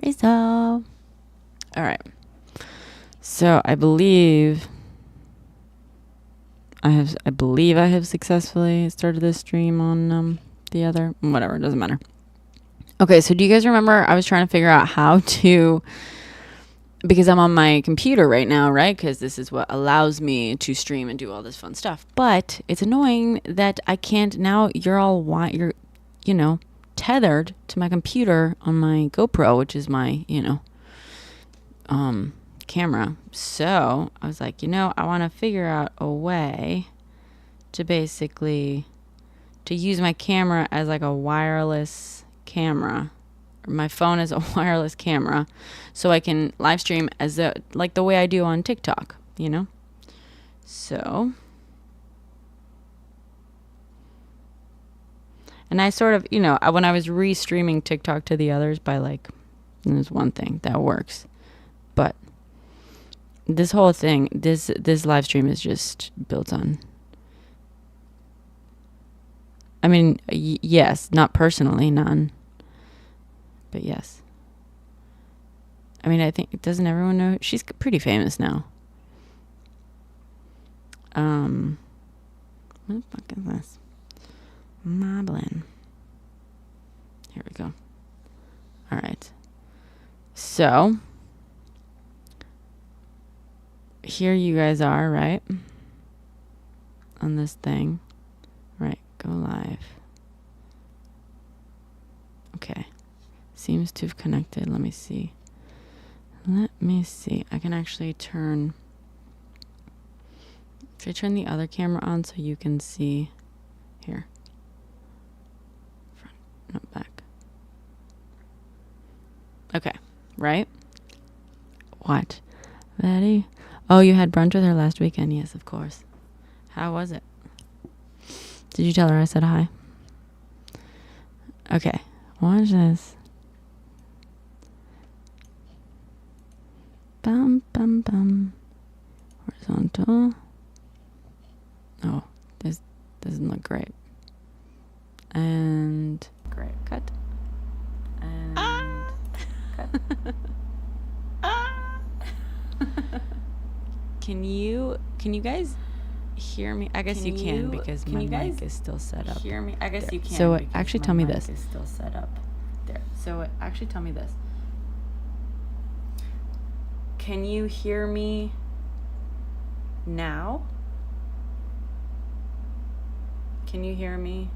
Rizzo. All right. So I believe I have successfully started this stream on the other, whatever, it doesn't matter. Okay, so do you guys remember I was trying to figure out how to, because I'm on my computer right now, right? Because this is what allows me to stream and do all this fun stuff. But it's annoying that I can't now. You're tethered to my computer on my GoPro, which is my, camera. So I was like, I want to figure out a way to basically to use my camera as like a wireless camera. My phone is a wireless camera, so I can live stream as like the way I do on TikTok, So, and I sort of, when I was re-streaming TikTok to the others by like, there's one thing that works, but this whole thing, this live stream is just built on. I mean, yes, not personally, none. But yes. I mean, I think, doesn't everyone know? She's pretty famous now. What the fuck is this? Moblin. Here we go. All right. So, here you guys are, right? On this thing. Right, go live. Okay. Seems to have connected. Let me see. I can actually turn. Should I turn the other camera on so you can see? Here. Front, no, back. Okay. Right? What? Betty? Oh, you had brunch with her last weekend? Yes, of course. How was it? Did you tell her I said hi? Okay. Watch this. Bum, bum, bum. Horizontal. Oh, this doesn't look great. And great. Cut. And cut. Can you guys hear me? I guess you can because my mic is still set up. Hear me? I guess you can. So actually tell me this. Is still set up there. So actually tell me this. Can you hear me now? Can you hear me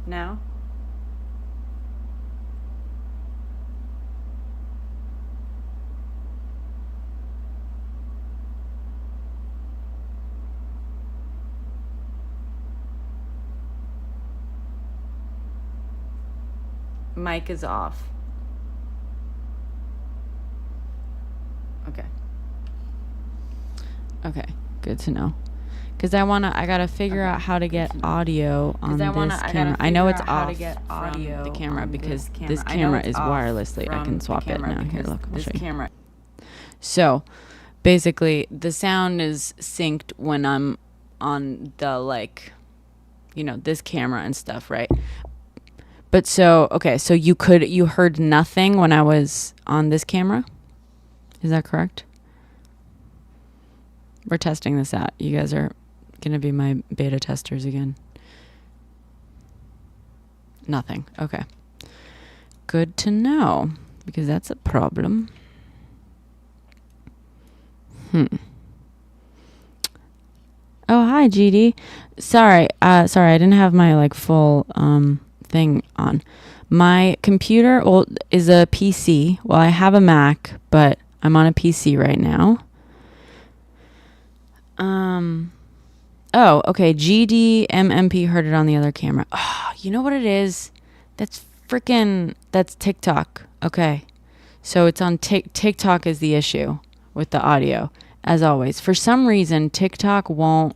now? Mic is off. Okay, good to know. Because I gotta figure out how to get audio on this camera. I know it's off from the camera because this camera is wirelessly. I can swap it now. Here, look, I'll show you. So, basically, the sound is synced when I'm on the, this camera and stuff, right? But so, okay, so you heard nothing when I was on this camera? Is that correct? We're testing this out. You guys are going to be my beta testers again. Nothing. Okay. Good to know, because that's a problem. Oh, hi, GD. Sorry, I didn't have my full thing on. My computer is a PC. Well, I have a Mac, but I'm on a PC right now. Oh, okay. GDMMP heard it on the other camera. Oh, you know what it is? That's TikTok. Okay. So it's on TikTok is the issue with the audio, as always. For some reason, TikTok won't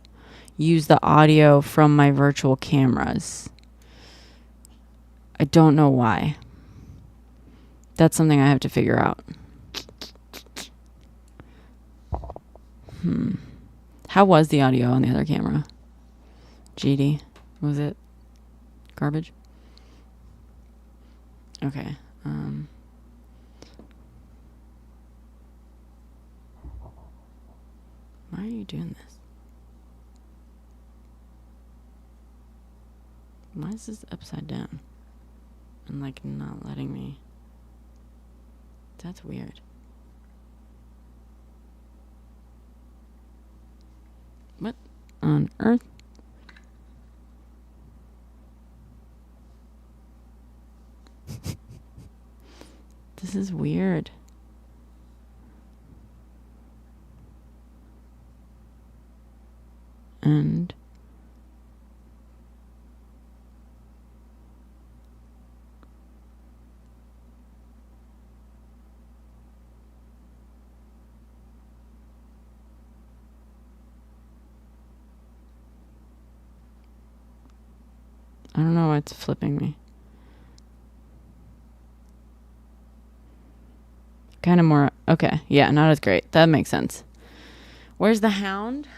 use the audio from my virtual cameras. I don't know why. That's something I have to figure out. How was the audio on the other camera? GD, was it garbage? Okay. Why are you doing this? Why is this upside down? And like not letting me. That's weird. What on earth? This is weird. And I don't know why it's flipping me. Kind of more. Okay. Yeah, not as great. That makes sense. Where's the hound?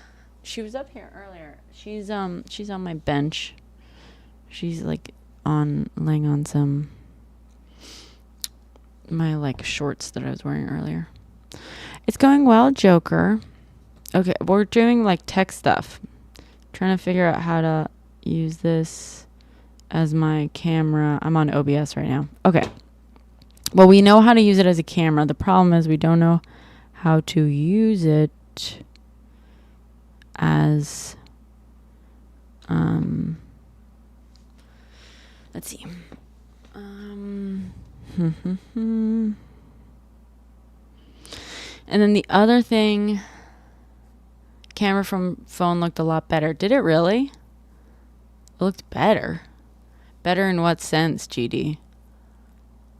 She was up here earlier. She's on my bench. She's like laying on some my like shorts that I was wearing earlier. It's going well, Joker. Okay, we're doing like tech stuff. Trying to figure out how to use this as my camera. I'm on OBS right now. Okay. Well, we know how to use it as a camera. The problem is we don't know how to use it as let's see. And then the other thing, camera from phone looked a lot better. Did it really? It looked better. Better in what sense, GD?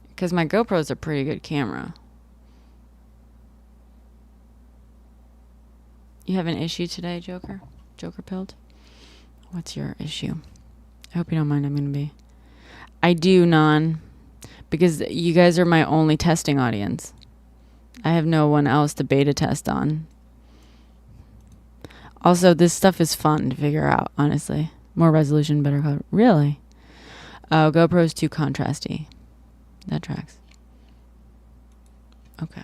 Because my GoPro's a pretty good camera. You have an issue today, Joker? Joker pilled? What's your issue? I hope you don't mind. I'm going to be. I do, Non. Because you guys are my only testing audience. I have no one else to beta test on. Also, this stuff is fun to figure out, honestly. More resolution, better color. Really? GoPro's too contrasty. That tracks. Okay.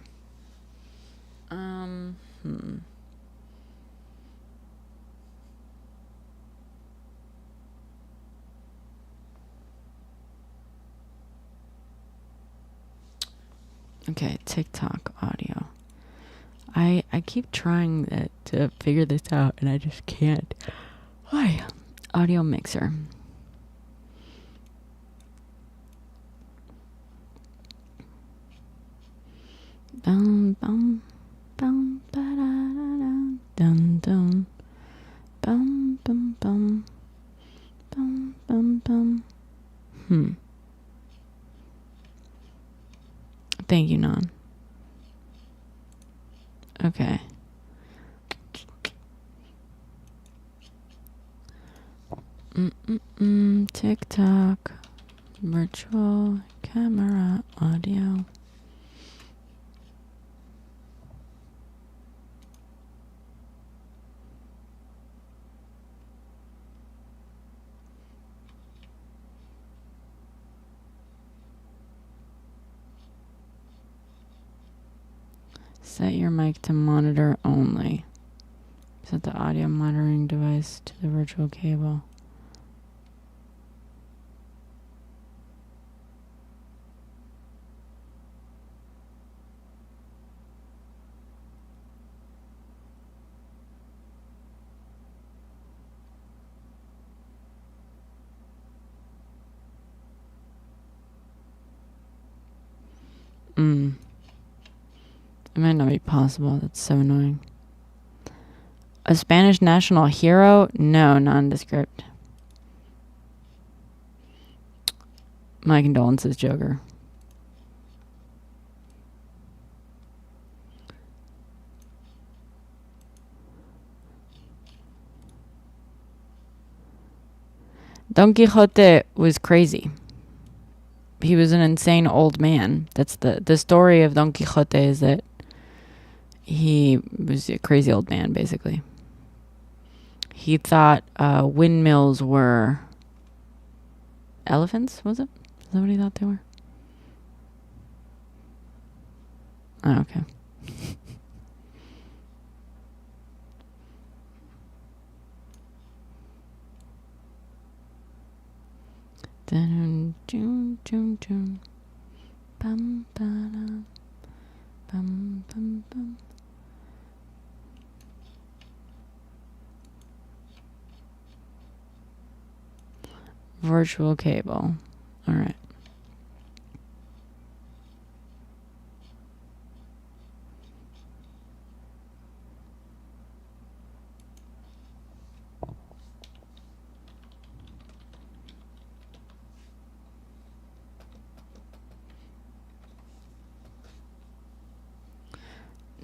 Okay, TikTok audio. I keep trying to figure this out and I just can't. Why? Audio mixer. Bum bum bum ba da da dum dum bum bum bum bum bum bum. Thank you, Non. Okay. TikTok virtual camera audio. Set your mic to monitor only. Set the audio monitoring device to the virtual cable. It might not be possible. That's so annoying. A Spanish national hero? No, nondescript. My condolences, Joker. Don Quixote was crazy. He was an insane old man. That's the story of Don Quixote, is that he was a crazy old man, basically. He thought windmills were elephants, was it? Is that what he thought they were? Oh, okay. Dun, dun, dun, dun. Bum, ba-dum. Bum, bum, bum. Virtual cable. All right.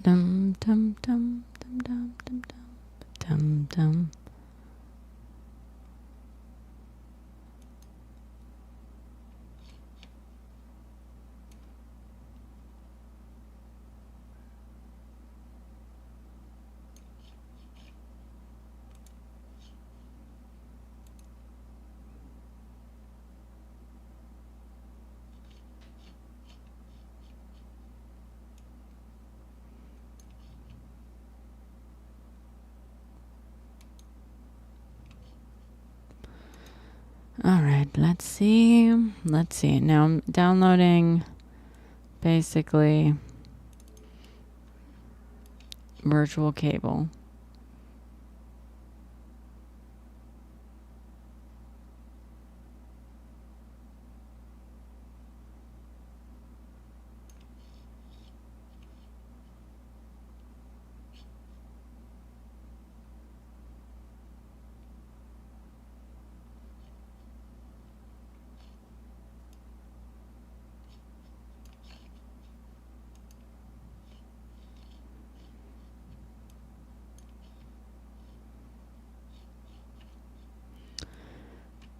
Dum dum dum dum dum dum dum dum dum. All right, let's see. Now I'm downloading basically virtual cable.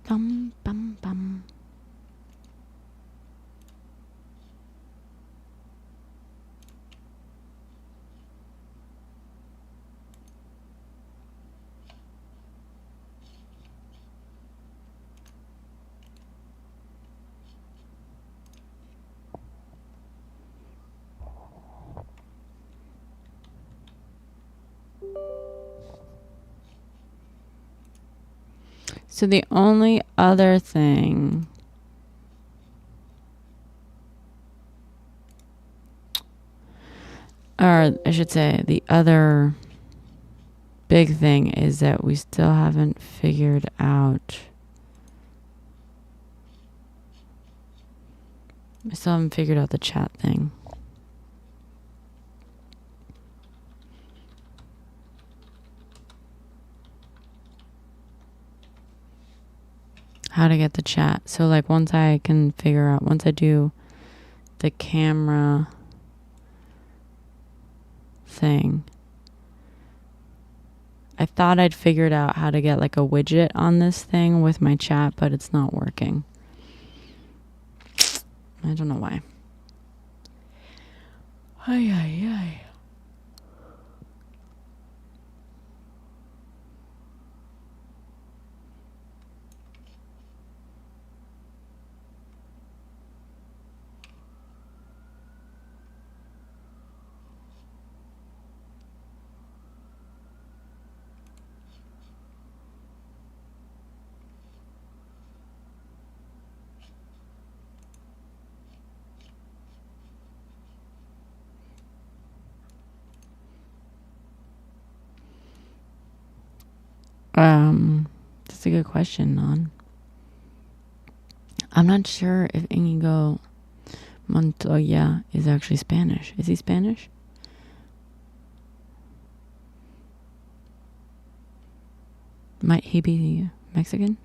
Bum bum bum. So the only other thing, or I should say the other big thing, is that we still haven't figured out, the chat thing. How to get the chat. So like once I do the camera thing, I thought I'd figured out how to get like a widget on this thing with my chat, but it's not working. I don't know why. Ay, ay, ay. That's a good question, Non. I'm not sure if Inigo Montoya is actually Spanish. Is he Spanish? Might he be Mexican?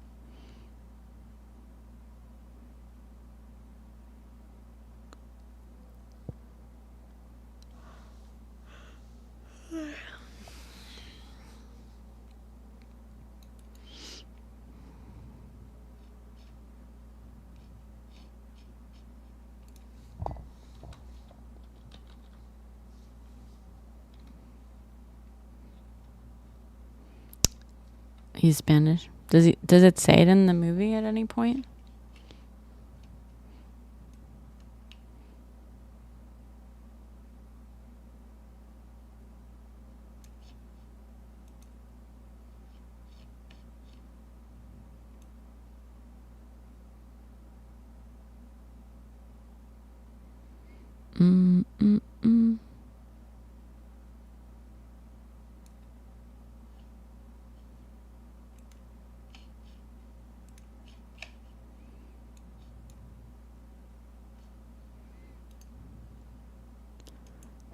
He's Spanish. Does it say it in the movie at any point?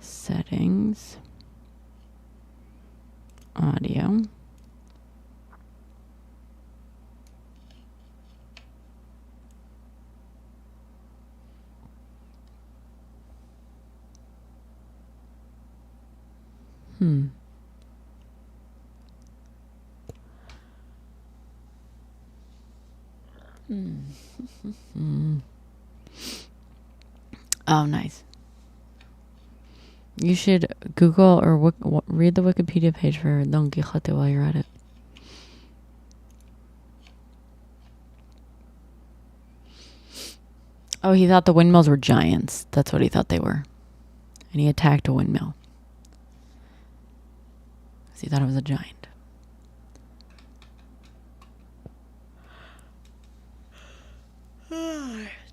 Settings. Audio. Oh, nice. You should Google or read the Wikipedia page for Don Quixote while you're at it. Oh, he thought the windmills were giants. That's what he thought they were. And he attacked a windmill. Because he thought it was a giant.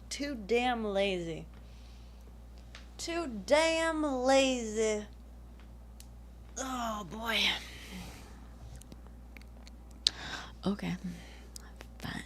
Too damn lazy. Too damn lazy. Oh, boy. Okay. Fine.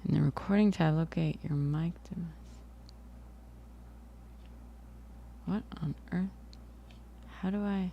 In the recording tab, locate your mic device. What on earth? How do I?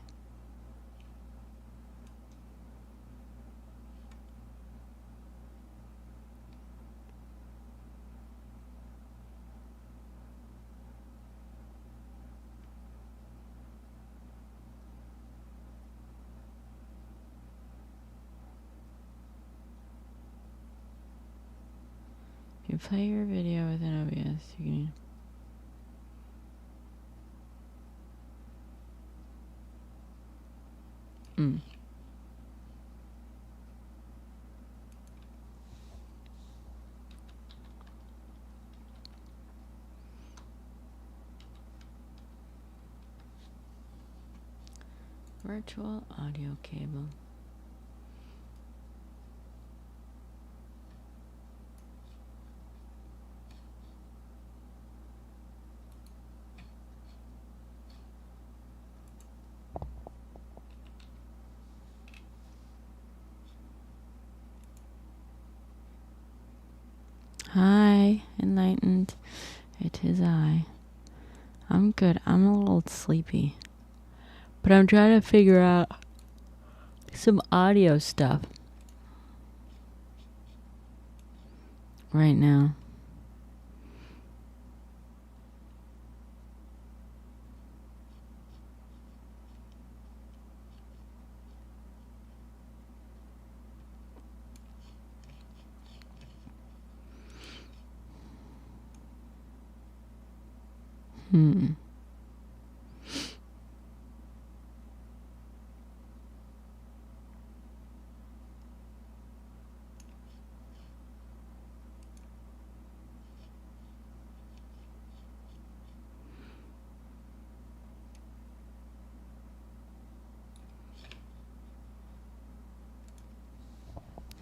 If you play your video within OBS, you can. Virtual audio cable. Hi, enlightened. It is I. I'm good. I'm a little sleepy. But I'm trying to figure out some audio stuff right now.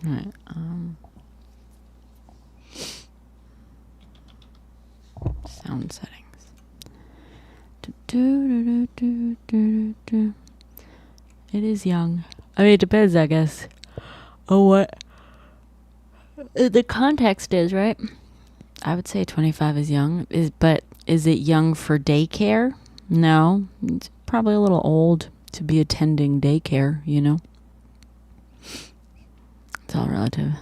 Right. Sound settings. It is young. I mean, it depends, I guess. Oh, what the context is, right? I would say 25 is young. But is it young for daycare? No. It's probably a little old to be attending daycare, you know? It's all relative.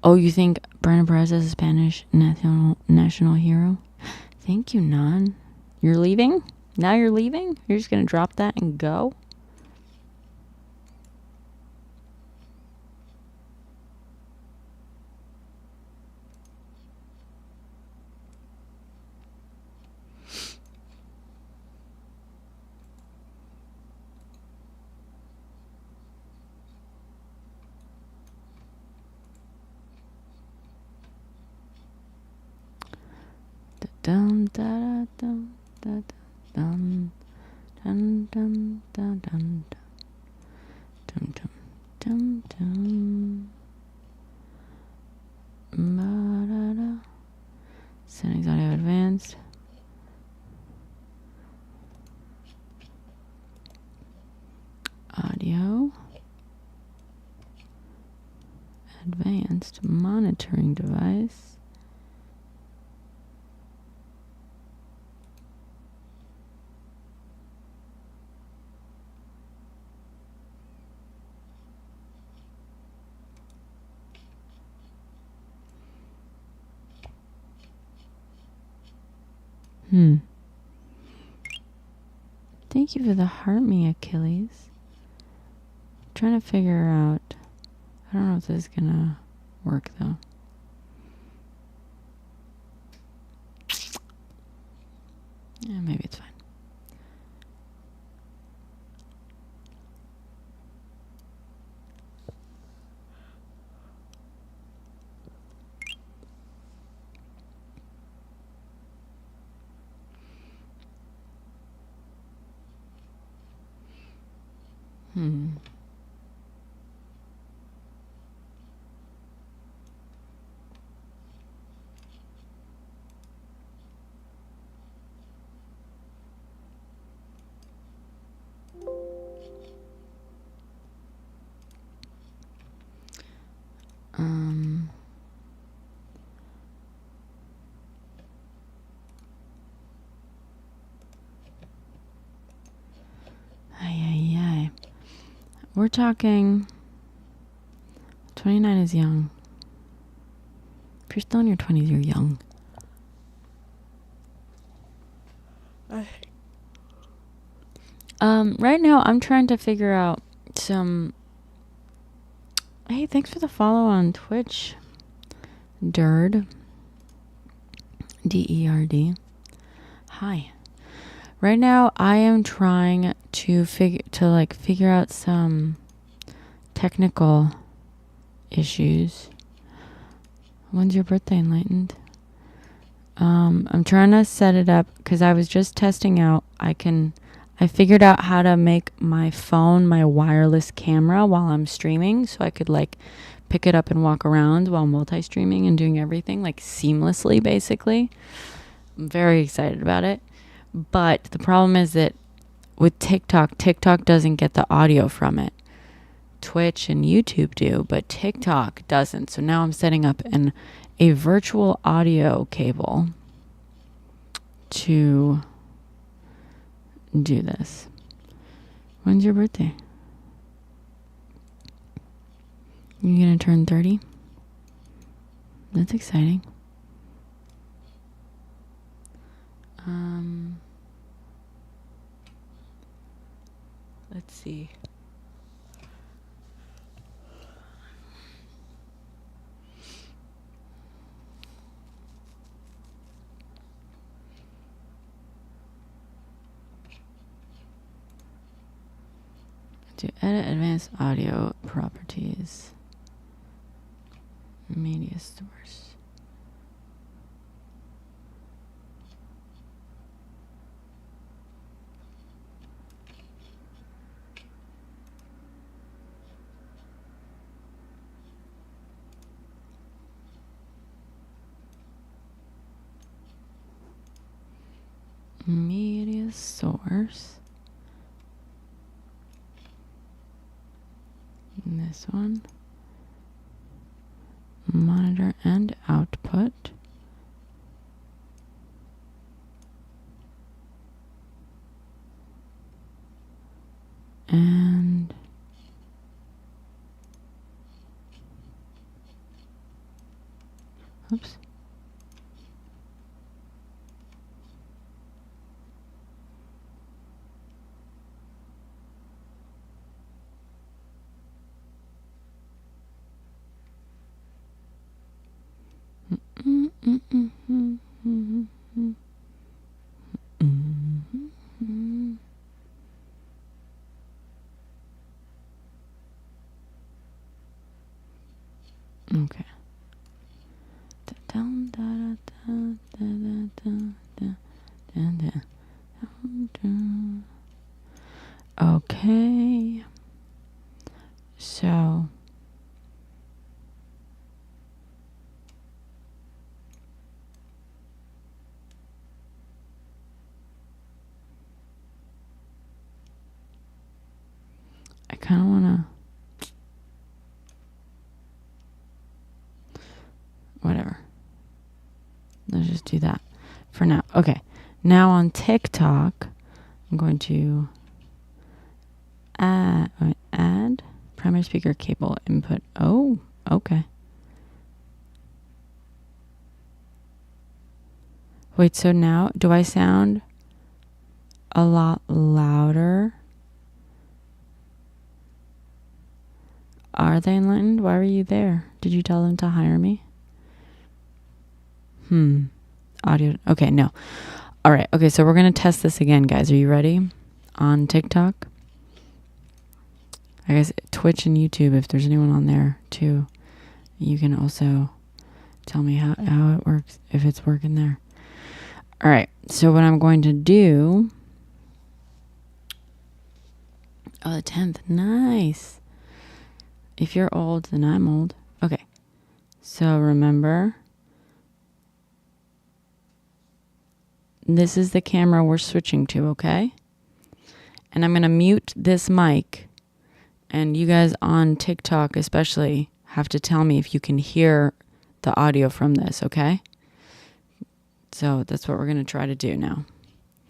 Oh, you think Brennan Perez is a Spanish national hero? Thank you, Nan. You're leaving? Now you're leaving? You're just going to drop that and go? Dum da dum da dum dum dum dum dum dum dum dum. Ba-da-da. Settings audio advanced. Audio advanced monitoring device. Thank you for the heart me, Achilles. I'm trying to figure out. I don't know if this is gonna work though. Yeah, maybe it's fine. We're talking 29 is young. If you're still in your 20s, you're young. Right now, I'm trying to figure out some... Hey, thanks for the follow on Twitch. Derd. D-E-R-D. Hi. Right now, I am trying to figure out some technical issues. When's your birthday, Enlightened? I'm trying to set it up because I was just testing out. I figured out how to make my phone my wireless camera while I'm streaming, so I could pick it up and walk around while multi-streaming and doing everything seamlessly, basically. I'm very excited about it. But the problem is that with TikTok doesn't get the audio from it. Twitch and YouTube do, but TikTok doesn't. So now I'm setting up a virtual audio cable to do this. When's your birthday? You gonna turn 30? That's exciting. Let's see. To edit advanced audio properties. Media source. Media source. And this one. Monitor and output. And oops. Okay. Okay. So I kind of want to, whatever. Let's just do that for now. Okay. Now on TikTok, I'm going to add primary speaker cable input. Oh, okay. Wait, so now do I sound a lot louder? Are they enlightened? Why were you there? Did you tell them to hire me? Audio. Okay, no. All right. Okay, so we're going to test this again, guys. Are you ready? On TikTok. I guess Twitch and YouTube, if there's anyone on there too, you can also tell me how it works, if it's working there. All right. So what I'm going to do. Oh, the 10th. Nice. If you're old, then I'm old. Okay. So remember, this is the camera we're switching to, okay? And I'm going to mute this mic. And you guys on TikTok especially have to tell me if you can hear the audio from this, okay? So that's what we're going to try to do now.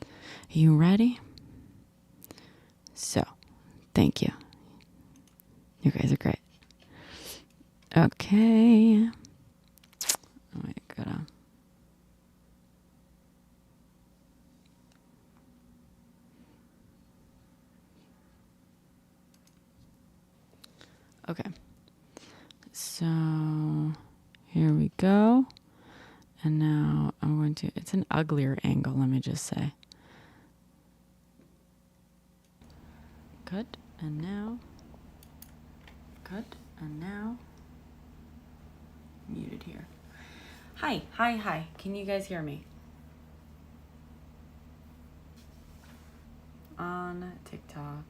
Are you ready? So, thank you. You guys are great. Okay. Oh, I gotta. Okay. So, here we go. And now I'm going to, it's an uglier angle, let me just say. Cut, and now. Cut, and now. Muted here. Hi. Can you guys hear me? On TikTok.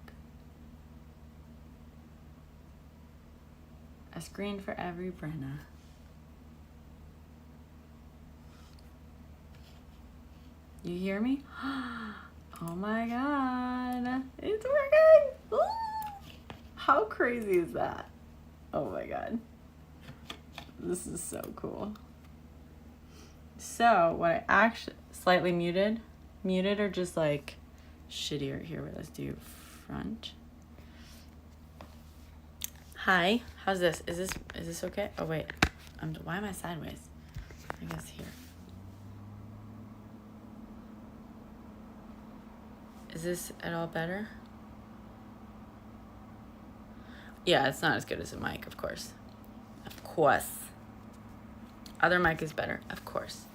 A screen for every Brenna. You hear me? Oh my god. It's working! Ooh. How crazy is that? Oh my god. This is so cool. So, what I actually slightly muted or just like shittier here. Let's do front. Hi, how's this? Is this okay? Oh wait, why am I sideways? I guess here. Is this at all better? Yeah, it's not as good as a mic, of course. Of course. Other mic is better, of course.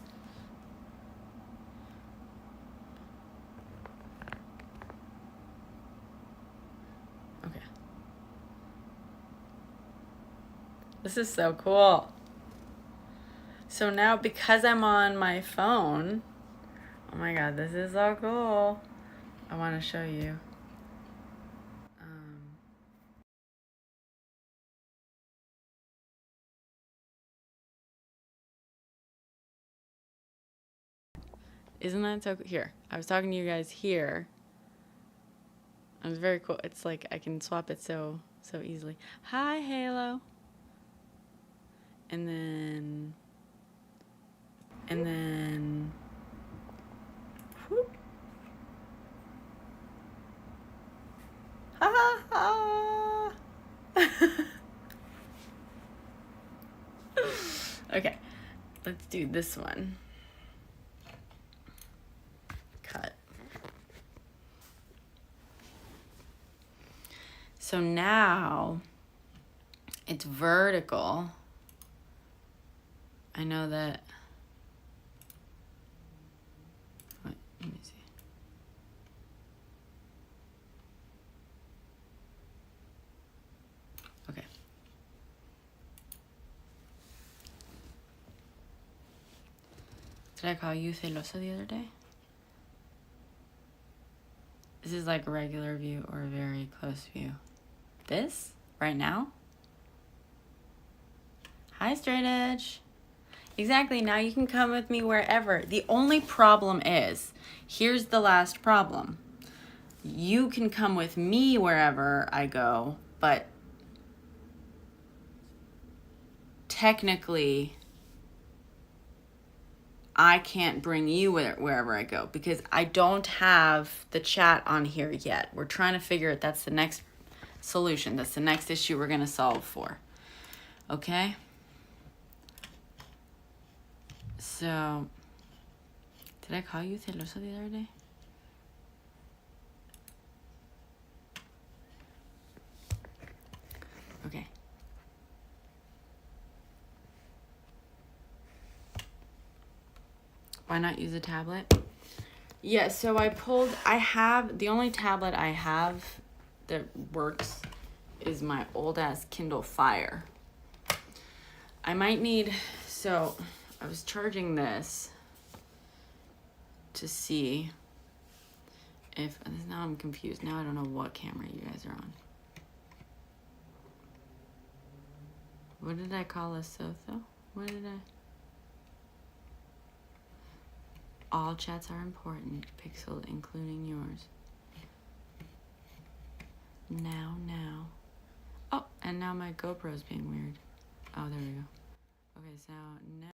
Okay. This is so cool. So now, because I'm on my phone, oh my god, this is so cool. I want to show you. Isn't that so cool? Here, I was talking to you guys here. It was very cool. It's like I can swap it so easily. Hi, Halo. And then whoop. Ha ha ha. Okay, let's do this one. Cut. So now it's vertical. I know that. Wait, let me see. Okay. Did I call you celoso the other day? This is like a regular view or a very close view. This? Right now? Hi, Straight Edge. Exactly. Now you can come with me wherever. The only problem is, here's the last problem. You can come with me wherever I go, but technically I can't bring you wherever I go because I don't have the chat on here yet. We're trying to figure it. That's the next solution. That's the next issue we're going to solve for. Okay? So, did I call you celoso the other day? Okay. Why not use a tablet? Yeah, so the only tablet I have that works is my old ass Kindle Fire. I might need, so I was charging this to see if, now I'm confused. Now I don't know what camera you guys are on. What did I call a Sotho? What did I? All chats are important, Pixel, including yours. Now. Oh, and now my GoPro's being weird. Oh, there we go. Okay, so now.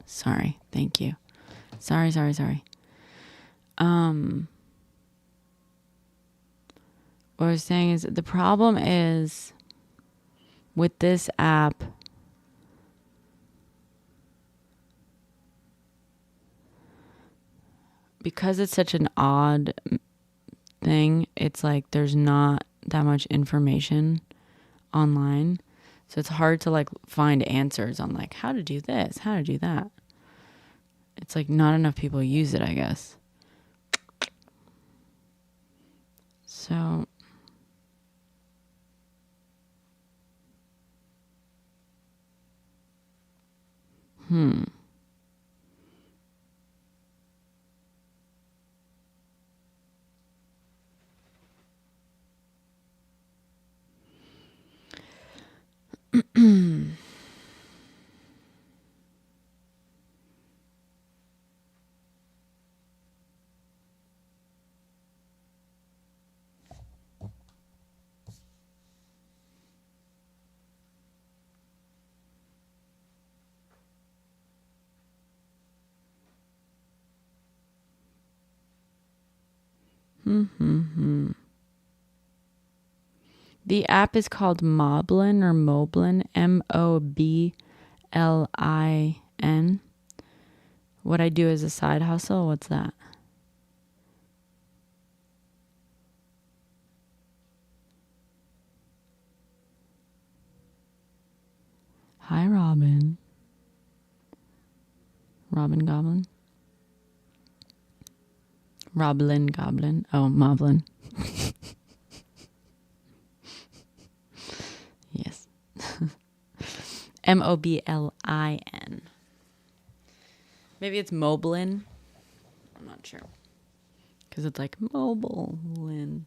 Sorry, thank you. Sorry. What I was saying is the problem is with this app, because it's such an odd thing, it's like there's not that much information online. So it's hard to like find answers on like how to do this, how to do that. It's like not enough people use it, I guess. So the app is called Moblin or Moblin, Moblin. What I do as a side hustle, what's that? Hi, Robin. Robin Goblin. Roblin Goblin. Oh, Moblin. Yes. Moblin. Maybe it's Moblin. I'm not sure. Because it's like Moblin.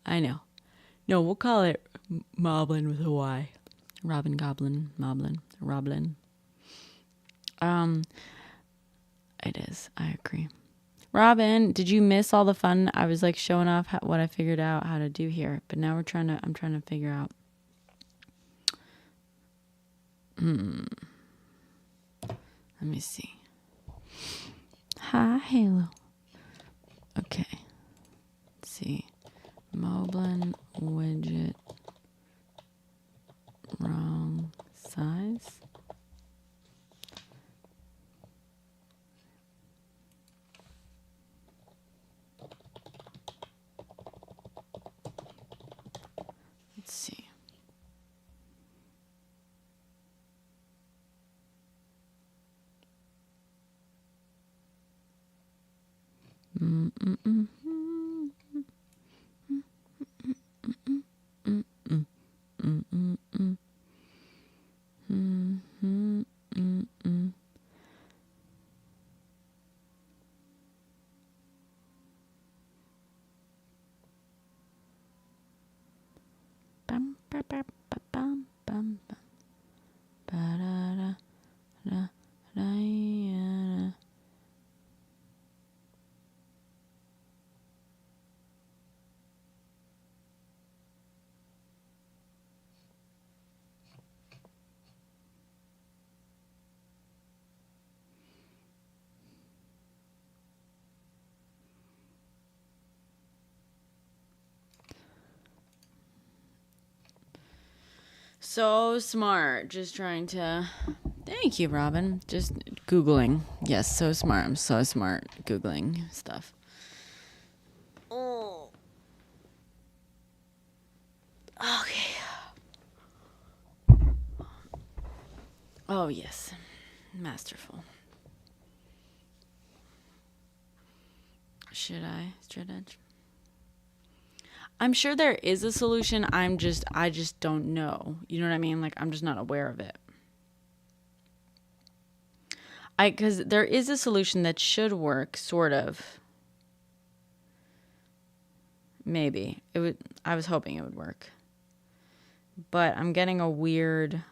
I know. No, we'll call it Moblin with a Y. Robin Goblin. Moblin. Roblin. It is. I agree. Robin, did you miss all the fun? I was like showing off what I figured out how to do here, but now I'm trying to figure out. Let me see. Hi, Halo. Okay. Let's see. Moblin widget. Wrong size. Let's see. Bum, ba, ba, ba, bum, bum, bum. Ba, da, da, da, ya, da. So smart. Just trying to. Thank you, Robin. Just Googling. Yes, so smart. I'm so smart Googling stuff. Oh. Okay. Oh, yes. Masterful. Should I? Straight edge? I'm sure there is a solution. I just don't know. You know what I mean? Like, I'm just not aware of it. Because there is a solution that should work, sort of. Maybe. I was hoping it would work. But I'm getting a weird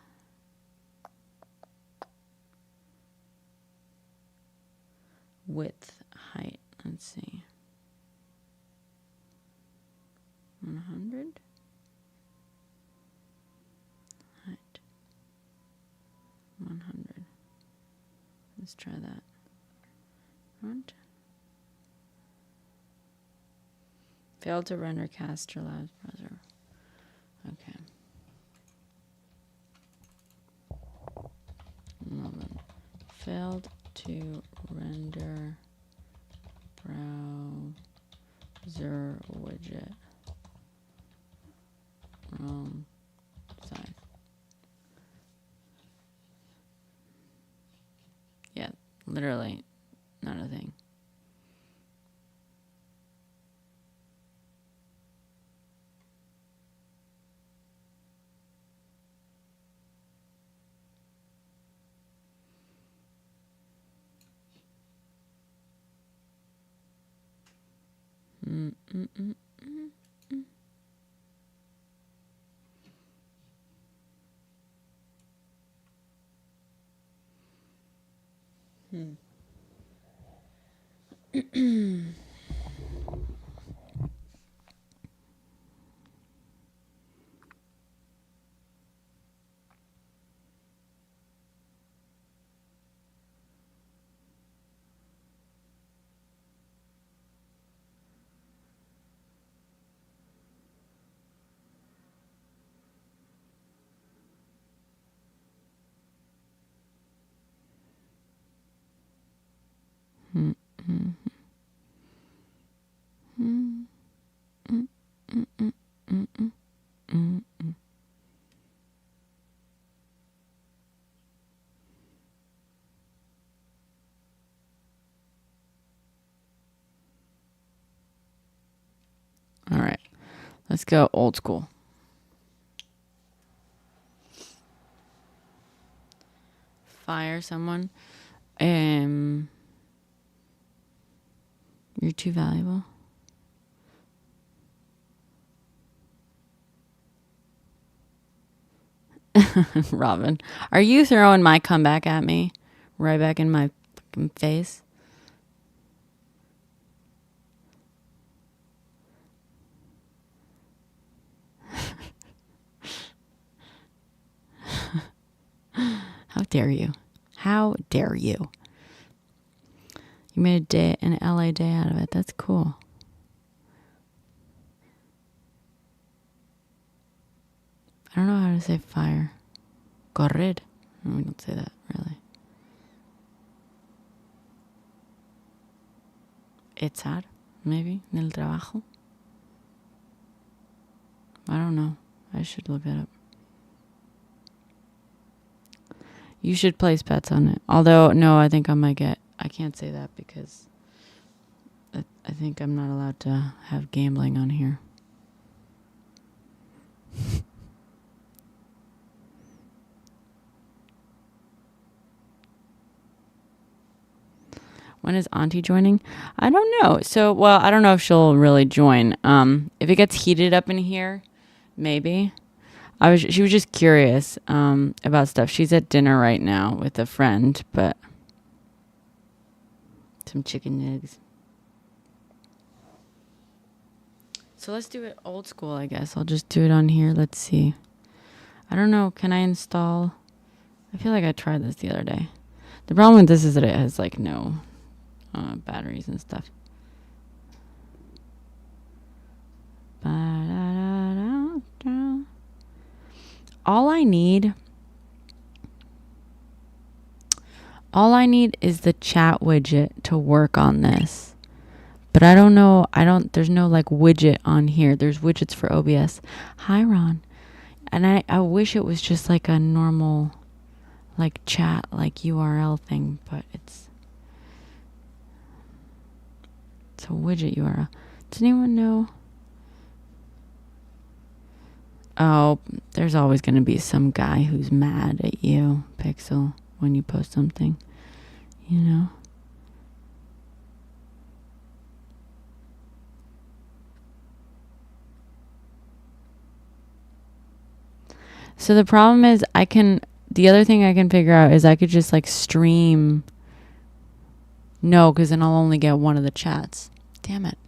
width, height. Let's see. 100. Height. 100. Let's try that. Front. Failed to render caster labs browser. Okay. Moment. Failed to render browser widget. Wrong size. Yeah, literally not a thing. All right, let's go old school. Fire someone. You're too valuable. Robin, are you throwing my comeback at me? Right back in my fucking face? dare you? How dare you? You made an LA day out of it. That's cool. I don't know how to say fire. Correr. No, we don't say that, really. Echar, maybe, en el trabajo. I don't know. I should look that up. You should place bets on it. Although, no, I think I can't say that because I think I'm not allowed to have gambling on here. When is Auntie joining? I don't know. So, well, I don't know if she'll really join. If it gets heated up in here, maybe. She was just curious about stuff. She's at dinner right now with a friend, but some chicken nugs. So let's do it old school, I guess. I'll just do it on here. Let's see. I don't know. Can I install? I feel like I tried this the other day. The problem with this is that it has like no batteries and stuff. All I need is the chat widget to work on this. But I don't know. There's no like widget on here. There's widgets for OBS. Hi, Ron. And I wish it was just like a normal like chat, like URL thing, but it's a widget URL. Does anyone know? Oh, there's always going to be some guy who's mad at you, Pixel, when you post something, you know? So the problem is the other thing I can figure out is I could just like stream. No, because then I'll only get one of the chats. Damn it.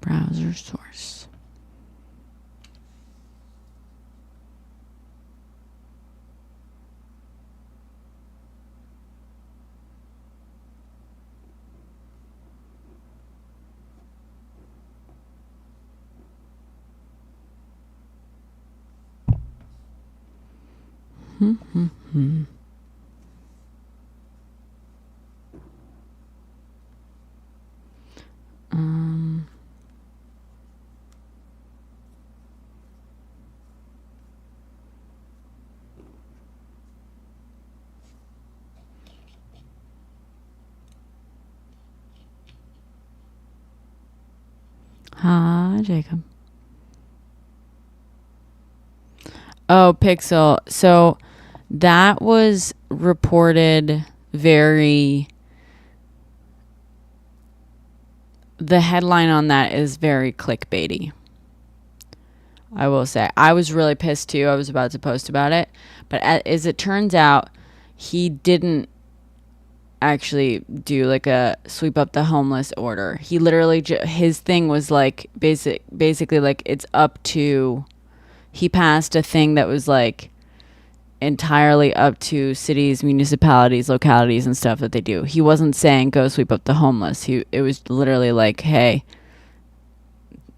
Browser source. Hi, Jacob. Oh, Pixel. So that was reported the headline on that is very clickbaity. I will say. I was really pissed too. I was about to post about it. But as it turns out, he didn't actually do like a sweep up the homeless order. He literally, his thing was like basically like it's up to, he passed a thing that was like entirely up to cities, municipalities, localities and stuff that they do. He wasn't saying go sweep up the homeless. It was literally like, hey,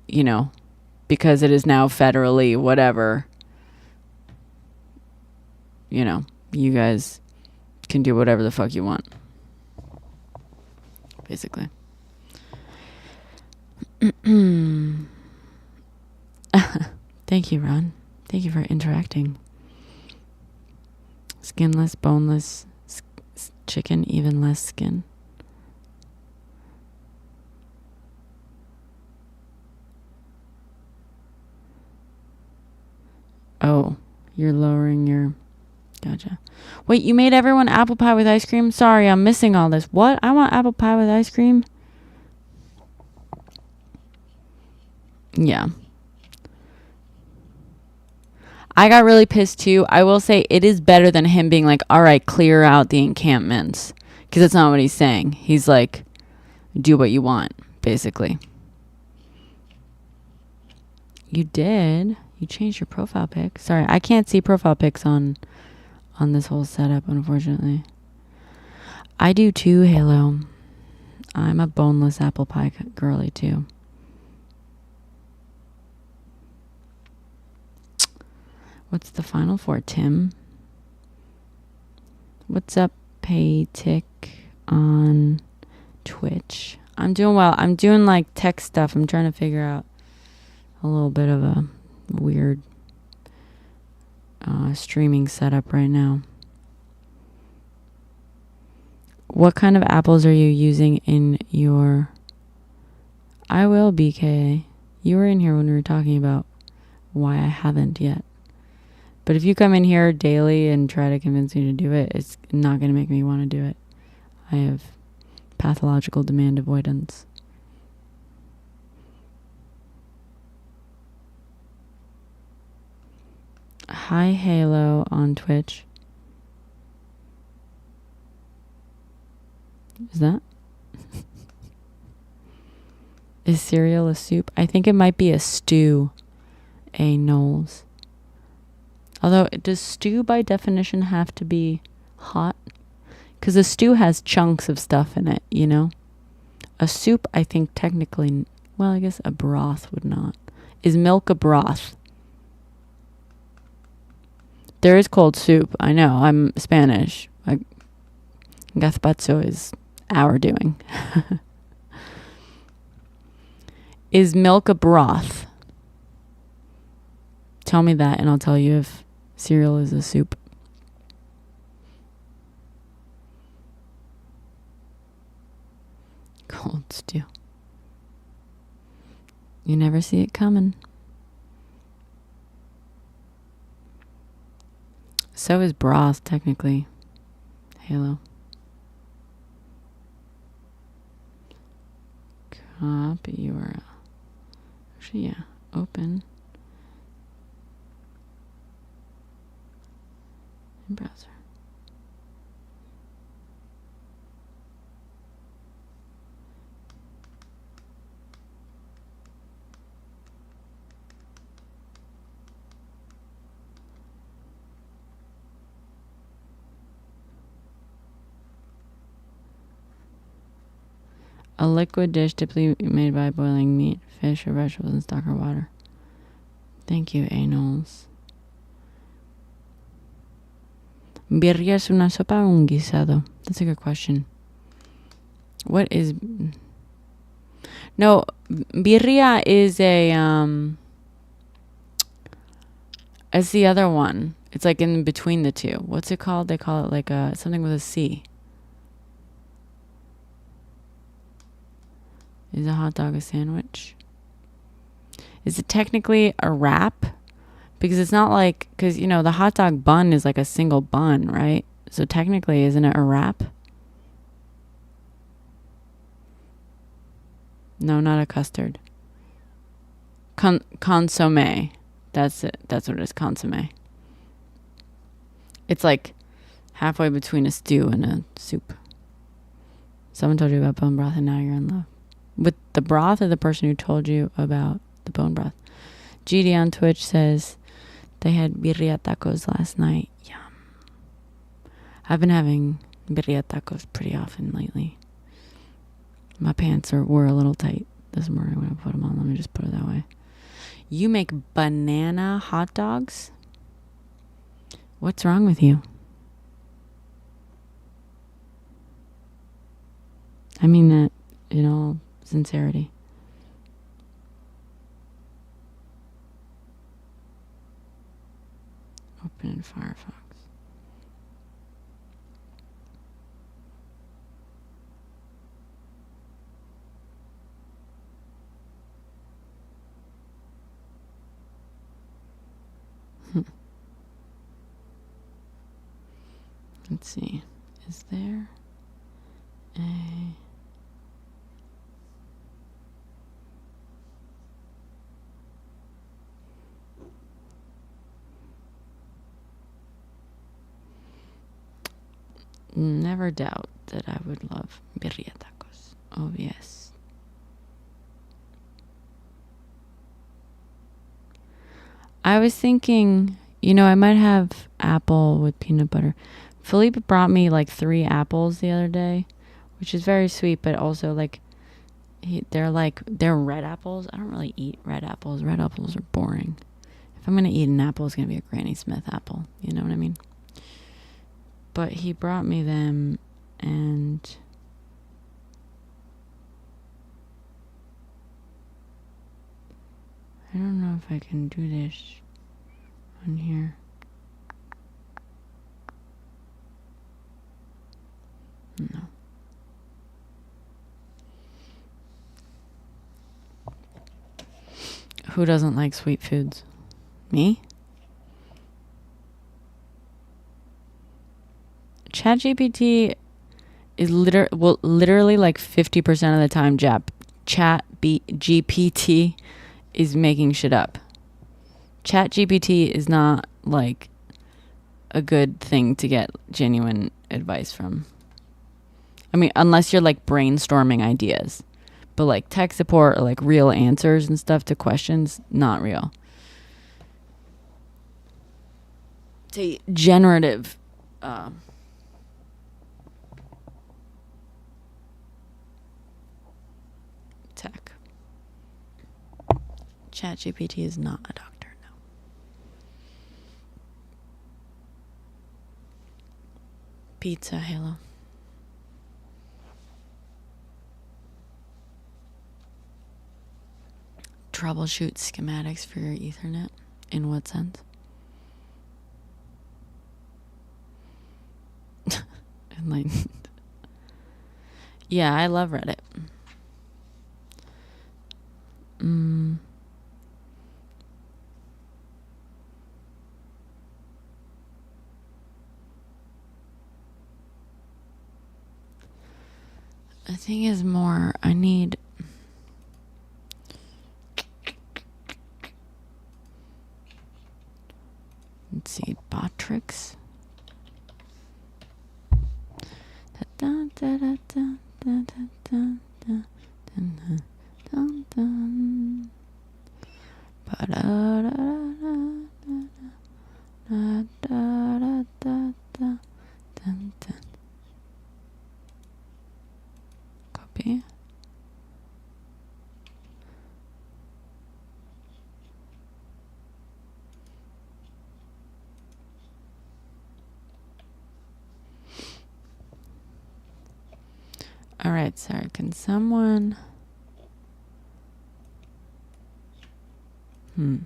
you know, because it is now federally whatever, you know, you guys can do whatever the fuck you want. Basically. Thank you, Ron. Thank you for interacting. Skinless, boneless chicken, even less skin. Oh, you're lowering your Gotcha. Wait, you made everyone apple pie with ice cream? Sorry, I'm missing all this. What? I want apple pie with ice cream? Yeah. I got really pissed too. I will say it is better than him being like, all right, clear out the encampments. Because that's not what he's saying. He's like, do what you want, basically. You did? You changed your profile pic? Sorry, I can't see profile pics on this whole setup, unfortunately. I do too, Halo. I'm a boneless apple pie girly too. What's the final for, Tim? What's up, Paytick on Twitch? I'm doing well. I'm doing like tech stuff. I'm trying to figure out a little bit of a weird streaming setup right now. What kind of apples are you using in your... I will, BK. You were in here when we were talking about why I haven't yet. But if you come in here daily and try to convince me to do it, it's not going to make me want to do it. I have pathological demand avoidance. Hi, Halo on Twitch. Is that? Is cereal a soup? I think it might be a stew. A Knowles. Although, does stew by definition have to be hot? Because a stew has chunks of stuff in it, you know? A soup, I think technically, well, I guess a broth would not. Is milk a broth? There is cold soup. I know. I'm Spanish. Gazpacho is our doing. Is milk a broth? Tell me that and I'll tell you if cereal is a soup. Cold stew. You never see it coming. So is broth, technically. Halo. Copy URL. Actually, yeah. Open. In browser. A liquid dish typically made by boiling meat, fish, or vegetables in stock or water. Thank you, A. Knowles. ¿Birria es una sopa o un guisado? That's a good question. What is... No, birria is a... It's the other one. It's like in between the two. What's it called? They call it like something with a C. Is a hot dog a sandwich? Is it technically a wrap? Because it's not like... Because, you know, the hot dog bun is like a single bun, right? So technically, isn't it a wrap? No, not a custard. Consommé. That's it. That's what it is. Consommé. It's like halfway between a stew and a soup. Someone told you about bone broth and now you're in love. With the broth or the person who told you about the bone broth? GD on Twitch says they had birria tacos last night. Yum. I've been having birria tacos pretty often lately. My pants were a little tight this morning when I put them on. Let me just put it that way. You make banana hot dogs? What's wrong with you? I mean that in all sincerity. Open in Firefox. Let's see. Is there a... Never doubt that I would love birria tacos. Oh, yes. I was thinking, I might have apple with peanut butter. Philippe brought me like 3 apples the other day, which is very sweet, but also like they're red apples. I don't really eat red apples. Red apples are boring. If I'm going to eat an apple, it's going to be a Granny Smith apple. You know what I mean? But he brought me them, and I don't know if I can do this on here. No. Who doesn't like sweet foods? Me? ChatGPT is literally like 50% of the time GPT is making shit up. ChatGPT is not like a good thing to get genuine advice from. I mean, unless you're like brainstorming ideas. But like tech support or like real answers and stuff to questions, not real. It's a generative tech. ChatGPT is not a doctor, no. Pizza, Halo. Troubleshoot schematics for your Ethernet. In what sense? Enlightened. Yeah, I love Reddit. The thing is more, I need... Let's see, Botrix. Copy. All right, sorry. Can someone... Damn.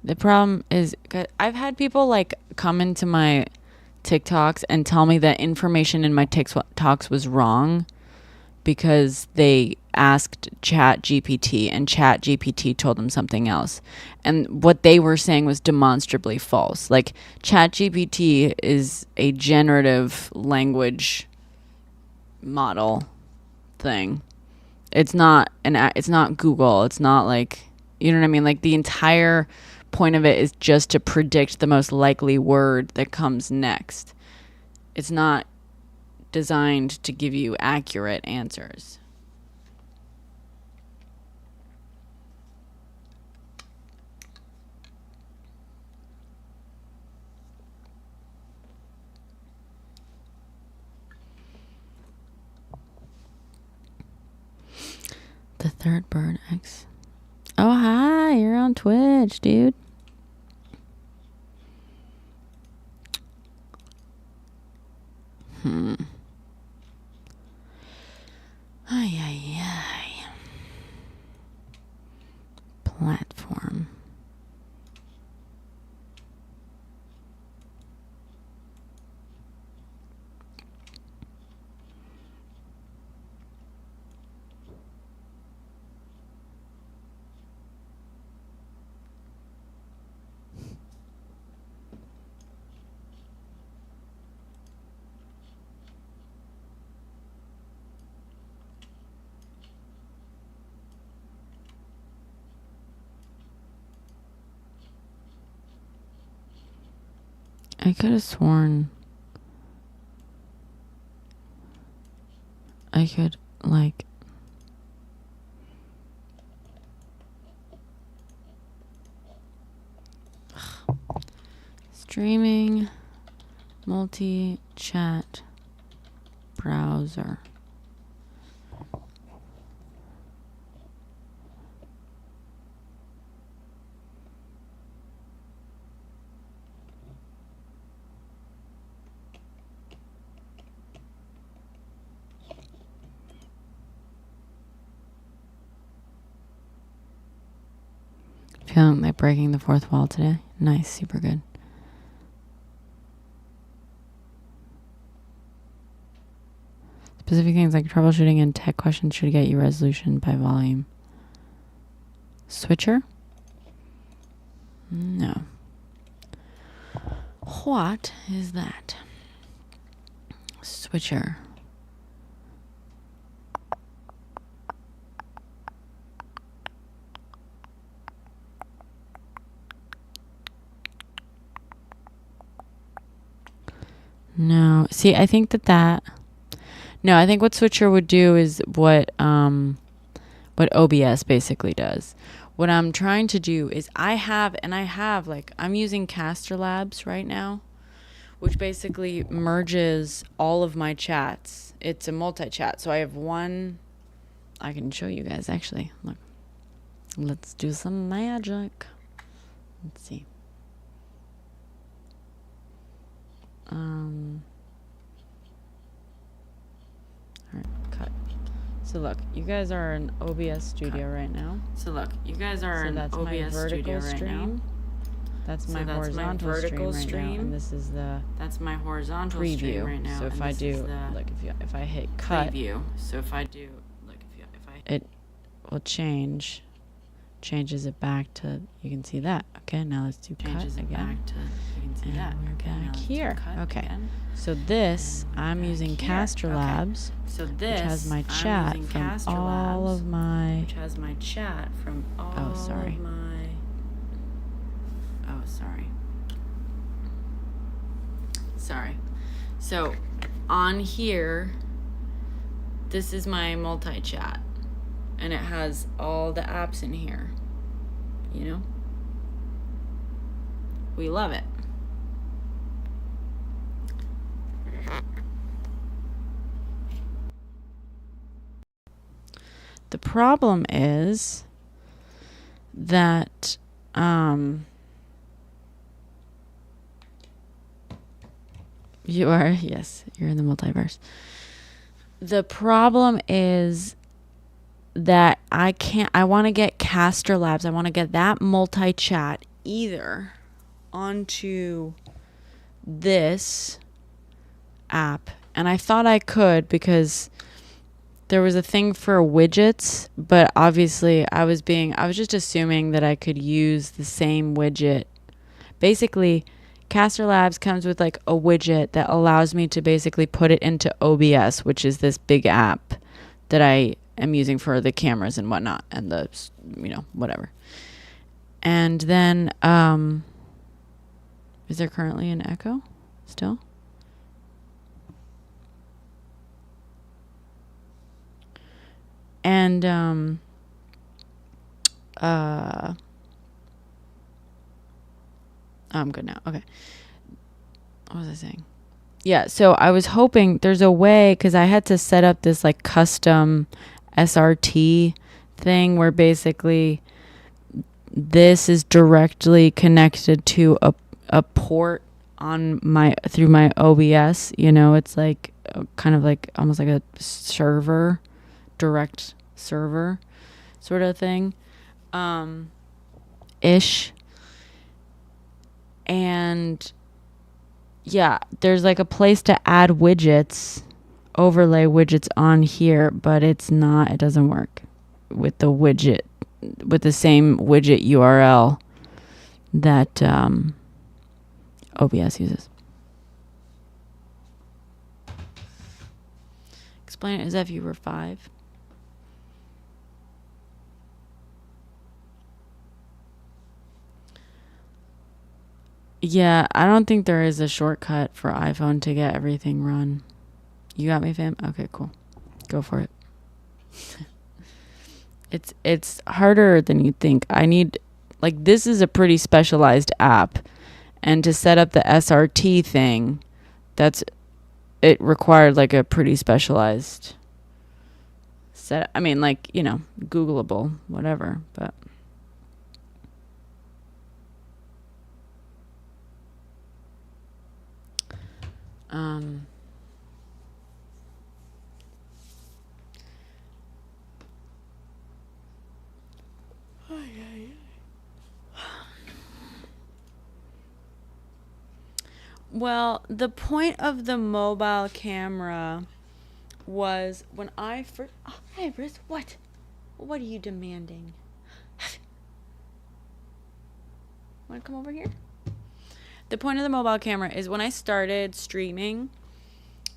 The problem is, I've had people like come into my TikToks and tell me that information in my TikToks was wrong because they asked ChatGPT and ChatGPT told them something else. And what they were saying was demonstrably false. Like ChatGPT is a generative language model thing. It's not Google. It's not like, you know what I mean? Like the entire point of it is just to predict the most likely word that comes next. It's not designed to give you accurate answers. Third Bird X. Oh, hi. You're on Twitch, dude. Ay, ay, ay. Platform. I could have sworn I could, like, streaming multi-chat browser. Feeling like breaking the fourth wall today. Nice, super good. Specific things like troubleshooting and tech questions should get you resolution by volume. Switcher? No. What is that? Switcher. No. See, I think no, I think what Switcher would do is what OBS basically does. What I'm trying to do is I'm using Caster Labs right now, which basically merges all of my chats. It's a multi-chat. So I have one, I can show you guys actually. Look, let's do some magic. Let's see. All right, cut. So look, you guys are in OBS studio right now. So look, you guys are in OBS studio right now. That's my horizontal stream right now, and this is that's my horizontal preview right now. So if I do, like, if I hit cut, preview. So if I do, like, if I it will changes it back to, you can see that. Okay, now let's do cut again. We're back here. Okay, so this, I'm using Caster Labs, which has my chat from all of my, sorry. So on here, this is my multi-chat, and it has all the apps in here, you know? We love it. The problem is that you are, yes, you're in the multiverse. The problem is that I want to get Caster Labs. I want to get that multi-chat either onto this app. And I thought I could because there was a thing for widgets, but obviously I was just assuming that I could use the same widget. Basically, Caster Labs comes with like a widget that allows me to basically put it into OBS, which is this big app that I am using for the cameras and whatnot, and the, whatever. And then, is there currently an echo still? And, I'm good now. Okay. What was I saying? Yeah, so I was hoping there's a way, because I had to set up this like custom SRT thing where basically this is directly connected to a port on through my OBS. You know, it's like kind of like almost like a server, direct server sort of thing, ish. And yeah, there's like a place to add widgets, overlay widgets on here, but it doesn't work with the widget, with the same widget URL that OBS uses. Explain it as if you were 5. Yeah, I don't think there is a shortcut for iPhone to get everything run. You got me, fam? Okay, cool. Go for it. It's harder than you'd think. This is a pretty specialized app. And to set up the SRT thing, it required like a pretty specialized set. I mean, like, you know, Googleable, whatever, but. Well, the point of the mobile camera was when I first... Oh, hey, Bruce, what? What are you demanding? Want to come over here? The point of the mobile camera is when I started streaming,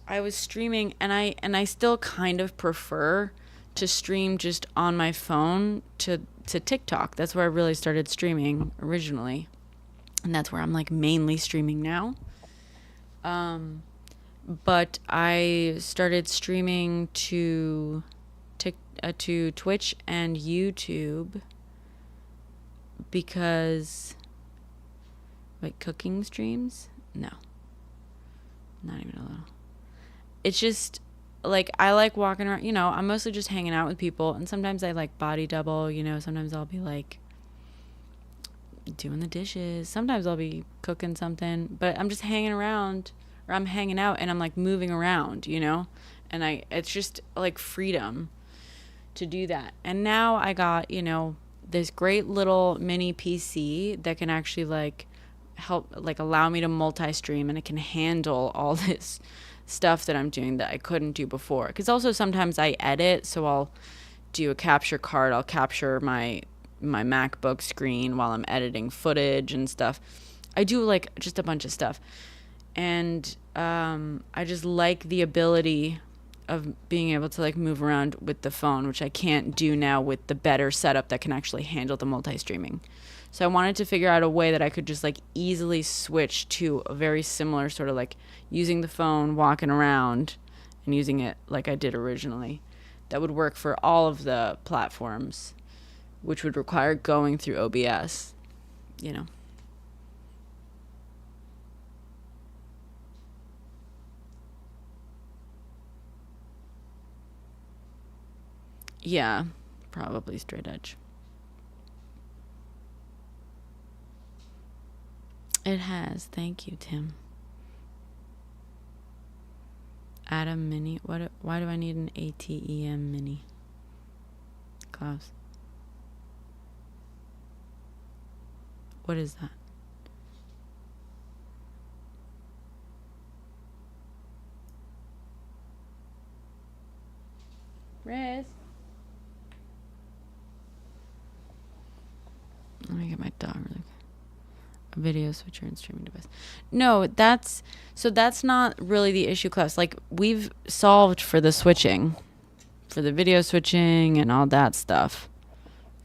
I was streaming, and I still kind of prefer to stream just on my phone to TikTok. That's where I really started streaming originally. And that's where I'm like mainly streaming now. But I started streaming to Twitch and YouTube because, like, cooking streams? No, not even a little. It's just like I like walking around. You know, I'm mostly just hanging out with people, and sometimes I like body double. You know, sometimes I'll be like doing the dishes. Sometimes I'll be cooking something, but I'm just hanging around. Or I'm hanging out and I'm like moving around, you know, and it's just like freedom to do that. And now I got, you know, this great little mini PC that can actually like help, like allow me to multi-stream, and it can handle all this stuff that I'm doing that I couldn't do before. Because also sometimes I edit, so I'll do a capture card. I'll capture my MacBook screen while I'm editing footage and stuff. I do like just a bunch of stuff. And I just like the ability of being able to like move around with the phone, which I can't do now with the better setup that can actually handle the multi-streaming. So I wanted to figure out a way that I could just like easily switch to a very similar sort of like using the phone, walking around, and using it like I did originally. That would work for all of the platforms, which would require going through OBS, you know. Yeah, probably straight edge. It has. Thank you, Tim. Atom Mini. Why do I need an ATEM Mini? Klaus. What is that? Riz. Let me get my dog really quick. A video switcher and streaming device. No, that's not really the issue, Klaus. Like, we've solved for the switching, for the video switching and all that stuff.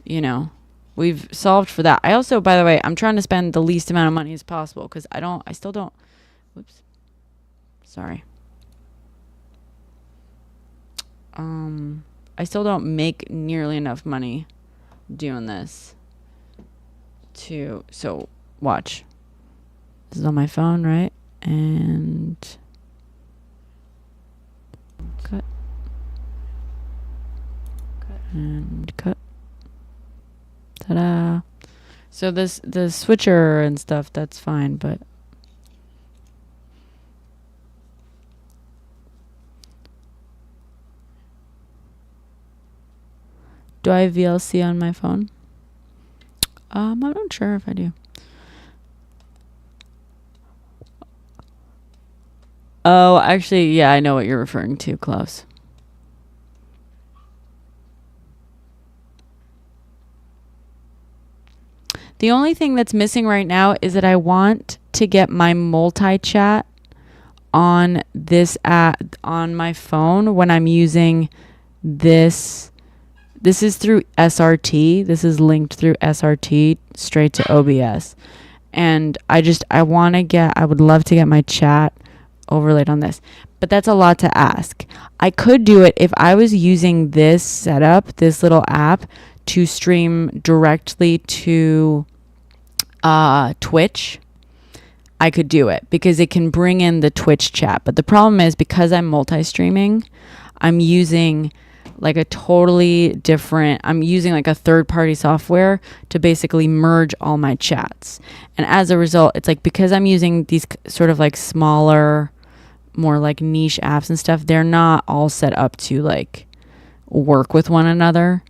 You know, we've solved for that. I also, by the way, I'm trying to spend the least amount of money as possible because I still don't. Whoops. Sorry. I still don't make nearly enough money doing this. So watch. This is on my phone, right? And cut and cut. Ta-da. So the switcher and stuff, that's fine, but do I have VLC on my phone? I'm not sure if I do. Oh, actually, yeah, I know what you're referring to, Klaus. The only thing that's missing right now is that I want to get my multi-chat on this app on my phone when I'm using this. This is through SRT. This is linked through SRT straight to OBS. And I would love to get my chat overlaid on this. But that's a lot to ask. I could do it if I was using this setup, this little app, to stream directly to Twitch. I could do it because it can bring in the Twitch chat. But the problem is, because I'm multi-streaming, I'm using like a third-party software to basically merge all my chats. And as a result, it's like, because I'm using these sort of like smaller, more like niche apps and stuff, they're not all set up to like work with one another.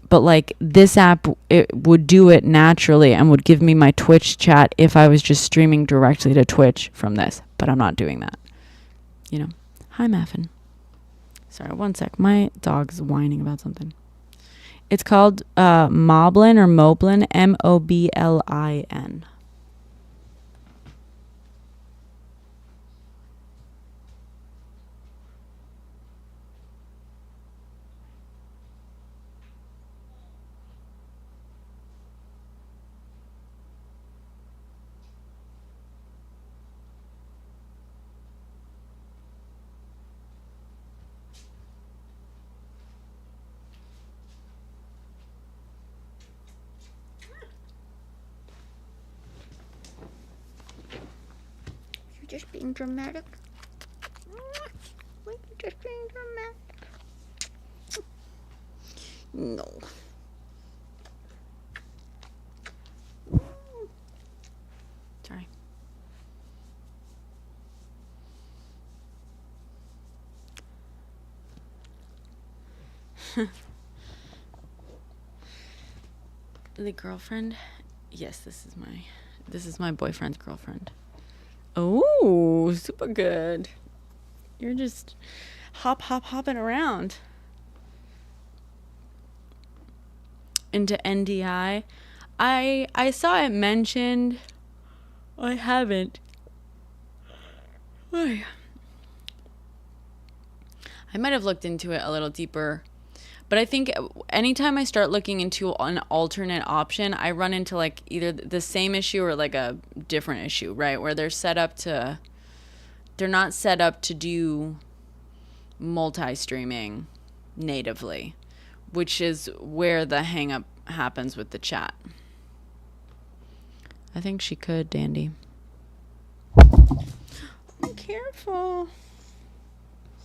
But like this app, it would do it naturally and would give me my Twitch chat if I was just streaming directly to Twitch from this. But I'm not doing that. Hi, Maffin. Sorry, one sec. My dog's whining about something. It's called Moblin or Moblin, Moblin. Just being dramatic. You're just being dramatic. No. Sorry. The girlfriend? Yes, this is my boyfriend's girlfriend. Oh, super good. You're just hopping around. Into NDI. I saw it mentioned. I haven't. I might have looked into it a little deeper. But I think anytime I start looking into an alternate option, I run into like either the same issue or like a different issue, right? Where they're not set up to do multi-streaming natively, which is where the hang up happens with the chat. I think she could, Dandy. Be careful.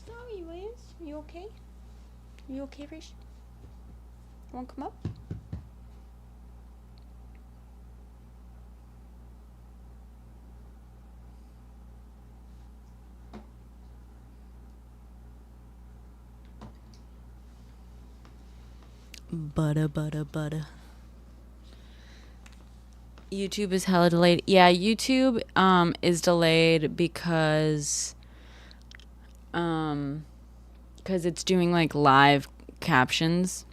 Sorry, Liz. You okay? You okay, Rish? You want to come up? Butter. YouTube is hella delayed. Yeah, YouTube is delayed because it's doing like live captions,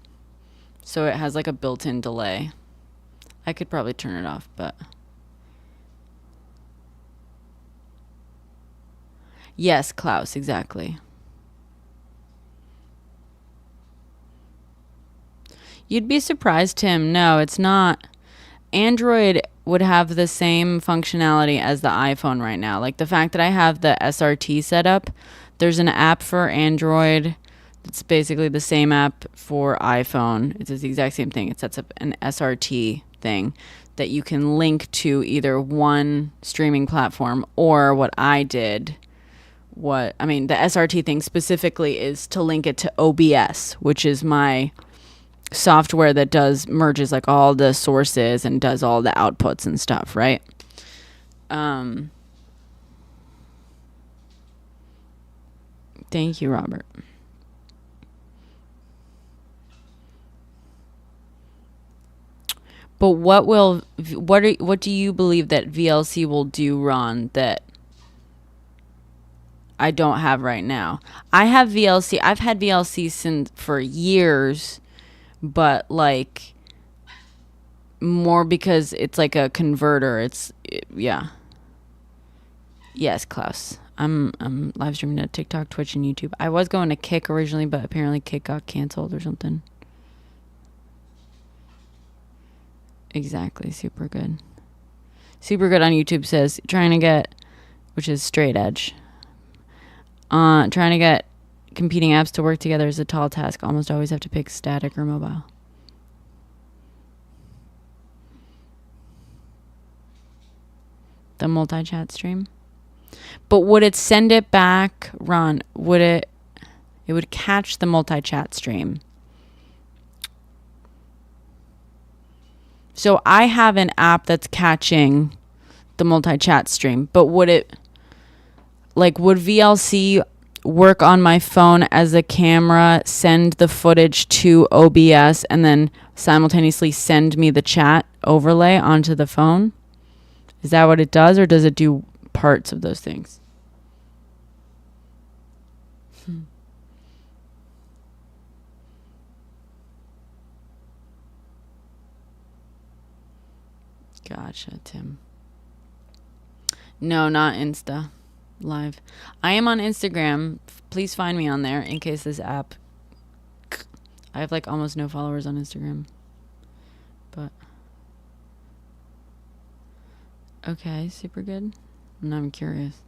so it has like a built-in delay. I could probably turn it off, but yes, Klaus, exactly. You'd be surprised, Tim. No, it's not. Android would have the same functionality as the iPhone right now. Like the fact that I have the SRT set up, there's an app for Android. It's basically the same app for iPhone. It's the exact same thing. It sets up an SRT thing that you can link to either one streaming platform or what I did. The SRT thing specifically is to link it to OBS, which is my software that merges like all the sources and does all the outputs and stuff, right? Thank you, Robert. But what do you believe that VLC will do, Ron, that I don't have right now? I have VLC. I've had VLC for years, but like more because it's like a converter. Yeah. Yes, Klaus. I'm live streaming to TikTok, Twitch, and YouTube. I was going to Kick originally, but apparently Kick got canceled or something. Exactly. Super good. Super good on YouTube says trying to get, which is straight edge. Trying to get competing apps to work together is a tall task. Almost always have to pick static or mobile. The multi-chat stream. But would it send it back, Ron? It would catch the multi-chat stream. So I have an app that's catching the multi-chat stream, but would VLC work on my phone as a camera, send the footage to OBS, and then simultaneously send me the chat overlay onto the phone? Is that what it does, or does it do parts of those things? Gotcha, Tim. No, not Insta Live. I am on Instagram. Please find me on there in case this app... I have like almost no followers on Instagram. But... okay, super good. Now I'm curious.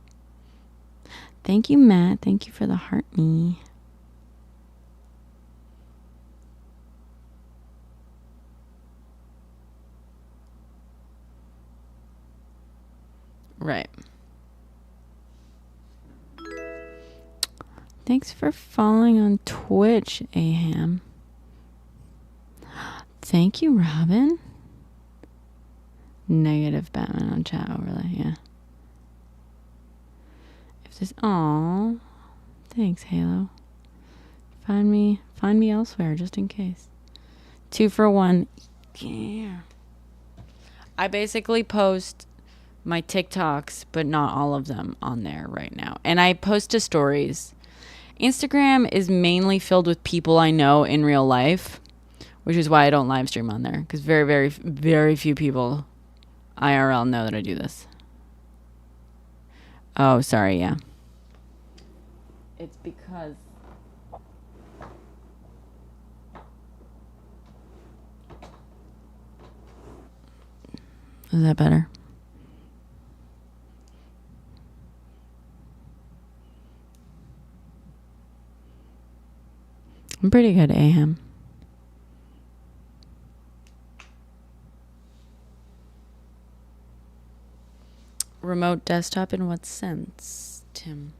Thank you, Matt. Thank you for the heart me. Right. Thanks for following on Twitch, Aham. Thank you, Robin. Negative Batman on chat overlay, yeah. If this, aww. Thanks, Halo. Find me elsewhere, just in case. 2 for 1. Yeah. I basically post my TikToks, but not all of them on there right now. And I post to stories. Instagram is mainly filled with people I know in real life, which is why I don't live stream on there, because very, very, very few people IRL know that I do this. Oh, sorry, yeah. It's because... is that better? I'm pretty good, Aham. Remote desktop in what sense, Tim?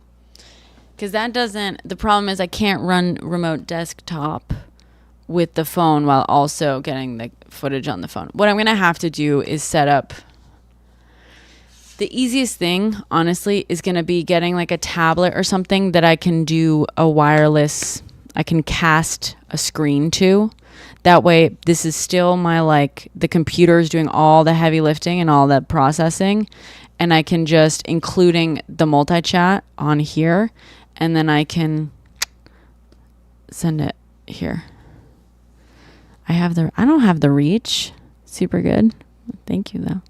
Because that doesn't... the problem is I can't run remote desktop with the phone while also getting the footage on the phone. What I'm going to have to do is set up... the easiest thing, honestly, is going to be getting like a tablet or something that I can do a wireless... I can cast a screen to. That way, this is still my, like, the computer is doing all the heavy lifting and all the processing. And I can just, including the multi-chat on here, and then I can send it here. I don't have the reach. Super good. Thank you, though.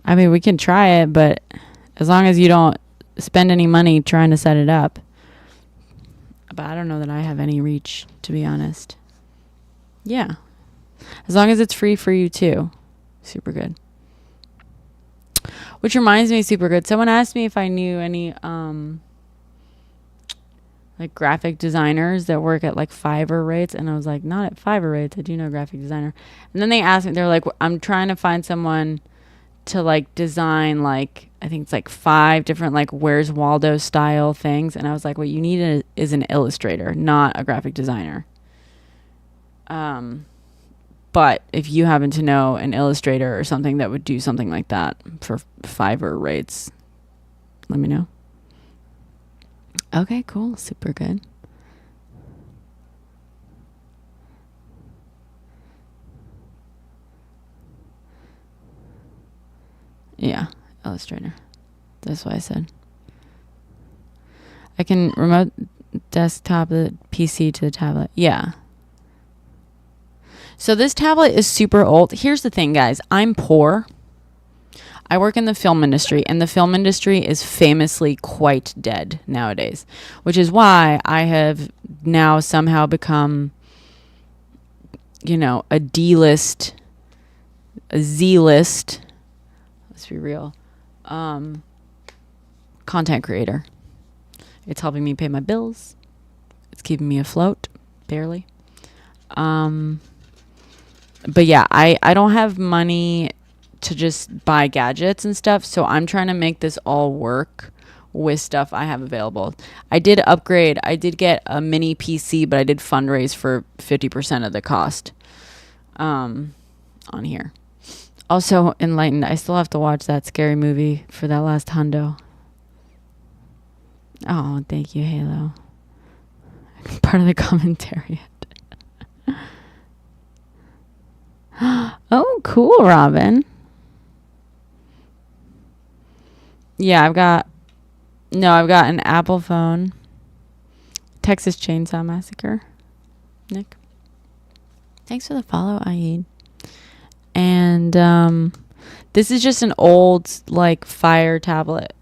I mean, we can try it, but... as long as you don't spend any money trying to set it up. But I don't know that I have any reach, to be honest. Yeah. As long as it's free for you, too. Super good. Which reminds me, super good. Someone asked me if I knew any, like, graphic designers that work at, like, Fiverr rates. And I was like, not at Fiverr rates. I do know a graphic designer. And then they asked me, they're like, I'm trying to find someone to, like, design, like, I think it's like 5 different like Where's Waldo style things. And I was like, what you need is an illustrator, not a graphic designer. But if you happen to know an illustrator or something that would do something like that for Fiverr rates, let me know. Okay, cool. Super good. Yeah, Illustrator. That's what I said. I can remote desktop the PC to the tablet. Yeah. So this tablet is super old. Here's the thing, guys. I'm poor. I work in the film industry, and the film industry is famously quite dead nowadays, which is why I have now somehow become, a D-list, a Z-list, let's be real, content creator. It's helping me pay my bills. It's keeping me afloat, barely. But yeah, I don't have money to just buy gadgets and stuff, so I'm trying to make this all work with stuff I have available. I did upgrade. I did get a mini PC, but I did fundraise for 50% of the cost on here. Also, Enlightened, I still have to watch that scary movie for that last hundo. Oh, thank you, Halo. Part of the commentary. Oh, cool, Robin. Yeah, I've got an Apple phone. Texas Chainsaw Massacre. Nick. Thanks for the follow, Aid. And this is just an old like Fire tablet.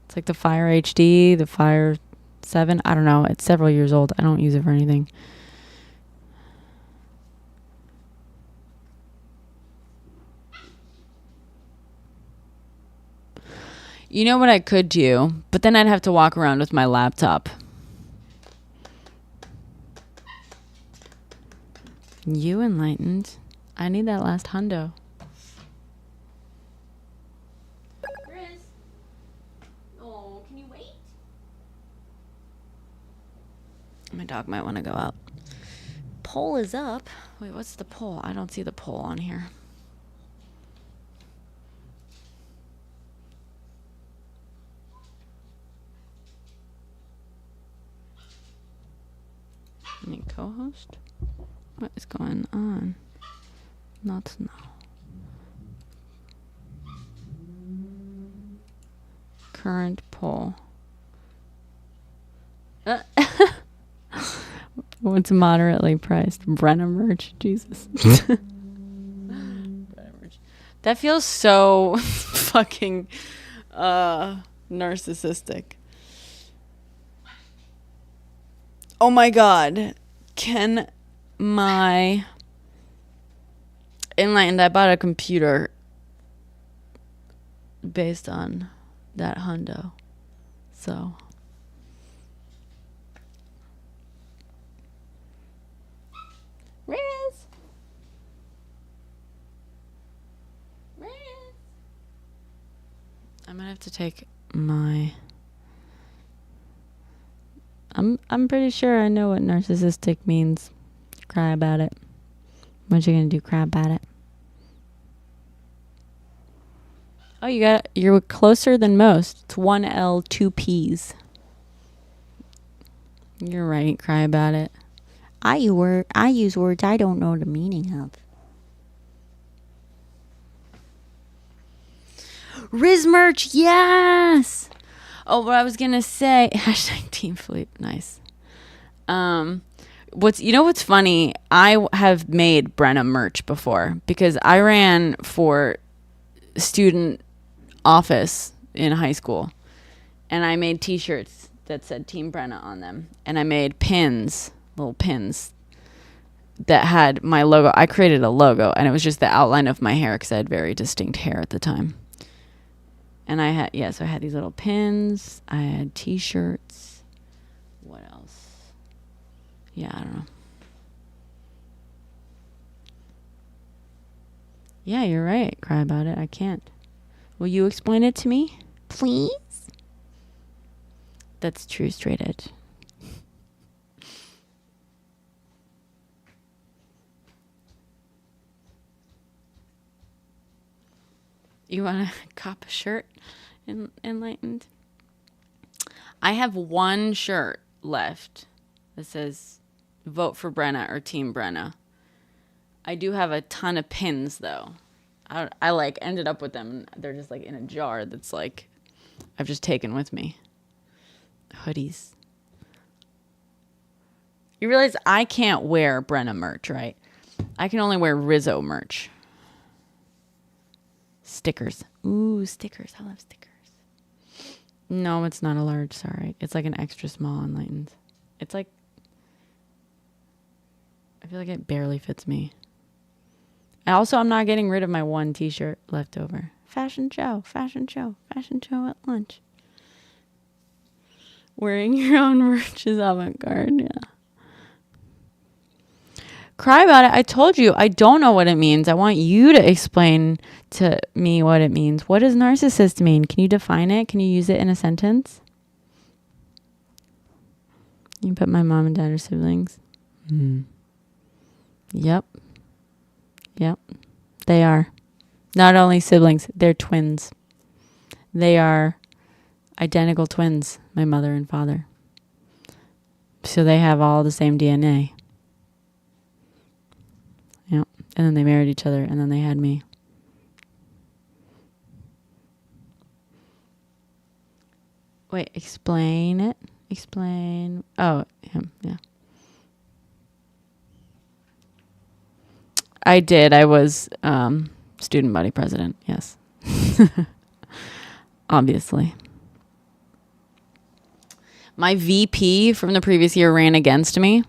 It's like the Fire HD, the Fire 7. I don't know. It's several years old. I don't use it for anything. You know what I could do? But then I'd have to walk around with my laptop. You Enlightened. I need that last hundo. Chris. Oh, can you wait? My dog might want to go out. Poll is up. Wait, what's the poll? I don't see the poll on here. Any co-host? What is going on? Not now. Current poll. What's moderately priced? Brenna merch. Jesus. Brenna merch. That feels so fucking narcissistic. Oh my God. Can my Enlightened, I bought a computer based on that hundo. So Riz. I'm gonna have to take my I'm pretty sure I know what narcissistic means. Cry about it. What you gonna do? Cry about it. Oh, you're closer than most. It's 1 L, 2 P's. You're right. Cry about it. I use words I don't know the meaning of. Riz merch, yes. Oh, what I was gonna say. Hashtag Team Fleet. Nice. What's funny? I have made Brenna merch before because I ran for student office in high school, and I made T-shirts that said Team Brenna on them, and I made little pins that had my logo. I created a logo, and it was just the outline of my hair because I had very distinct hair at the time. And I had these little pins. I had T-shirts. What else? Yeah, I don't know. Yeah, you're right. Cry about it. I can't. Will you explain it to me, please? That's true straight edge. You want to cop a shirt? Enlightened. I have one shirt left that says vote for Brenna or Team Brenna. I do have a ton of pins though. I like ended up with them. They're just like in a jar that's like I've just taken with me. Hoodies. You realize I can't wear Brenna merch, right? I can only wear Rizzo merch. Stickers. Ooh, stickers. I love stickers. No, it's not a large, sorry. It's like an extra small Enlightened. It's like, I feel like it barely fits me. I'm not getting rid of my one t-shirt left over. Fashion show at lunch. Wearing your own merch is avant-garde, yeah. Cry about it. I told you, I don't know what it means. I want you to explain to me what it means. What does narcissist mean? Can you define it? Can you use it in a sentence? You put my mom and dad are siblings. Yep. They are. Not only siblings, they're twins. They are identical twins, my mother and father. So they have all the same DNA. Yep. And then they married each other, and then they had me. Wait, explain it. Explain. Oh, him, yeah. I did. I was student body president, yes. Obviously. My VP from the previous year ran against me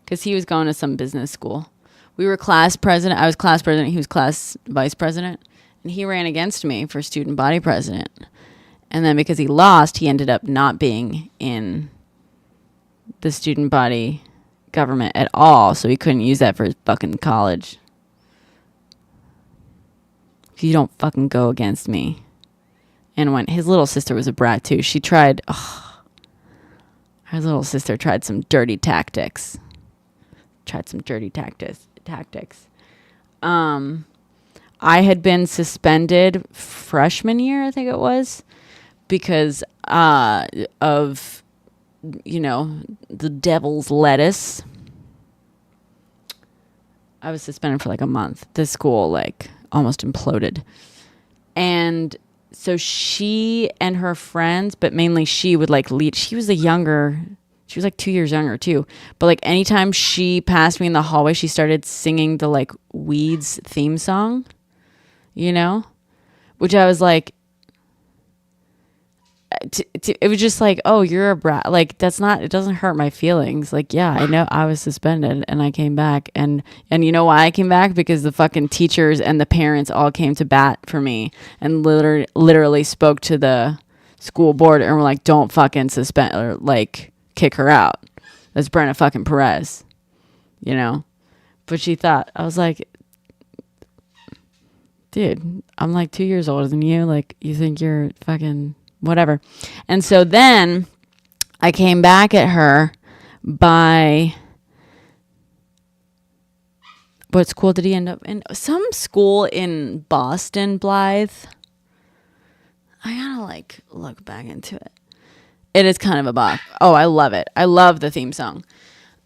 because he was going to some business school. We were class president. I was class president. He was class vice president. And he ran against me for student body president. And then because he lost, he ended up not being in the student body government at all. So he couldn't use that for his fucking college. You don't fucking go against me. And when his little sister was a brat too, she tried, her little sister tried some dirty tactics. I had been suspended freshman year, I think it was, because of, the devil's lettuce. I was suspended for like a month. The school like almost imploded. And so she and her friends, but mainly she would like lead. She was like 2 years younger too. But like anytime she passed me in the hallway, she started singing the like Weeds theme song, which I was like, it was just like, oh, you're a brat. Like it doesn't hurt my feelings. Like, yeah, I know I was suspended and I came back and you know why I came back? Because the fucking teachers and the parents all came to bat for me and literally spoke to the school board and were like, don't fucking suspend or like kick her out. That's Brenna fucking Perez, but she thought, I was like, dude, I'm like 2 years older than you. Like, you think you're fucking whatever. And so then I came back at her by, what school did he end up in? Some school in Boston, Blythe. I gotta like look back into it. It is kind of a bop. Oh, I love it. I love the theme song.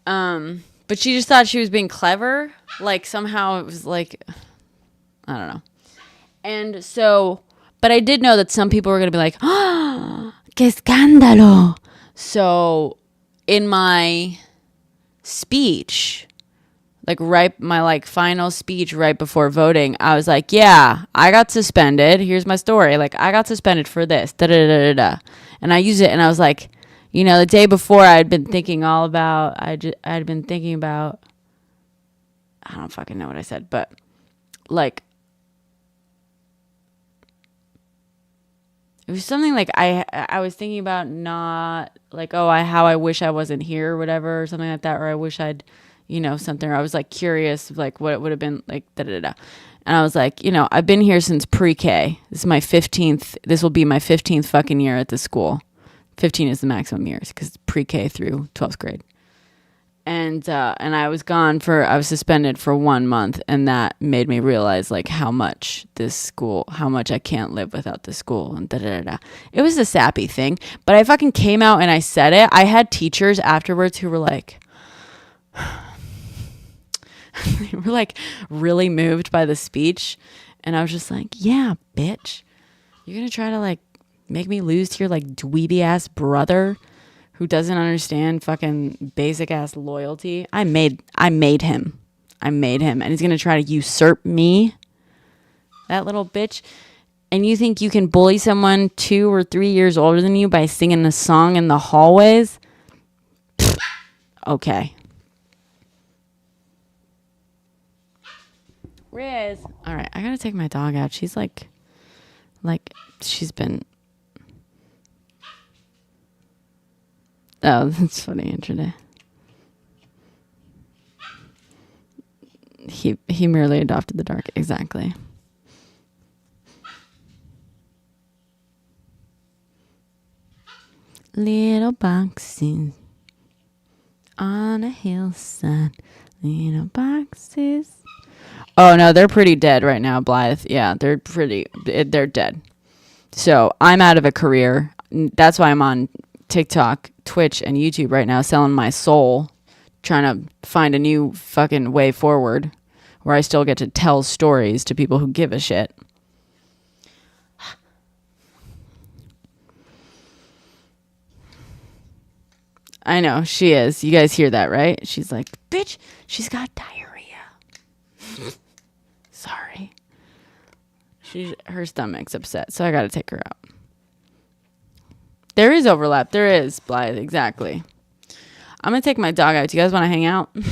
But she just thought she was being clever. Like somehow it was like, I don't know. And so, but I did know that some people were going to be like, oh, que escándalo. So in my speech, my final speech right before voting, I was like, yeah, I got suspended. Here's my story. Like, I got suspended for this. Da da da da da. And I used it, and I was like, the day before, I'd been thinking about. I don't fucking know what I said, but like, it was something like I was thinking about not like, how I wish I wasn't here or whatever, or something like that, or I wish I'd, something. Or I was like curious, like what it would have been like, da da da. And I was like, I've been here since pre-K. This will be my 15th fucking year at the school. 15 is the maximum years because it's pre-K through 12th grade. And I was suspended for 1 month, and that made me realize like how much I can't live without the school, and da-da-da-da. It was a sappy thing, but I fucking came out and I said it. I had teachers afterwards who were like, they were like really moved by the speech, and I was just like, yeah, bitch, you're gonna try to like make me lose to your like dweeby ass brother who doesn't understand fucking basic ass loyalty. I made him, and he's gonna try to usurp me, that little bitch. And you think you can bully someone 2 or 3 years older than you by singing a song in the hallways? Okay. Riz. All right, I gotta take my dog out. She's like she's been. Oh, that's funny, today. He merely adopted the dark. Exactly. Little boxes on a hillside. Little boxes. Oh no, they're pretty dead right now, Blythe. Yeah, they're dead. So I'm out of a career. That's why I'm on TikTok, Twitch, and YouTube right now, selling my soul, trying to find a new fucking way forward where I still get to tell stories to people who give a shit. I know, she is. You guys hear that, right? She's like, bitch, she's got diarrhea. Sorry. Her stomach's upset, so I gotta take her out. There is overlap. There is, Blythe. Exactly. I'm going to take my dog out. Do you guys want to hang out? Do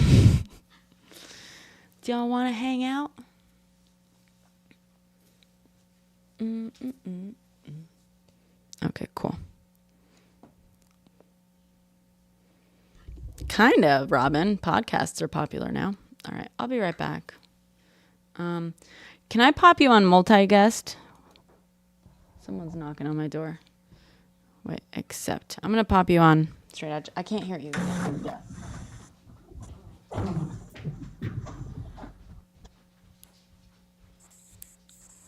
y'all want to hang out? Okay, cool. Kind of, Robin. Podcasts are popular now. All right, I'll be right back. Can I pop you on multi-guest? Someone's knocking on my door. Wait, accept. I'm going to pop you on straight edge. I can't hear you.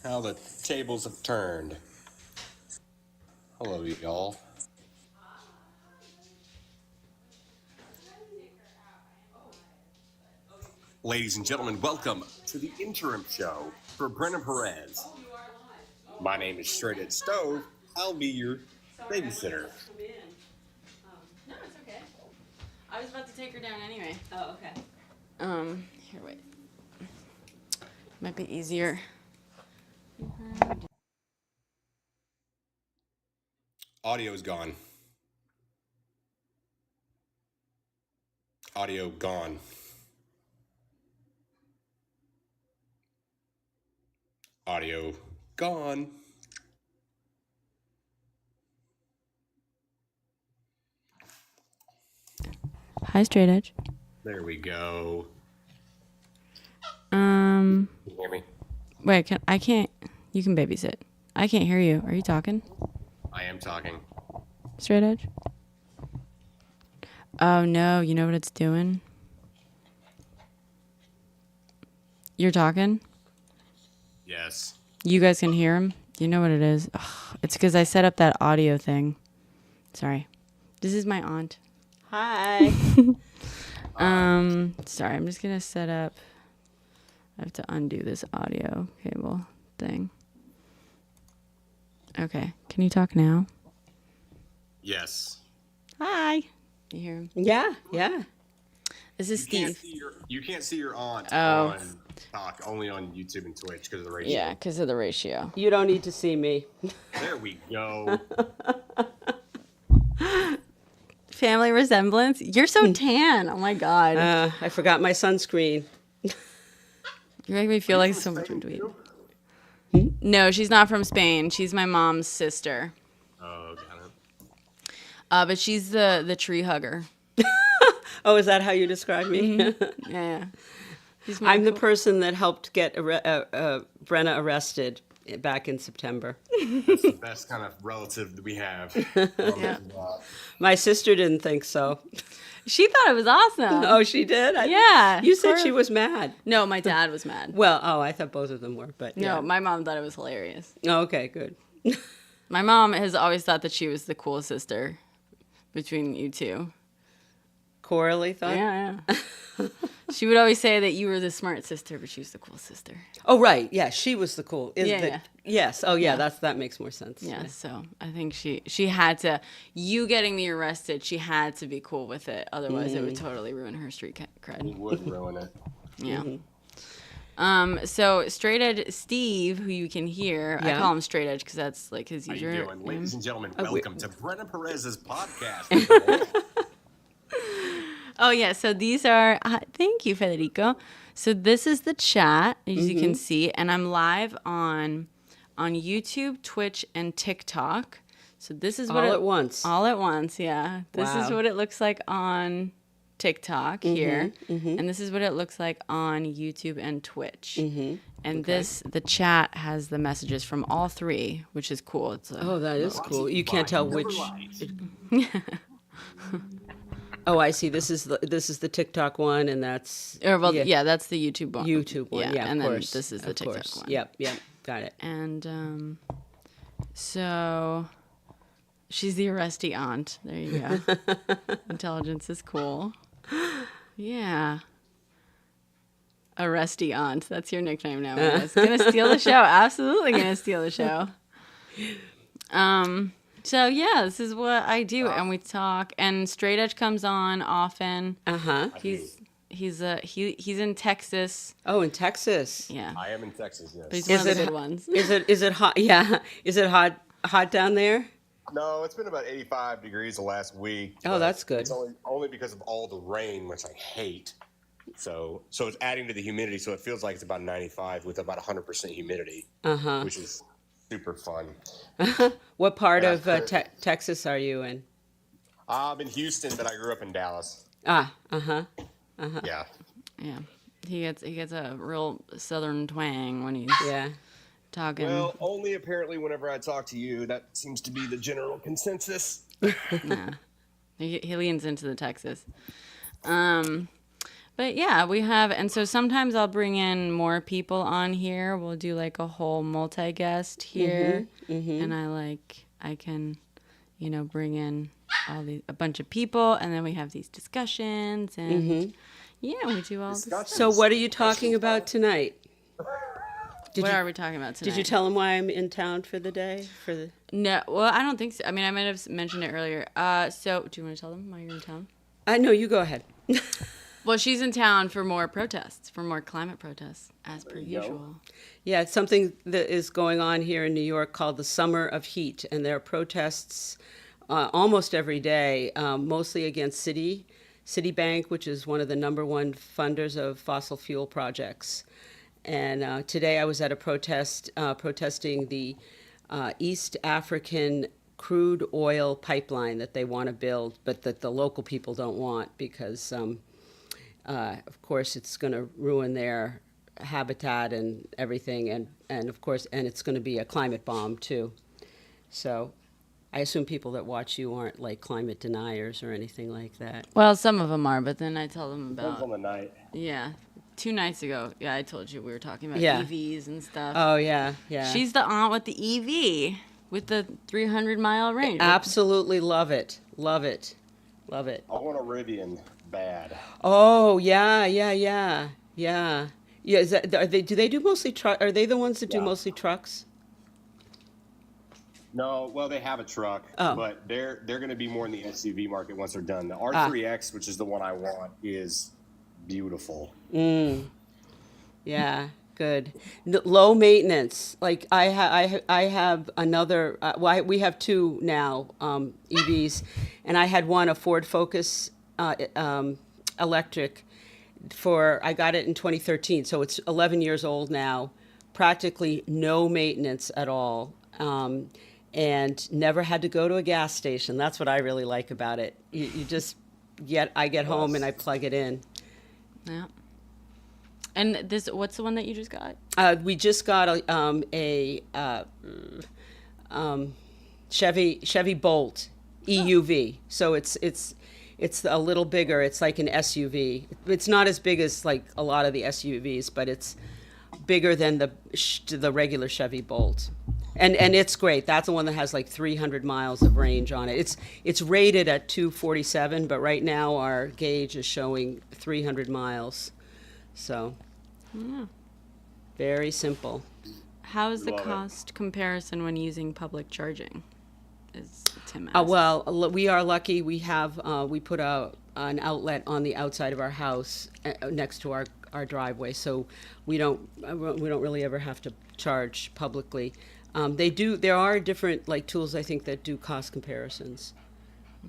How the tables have turned. Hello, y'all. Ladies and gentlemen, welcome to the interim show for Brennan Perez. My name is Straight Ed Stove. I'll be your babysitter. No, it's okay. I was about to take her down anyway. Oh, okay. Here, wait. Might be easier. Audio is gone. Audio gone. Audio gone. Hi, Straight Edge. There we go. Can you hear me? Wait, I can't. You can babysit. I can't hear you. Are you talking? I am talking. Straight Edge? Oh, no. You know what it's doing? You're talking? Yes. You guys can hear him? You know what it is? Ugh, it's because I set up that audio thing. Sorry. This is my aunt. Hi. Sorry. I'm just going to set up. I have to undo this audio cable thing. Okay. Can you talk now? Yes. Hi. You hear him? Yeah. This is Steve. You can't see your aunt on talk, only on YouTube and Twitch because of the ratio. Yeah, because of the ratio. You don't need to see me. There we go. Family resemblance? You're so tan. Oh my God. I forgot my sunscreen. You make me feel like so much of a dweeb. No, she's not from Spain. She's my mom's sister. Oh, got it. But she's the tree hugger. Oh, is that how you describe me? Yeah. I'm the person that helped get Brenna arrested back in September. That's the best kind of relative that we have. Yeah. My sister didn't think so. She thought it was awesome. Oh, she did? Yeah. You said she was mad. No, my dad was mad. Well, I thought both of them were, but yeah. No, my mom thought it was hilarious. Oh, okay, good. My mom has always thought that she was the cool sister between you two. Coralie thought? Yeah. She would always say that you were the smart sister, but she was the cool sister. Oh, right. Yeah, she was the cool. Yeah. Yes. Oh, yeah, that makes more sense. Yeah, so I think she had to, you getting me arrested, she had to be cool with it. Otherwise, it would totally ruin her street cred. It would ruin it. Yeah. So Straight Edge Steve, who you can hear, I call him Straight Edge because that's like his How user you doing? name. Ladies and gentlemen, welcome to Brenna Perez's podcast. Oh yeah, so these are thank you, Federico. So this is the chat, as you can see, and I'm live on YouTube, Twitch, and TikTok. So this is what all at once. All at once, yeah. This is what it looks like on TikTok here, and this is what it looks like on YouTube and Twitch. And the chat has the messages from all three, which is cool. It's that is cool. You can't tell which. Oh, I see. This is the TikTok one, and that's that's the YouTube one. YouTube one, yeah, and of then course. this is the TikTok one. Yep, got it. And so she's the arresty aunt. There you go. Intelligence is cool. Yeah. Arresty aunt. That's your nickname now. Gonna steal the show. Absolutely gonna steal the show. So yeah, this is what I do, and we talk. And Straight Edge comes on often. He's in Texas. Oh, in Texas. Yeah. I am in Texas. Yes. But he's one of the good ones. Is it hot? Yeah. Is it hot down there? No, it's been about 85 degrees the last week. Oh, that's good. It's only because of all the rain, which I hate. So it's adding to the humidity, so it feels like it's about 95 with about 100% humidity, which is super fun. What part of Texas are you in? I'm in Houston, but I grew up in Dallas. Yeah. Yeah. He gets a real southern twang when he's talking. Well, only apparently whenever I talk to you, that seems to be the general consensus. Nah. He leans into the Texas. But yeah, we have, and so sometimes I'll bring in more people on here. We'll do like a whole multi-guest here, and I can, bring in a bunch of people, and then we have these discussions, and we do all this. So what are you talking about tonight? What are we talking about tonight? Did you tell him why I'm in town for the day? No, well, I don't think so. I mean, I might have mentioned it earlier. So do you want to tell them why you're in town? No, you go ahead. Well, she's in town for more protests, for more climate protests, as per usual. Yeah, it's something that is going on here in New York called the Summer of Heat, and there are protests almost every day, mostly against Citibank, which is one of the number one funders of fossil fuel projects. And today I was at a protest protesting the East African crude oil pipeline that they want to build, but that the local people don't want because, of course, it's going to ruin their habitat and everything, and of course, and it's going to be a climate bomb too. So I assume people that watch you aren't like climate deniers or anything like that. Well, some of them are, but then I tell them about... Depends on the night. Yeah. 2 nights ago, I told you we were talking about Yeah. EVs and stuff. Oh, yeah. She's the aunt with the EV, with the 300-mile range. Absolutely love it. Love it. Love it. I want a Rivian bad. Oh, yeah. Yeah, is that, do they do mostly truck? Are they the ones that do Yeah. mostly trucks? No, well, they have a truck, but they're going to be more in the SUV market once they're done. The R3X, which is the one I want, is beautiful. Yeah, good. Low maintenance. Like I have another. We have 2 now, EVs, and I had one, a Ford Focus electric. I got it in 2013, so it's 11 years old now. Practically no maintenance at all, and never had to go to a gas station. That's what I really like about it. You just I get home and I plug it in. Yeah. And this, what's the one that you just got? We just got a Chevy Bolt EUV. So it's a little bigger. It's like an SUV. It's not as big as like a lot of the SUVs, but it's bigger than the regular Chevy Bolt. And it's great. That's the one that has like 300 miles of range on it. It's rated at 247, but right now our gauge is showing 300 miles. So very simple. How is the Love it. cost comparison when using public charging? Is Tim asked. Well, we are lucky. We have we put an outlet on the outside of our house next to our driveway, so we don't really ever have to charge publicly. There are different like tools, I think, that do cost comparisons.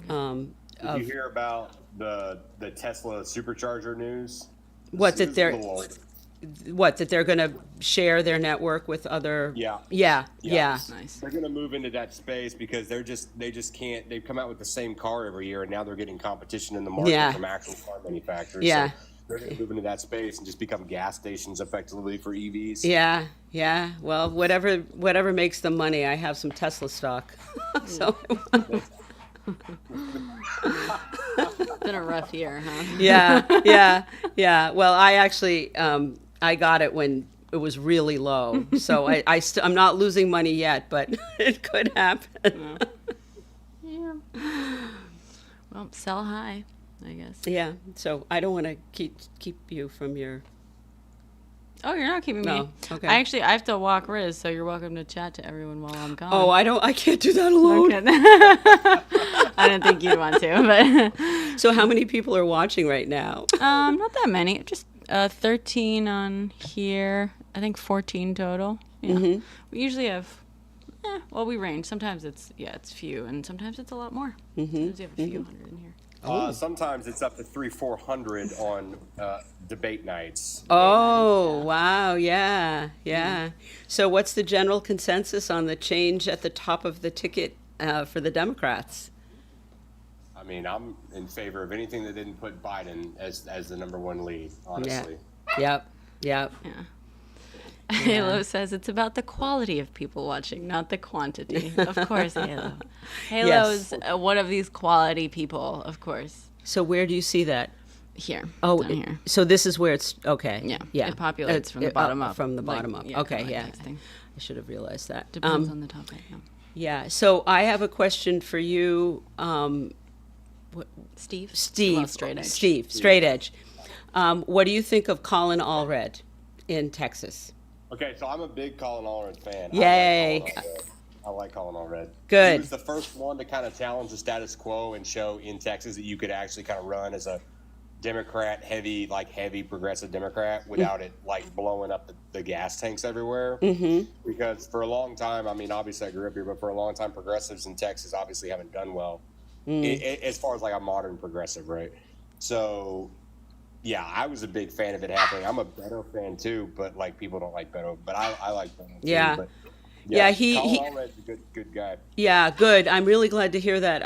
Did you hear about the Tesla supercharger news? What that It's a they're little old. that they're going to share their network with other. Yeah. Yeah. Nice. They're going to move into that space because they just can't. They've come out with the same car every year, and now they're getting competition in the market Yeah. from actual car manufacturers. Yeah. So they're going to move into that space and just become gas stations effectively for EVs. Yeah. Well, whatever makes them money. I have some Tesla stock, so. It's been a rough year, huh? Yeah. Well, I actually I got it when it was really low, so I'm not losing money yet, but it could happen. Yeah. Well, sell high, I guess. Yeah. So I don't want to keep you from your. Oh, you're not keeping me. No, okay. I have to walk Riz, so you're welcome to chat to everyone while I'm gone. Oh, I can't do that alone. Okay. I didn't think you'd want to, but So how many people are watching right now? not that many. Just 13 on here. I think 14 total. Yeah. Mm-hmm. We usually have. We range. Sometimes it's few, and sometimes it's a lot more. Mm-hmm. Sometimes you have a few hundred in here. Sometimes it's up to 300-400 on debate nights. Oh, wow. Yeah. So what's the general consensus on the change at the top of the ticket for the Democrats? I mean, I'm in favor of anything that didn't put Biden as the number one lead, honestly. Yep. Yeah. Halo says it's about the quality of people watching, not the quantity. Of course, Halo. Halo's one of these quality people, of course. So where do you see that? Here. Oh, down here. So this is where it's okay. Yeah. It populates from the bottom up. From the like, bottom up. yeah, Okay, kinda yeah. like texting. I should have realized that. Depends on the topic. Yeah. Yeah. So I have a question for you, Steve? Steve. Well, straight edge. Steve, straight edge. What do you think of Colin Allred in Texas? Okay, so I'm a big Colin Allred fan. Yay. I like Colin Allred. Good. He was the first one to kind of challenge the status quo and show in Texas that you could actually kind of run as a Democrat, heavy progressive Democrat without it like blowing up the gas tanks everywhere. Mm-hmm. Because for a long time, I mean, obviously I grew up here, but for a long time, progressives in Texas obviously haven't done well as far as like a modern progressive, right? So, yeah, I was a big fan of it happening. I'm a Beto fan too, but like people don't like Beto, but I like Beto too. Yeah. But, Colin Allred's a good guy. Yeah, good. I'm really glad to hear that.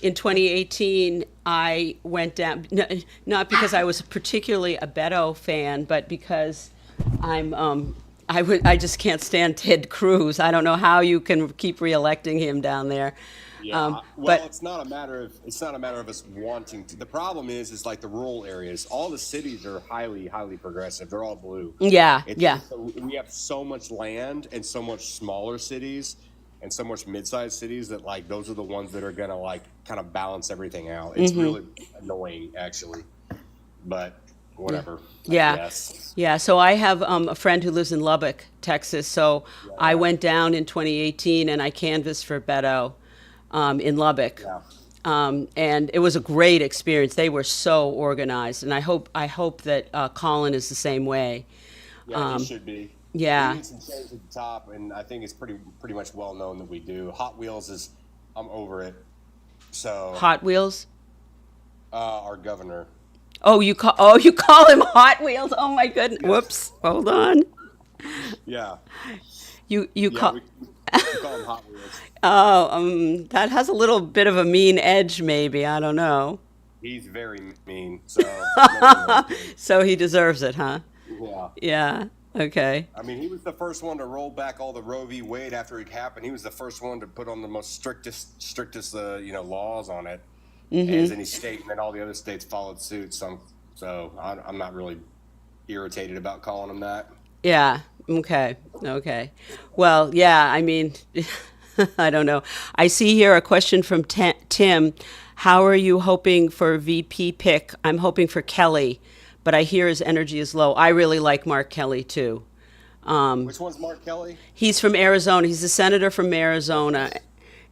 In 2018, I went down, not because I was particularly a Beto fan, but because I just can't stand Ted Cruz. I don't know how you can keep reelecting him down there. Yeah, but it's not a matter of us wanting to. The problem is like the rural areas. All the cities are highly progressive. They're all blue. yeah. We have so much land and so much smaller cities and so much mid-sized cities that like those are the ones that are gonna like kind of balance everything out. It's really annoying actually, but whatever. Yeah. I guess. Yeah, so I have a friend who lives in Lubbock, Texas. So I went down in 2018 and I canvassed for Beto in Lubbock. Yeah. And it was a great experience. They were so organized, and I hope that Colin is the same way. Yeah, it should be. Yeah. We need some change at the top, and I think it's pretty much well known that we do. Hot Wheels I'm over it. So Hot Wheels. our governor. You call him Hot Wheels. Oh my goodness. Whoops. Hold on. Yeah. You Yeah, call. we call him Hot Wheels. Oh, that has a little bit of a mean edge, maybe. I don't know. He's very mean, so no one really cares. So he deserves it, huh? Yeah. Yeah. Okay. I mean, he was the first one to roll back all the Roe v. Wade after it happened. He was the first one to put on the most strictest laws on it as any state, and then all the other states followed suit. I'm not really irritated about calling him that. Yeah. Okay. Okay. Well, yeah, I mean, I don't know. I see here a question from Tim. How are you hoping for VP pick? I'm hoping for Kelly, but I hear his energy is low. I really like Mark Kelly too. Which one's Mark Kelly? He's from Arizona. He's a senator from Arizona.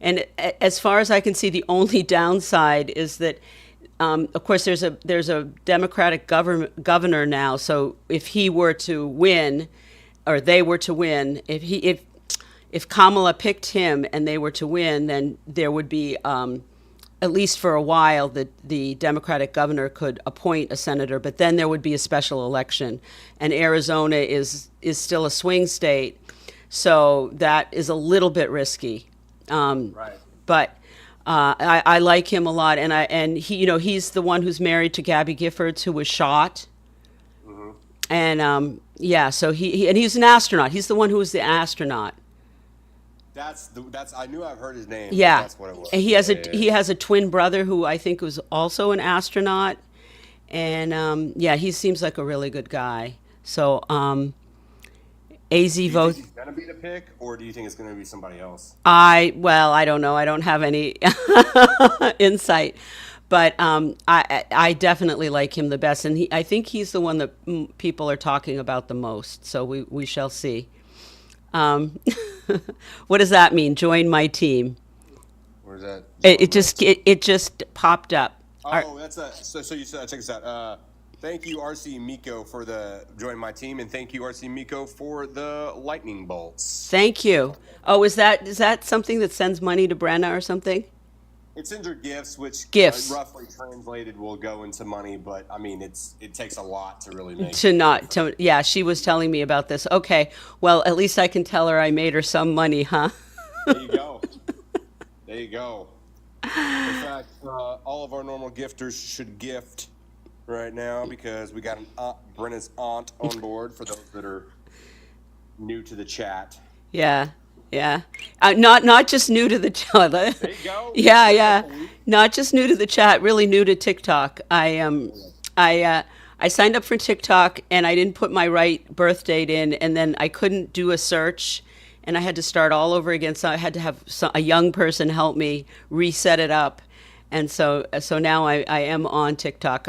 And as far as I can see, the only downside is that, of course, there's a Democratic governor now. So if he were to win, or they were to win, if Kamala picked him and they were to win, then there would be, at least for a while, the Democratic governor could appoint a senator, but then there would be a special election. And Arizona is still a swing state, so that is a little bit risky. Right. But I like him a lot, and he's the one who's married to Gabby Giffords, who was shot. And yeah, so he's an astronaut. He's the one who was the astronaut. That's I knew I've heard his name. Yeah, That's what it was. and he has a twin brother who I think was also an astronaut, and yeah, he seems like a really good guy. So AZ Do you vote. think he's gonna be the pick, or do you think it's gonna be somebody else? I don't know. I don't have any insight, but I definitely like him the best, and I think he's the one that people are talking about the most. So we shall see. What does that mean? Join my team. Where's that? It just popped up. Oh, so you said, check this out. Thank you, RC Miko, for the join my team, and thank you, RC Miko, for the lightning bolts. Thank you. Oh, is that something that sends money to Brenna or something? It sends her gifts, which Gifts. Roughly translated will go into money, but I mean it takes a lot to really make. Yeah, she was telling me about this. Okay, well, at least I can tell her I made her some money, huh? There you go. There you go. In fact, all of our normal gifters should gift right now because we got Brenna's aunt on board for those that are new to the chat. Yeah. Yeah, not just new to the chat. There you go. Yeah, not just new to the chat. Really new to TikTok. I signed up for TikTok and I didn't put my right birth date in, and then I couldn't do a search, and I had to start all over again. So I had to have a young person help me reset it up, and so now I am on TikTok.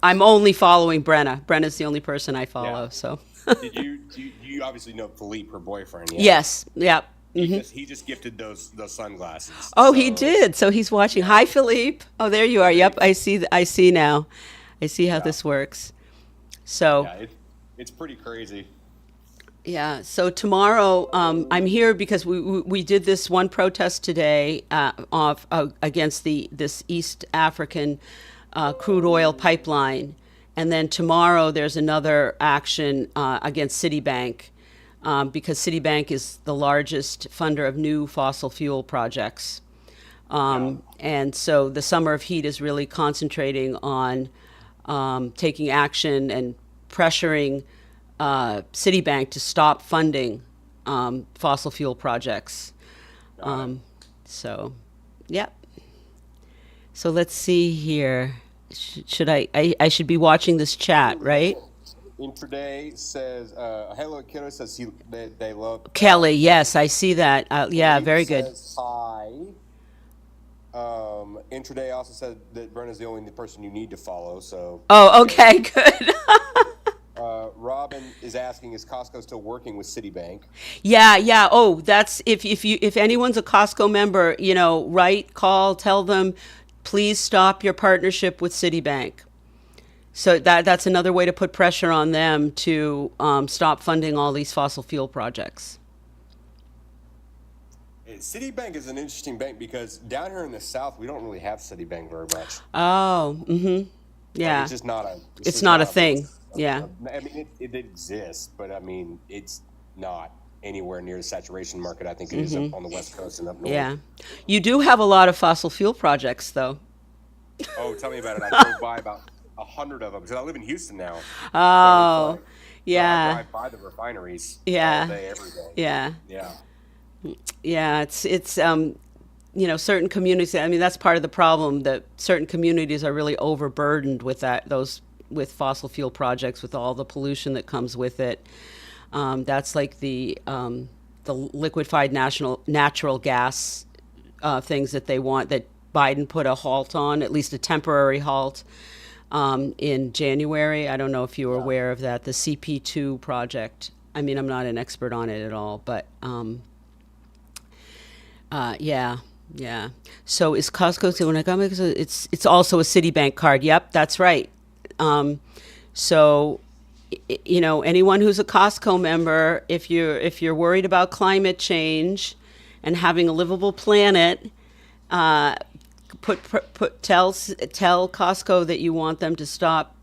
I'm only following Brenna. Brenna's the only person I follow. Yeah. So. Do you obviously know Philippe, her boyfriend? Yeah? Yes. Yep. He just gifted those sunglasses. Oh, he did. So he's watching. Hi, Philippe. Oh, there you are. Yep, I see now. I see how this works. So yeah, it's pretty crazy. Yeah. So tomorrow, I'm here because we did this one protest today against this East African crude oil pipeline, and then tomorrow there's another action against Citibank. Because Citibank is the largest funder of new fossil fuel projects. And so the Summer of Heat is really concentrating on taking action and pressuring Citibank to stop funding fossil fuel projects. So, yep. So let's see here. Should I should be watching this chat, right? Intraday says, hello, Kiddo says they love Kelly. Yes, I see that. Yeah, very good. Says, hi. Intraday also said that Brenna's the only person you need to follow. So. Oh, okay, good. Robin is asking, is Costco still working with Citibank? Yeah. Oh, that's if anyone's a Costco member, call, tell them, please stop your partnership with Citibank. So that's another way to put pressure on them to stop funding all these fossil fuel projects. Citibank is an interesting bank because down here in the South, we don't really have Citibank very much. Oh, mm-hmm. Yeah. It's just not a. It's not a thing. Yeah. I mean, it exists, but I mean, it's not anywhere near the saturation market I think it is up on the West Coast and up north. Yeah. You do have a lot of fossil fuel projects, though. Oh, tell me about it. I drove by about 100 of them because I live in Houston now. Oh, So yeah, I drive by the refineries yeah, all day, every day. yeah, Yeah. yeah. It's certain communities. I mean, that's part of the problem, that certain communities are really overburdened with with fossil fuel projects, with all the pollution that comes with it. That's like the liquefied natural gas things that they want, that Biden put a halt on, at least a temporary halt, in January. I don't know if you were aware of that, the CP2 project. I mean, I'm not an expert on it at all, but yeah. Yeah. So is Costco, when I got it's also a Citibank card. Yep, that's right. So anyone who's a Costco member, if you're worried about climate change and having a livable planet, tell Costco that you want them to stop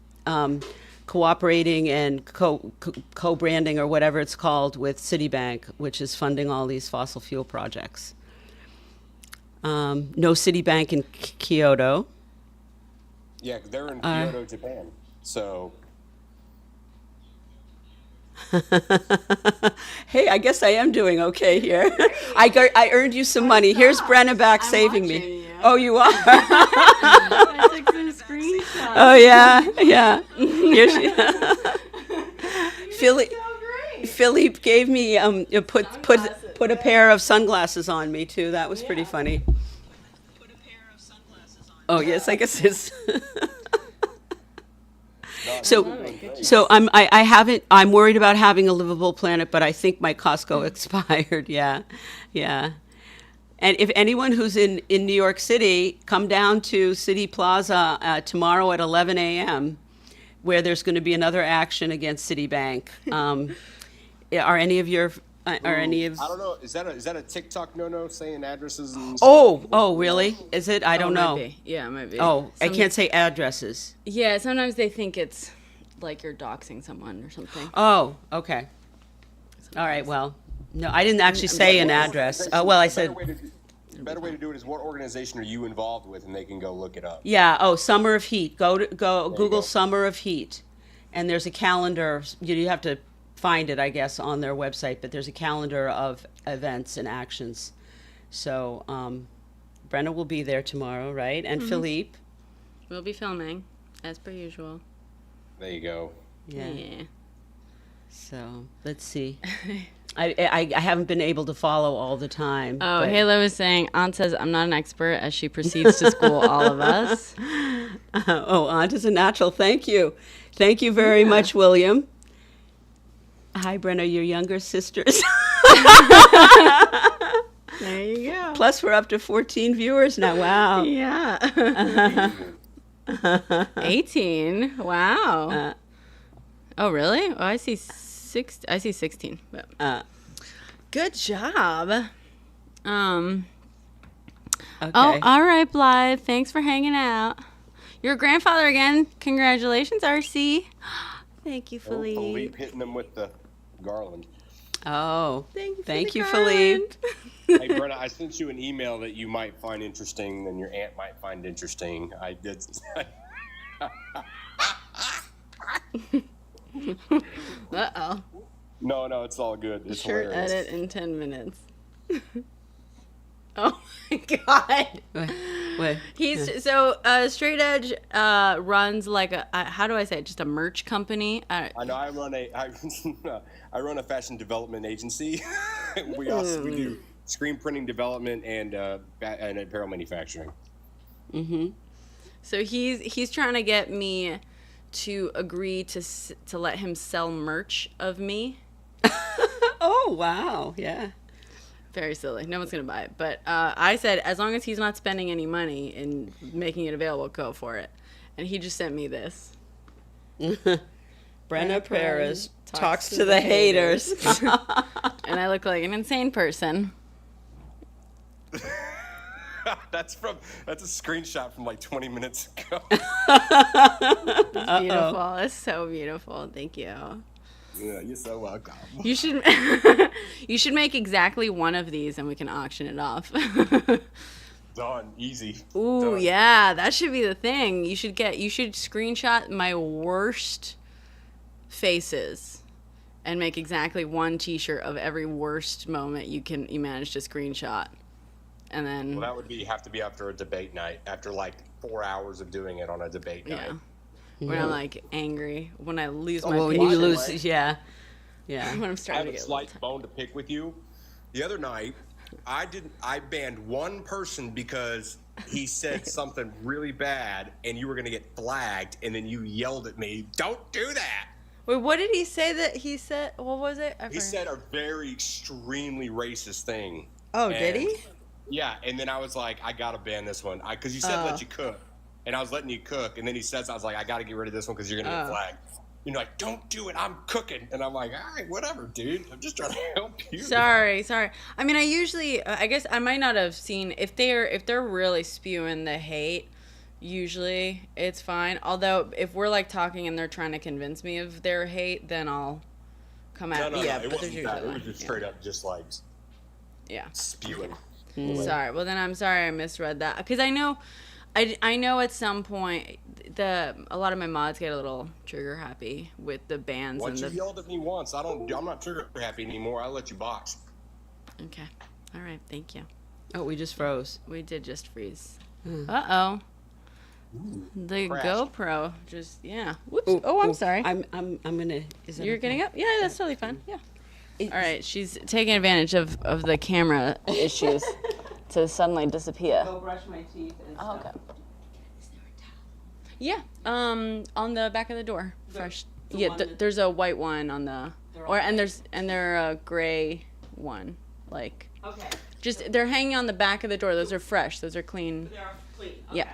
cooperating and co-branding, or whatever it's called, with Citibank, which is funding all these fossil fuel projects. No Citibank in Kyoto. Yeah, they're in Kyoto, Japan. So. Hey, I guess I am doing okay here. I earned you some money. Here's Brenna back saving me. You. Oh, you are? I took some screenshots. Oh, yeah, yeah. Here she, Philippe gave me put a pair of sunglasses on me too. That was pretty funny. Oh yes, I guess it's. So I'm worried about having a livable planet, but I think my Costco expired. Yeah, yeah. And if anyone who's in New York City, come down to City Plaza tomorrow at 11 a.m., where there's going to be another action against Citibank. Are any of your I don't know. Is that a TikTok no saying addresses and stuff? Oh, really? Is it? I don't know. Might be. Yeah, it might be. Oh, I can't say addresses. Yeah, sometimes they think it's like you're doxing someone or something. Oh, okay. All right. Well, no, I didn't actually say an address. Well, I said. The better way to do it is, what organization are you involved with, and they can go look it up. Yeah. Oh, Summer of Heat. Google Summer of Heat, and there's a calendar. You have to find it, I guess, on their website, but there's a calendar of events and actions. So Brenna will be there tomorrow, right? And Philippe. We'll be filming, as per usual. There you go. Yeah. So let's see. I haven't been able to follow all the time. Oh, Halo was saying, Aunt says I'm not an expert, as she proceeds to school all of us. Aunt is a natural. Thank you. Thank you very much, William. Hi, Brenna, your younger sisters. There you go. Plus, we're up to 14 viewers now. Wow. Yeah. 18. Wow. Oh, really? Oh, I see 16. But good job. Okay. Oh, all right, Blythe. Thanks for hanging out. You're a grandfather again. Congratulations, RC. Thank you, Philippe. Philippe hitting them with the garland. Oh, thank you, garland. Philippe. Hey, Brenna, I sent you an email that you might find interesting, and your aunt might find interesting. I did. Uh-oh. No, it's all good. It's Shirt hilarious. edit in 10 minutes. Oh my God. What? He's so Straight Edge runs like how do I say it? Just a merch company. I know. I run a fashion development agency. we do screen printing development and apparel manufacturing. Mm-hmm. So he's trying to get me to agree to let him sell merch of me. Oh wow! Yeah. Very silly. No one's going to buy it. But I said, as long as he's not spending any money in making it available, go for it. And he just sent me this. Brenna Perez talks to the haters. And I look like an insane person. That's a screenshot from like 20 minutes ago. It's beautiful. It's so beautiful. Thank you. Yeah, you're so welcome. You should make exactly one of these, and we can auction it off. Done. Easy. Ooh, Done. yeah, that should be the thing. You should screenshot my worst faces and make exactly one t-shirt of every worst moment you manage to screenshot. And then Well, that would have to be after a debate night, after like 4 hours of doing it on a debate night. When I'm like angry, when I lose my Well, when patience. you lose, yeah. When I'm I starting have to a get slight bone to pick with you. The other night, I banned one person because he said something really bad, and you were going to get flagged, and then you yelled at me, "Don't do that." Wait, what did he say that he said? What was it? He said a very extremely racist thing. Oh, did he? Yeah, and then I was like, I gotta ban this one because you said let you cook, and I was letting you cook, and then he says, I was like, I gotta get rid of this one because you're gonna get flagged. You're like, don't do it, I'm cooking, and I'm like, all right, whatever, dude. I'm just trying to help you. Sorry. I mean, I guess I might not have seen if they're really spewing the hate. Usually, it's fine. Although, if we're like talking and they're trying to convince me of their hate, then I'll come at No, yeah. it But wasn't there's that. usually It was just straight up, just like spewing. Sorry. Well, then I'm sorry I misread that because I know at some point a lot of my mods get a little trigger happy with the bans. Once you yelled at me once, I'm not trigger happy anymore. I'll let you box. Okay. All right. Thank you. Oh, we just froze. We did just freeze. Uh-oh. The crashed. GoPro just Whoops. I'm sorry. I'm gonna. You're getting up? Yeah, that's totally fine. Yeah. All right. She's taking advantage of the camera issues to suddenly disappear. Go brush my teeth and stuff. Okay. Yeah. On the back of the door. Fresh. Yeah. There's a white one on the. There's a gray one. Like. Okay. Just they're hanging on the back of the door. Those are fresh. Those are clean. They are clean. Okay. Yeah.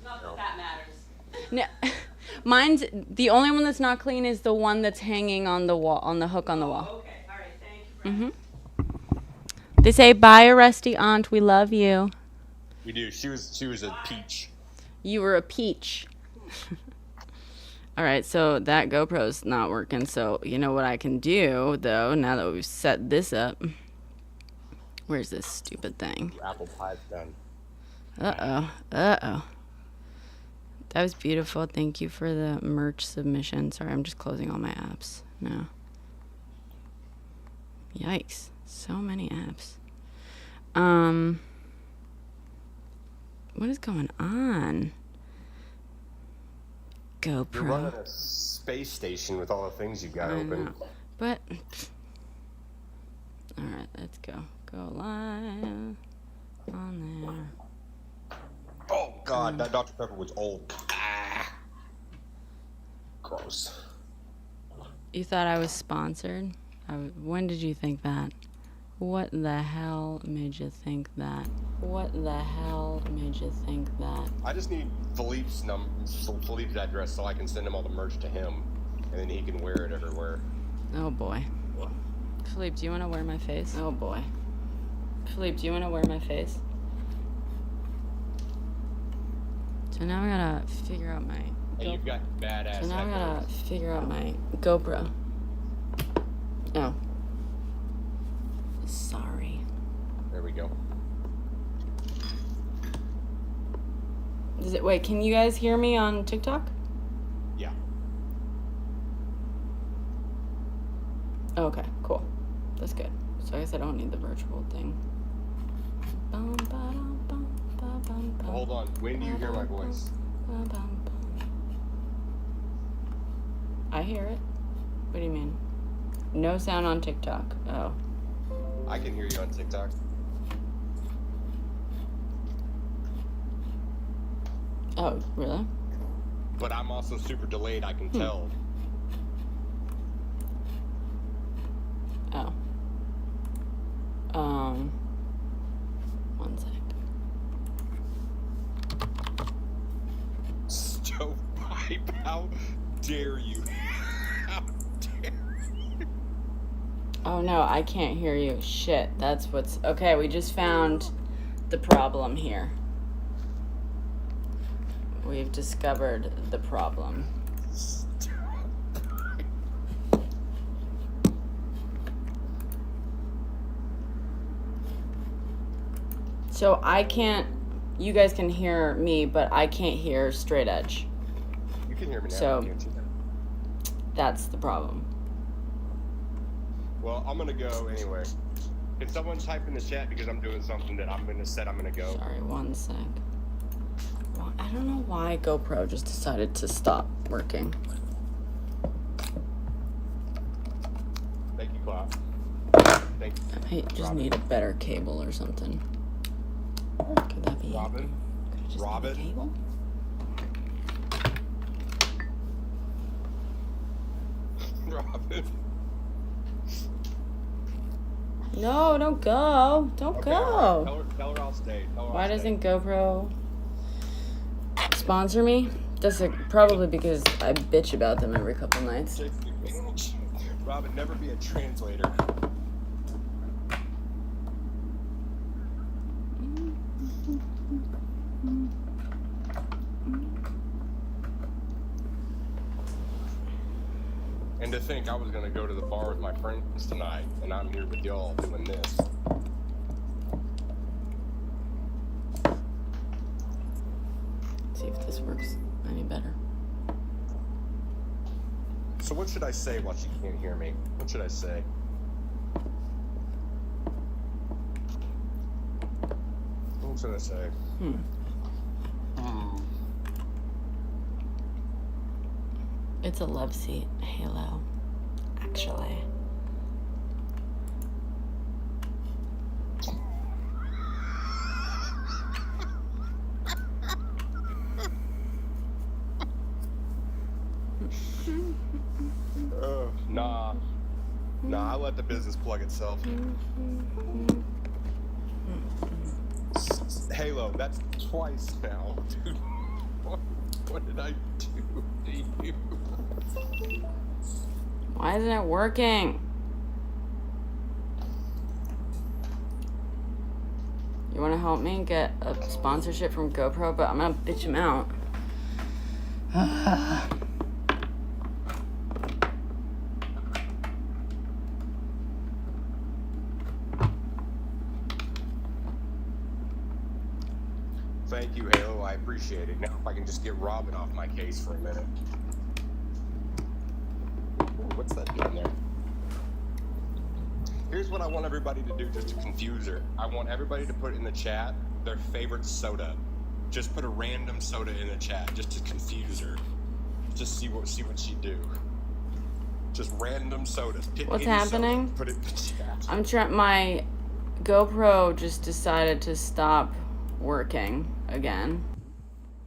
Not that matters. No, mine's the only one that's not clean is the one that's hanging on the wall, on the hook on the wall. Okay. All right. Thank you. They say, "Bye, a rusty aunt. We love you." We do. She was a peach. You were a peach. All right, so that GoPro's not working. So you know what I can do though? Now that we've set this up, where's this stupid thing? Apple pie's done. Uh oh. That was beautiful. Thank you for the merch submission. Sorry, I'm just closing all my apps now. Yikes. So many apps. What is going on? You're GoPro. running a space station with all the things you got open. know. But, all right, let's go. Go live on there. Oh God, that Dr. Pepper was old. Ah. Gross. You thought I was sponsored? When did you think that? What the hell made you think that? I just need Philippe's address so I can send him all the merch to him, and then he can wear it everywhere. Oh boy. Philippe, do you want to wear my face? Oh boy. Philippe, do you want to wear my face? So now I gotta figure out my. Hey, you've got badass. So now I headphones. gotta figure out my GoPro. Oh. Sorry. There we go. Wait, can you guys hear me on TikTok? Yeah. Oh, okay, cool. That's good. So I guess I don't need the virtual thing. Hold on. When do you hear my voice? I hear it. What do you mean? No sound on TikTok. Oh. I can hear you on TikTok. Oh, really? But I'm also super delayed, I can tell. Oh. One sec. Stovepipe, how dare you? How dare you? Oh no, I can't hear you. Shit, that's what's... Okay, we just found the problem here. We've discovered the problem. So I can't. You guys can hear me, but I can't hear Straight Edge. You can hear me now, So can't you? that's the problem. Well, I'm gonna go anyway. Can someone type in the chat because I'm doing something that I'm gonna go. Sorry, one sec. Well, I don't know why GoPro just decided to stop working. Thank you, Cloud. Thank you. I just need a better cable or something. Could that be Robin? Could it just Robin? be the cable? Robin. No, don't go. Don't Okay, go. all right. Tell her I'll stay. Why doesn't GoPro sponsor me? That's probably because I bitch about them every couple nights. Robin, never be a translator. And to think I was gonna go to the bar with my friends tonight, and I'm here with y'all doing this. See if this works any better. So what should I say while she can't hear me? What should I say? What should I say? It's a love seat, Halo, actually. Nah, I let the business plug itself. Halo, that's twice now, dude. What did I do to you? Why isn't it working? You want to help me get a sponsorship from GoPro, but I'm gonna bitch him out. Thank you, Halo. I appreciate it. Now, if I can just get Robin off my case for a minute. Ooh, what's that doing there? Here's what I want everybody to do just to confuse her. I want everybody to put in the chat their favorite soda. Just put a random soda in the chat just to confuse her. Just see what she'd do. Just random sodas. Pick What's any happening? Soda, put it in the chat. I'm trying. My GoPro just decided to stop working again.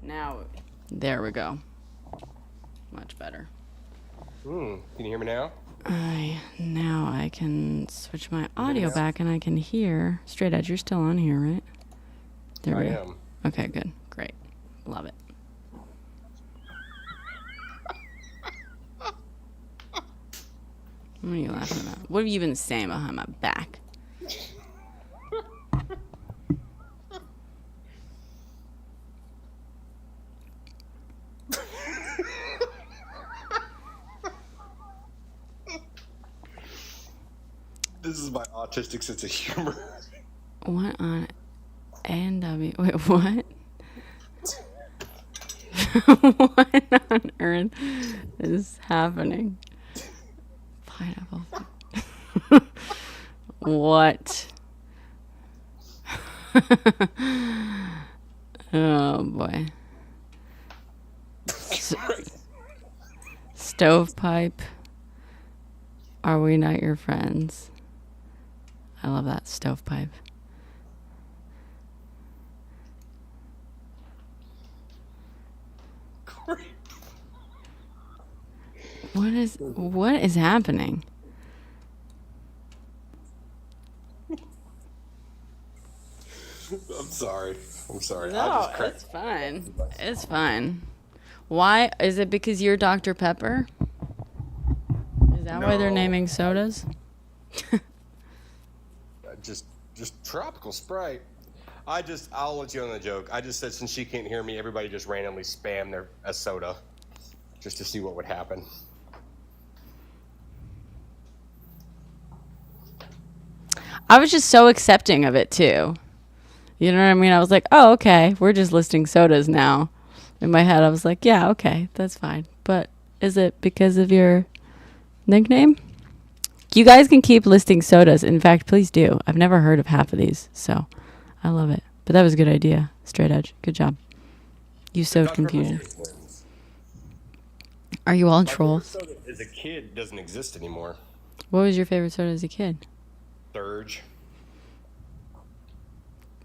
Now, there we go. Much better. Can you hear me now? Now I can switch my audio back and I can hear. Straight Edge, you're still on here, right? There we go. Okay, good. Great. Love it. What are you laughing about? What have you been saying behind my back? This is my autistic sense of humor. What on A&W? Wait, what? What on earth is happening? Pineapple. What? Oh boy. Stovepipe. Are we not your friends? I love that stovepipe. What is happening? I'm sorry. No, it's fine. It's fine. Why? Is it because you're Dr. Pepper? Is that why they're naming sodas? Just tropical Sprite. I'll let you on the joke. I just said since she can't hear me, everybody just randomly spam a soda just to see what would happen. I was just so accepting of it too. You know what I mean? I was like, oh, okay, we're just listing sodas now. In my head, I was like, yeah, okay, that's fine. But is it because of your nickname? You guys can keep listing sodas. In fact, please do. I've never heard of half of these, so I love it. But that was a good idea. Straight edge. Good job. You sowed confusion. Are you all trolls? My favorite soda as a kid doesn't exist anymore. What was your favorite soda as a kid? Surge.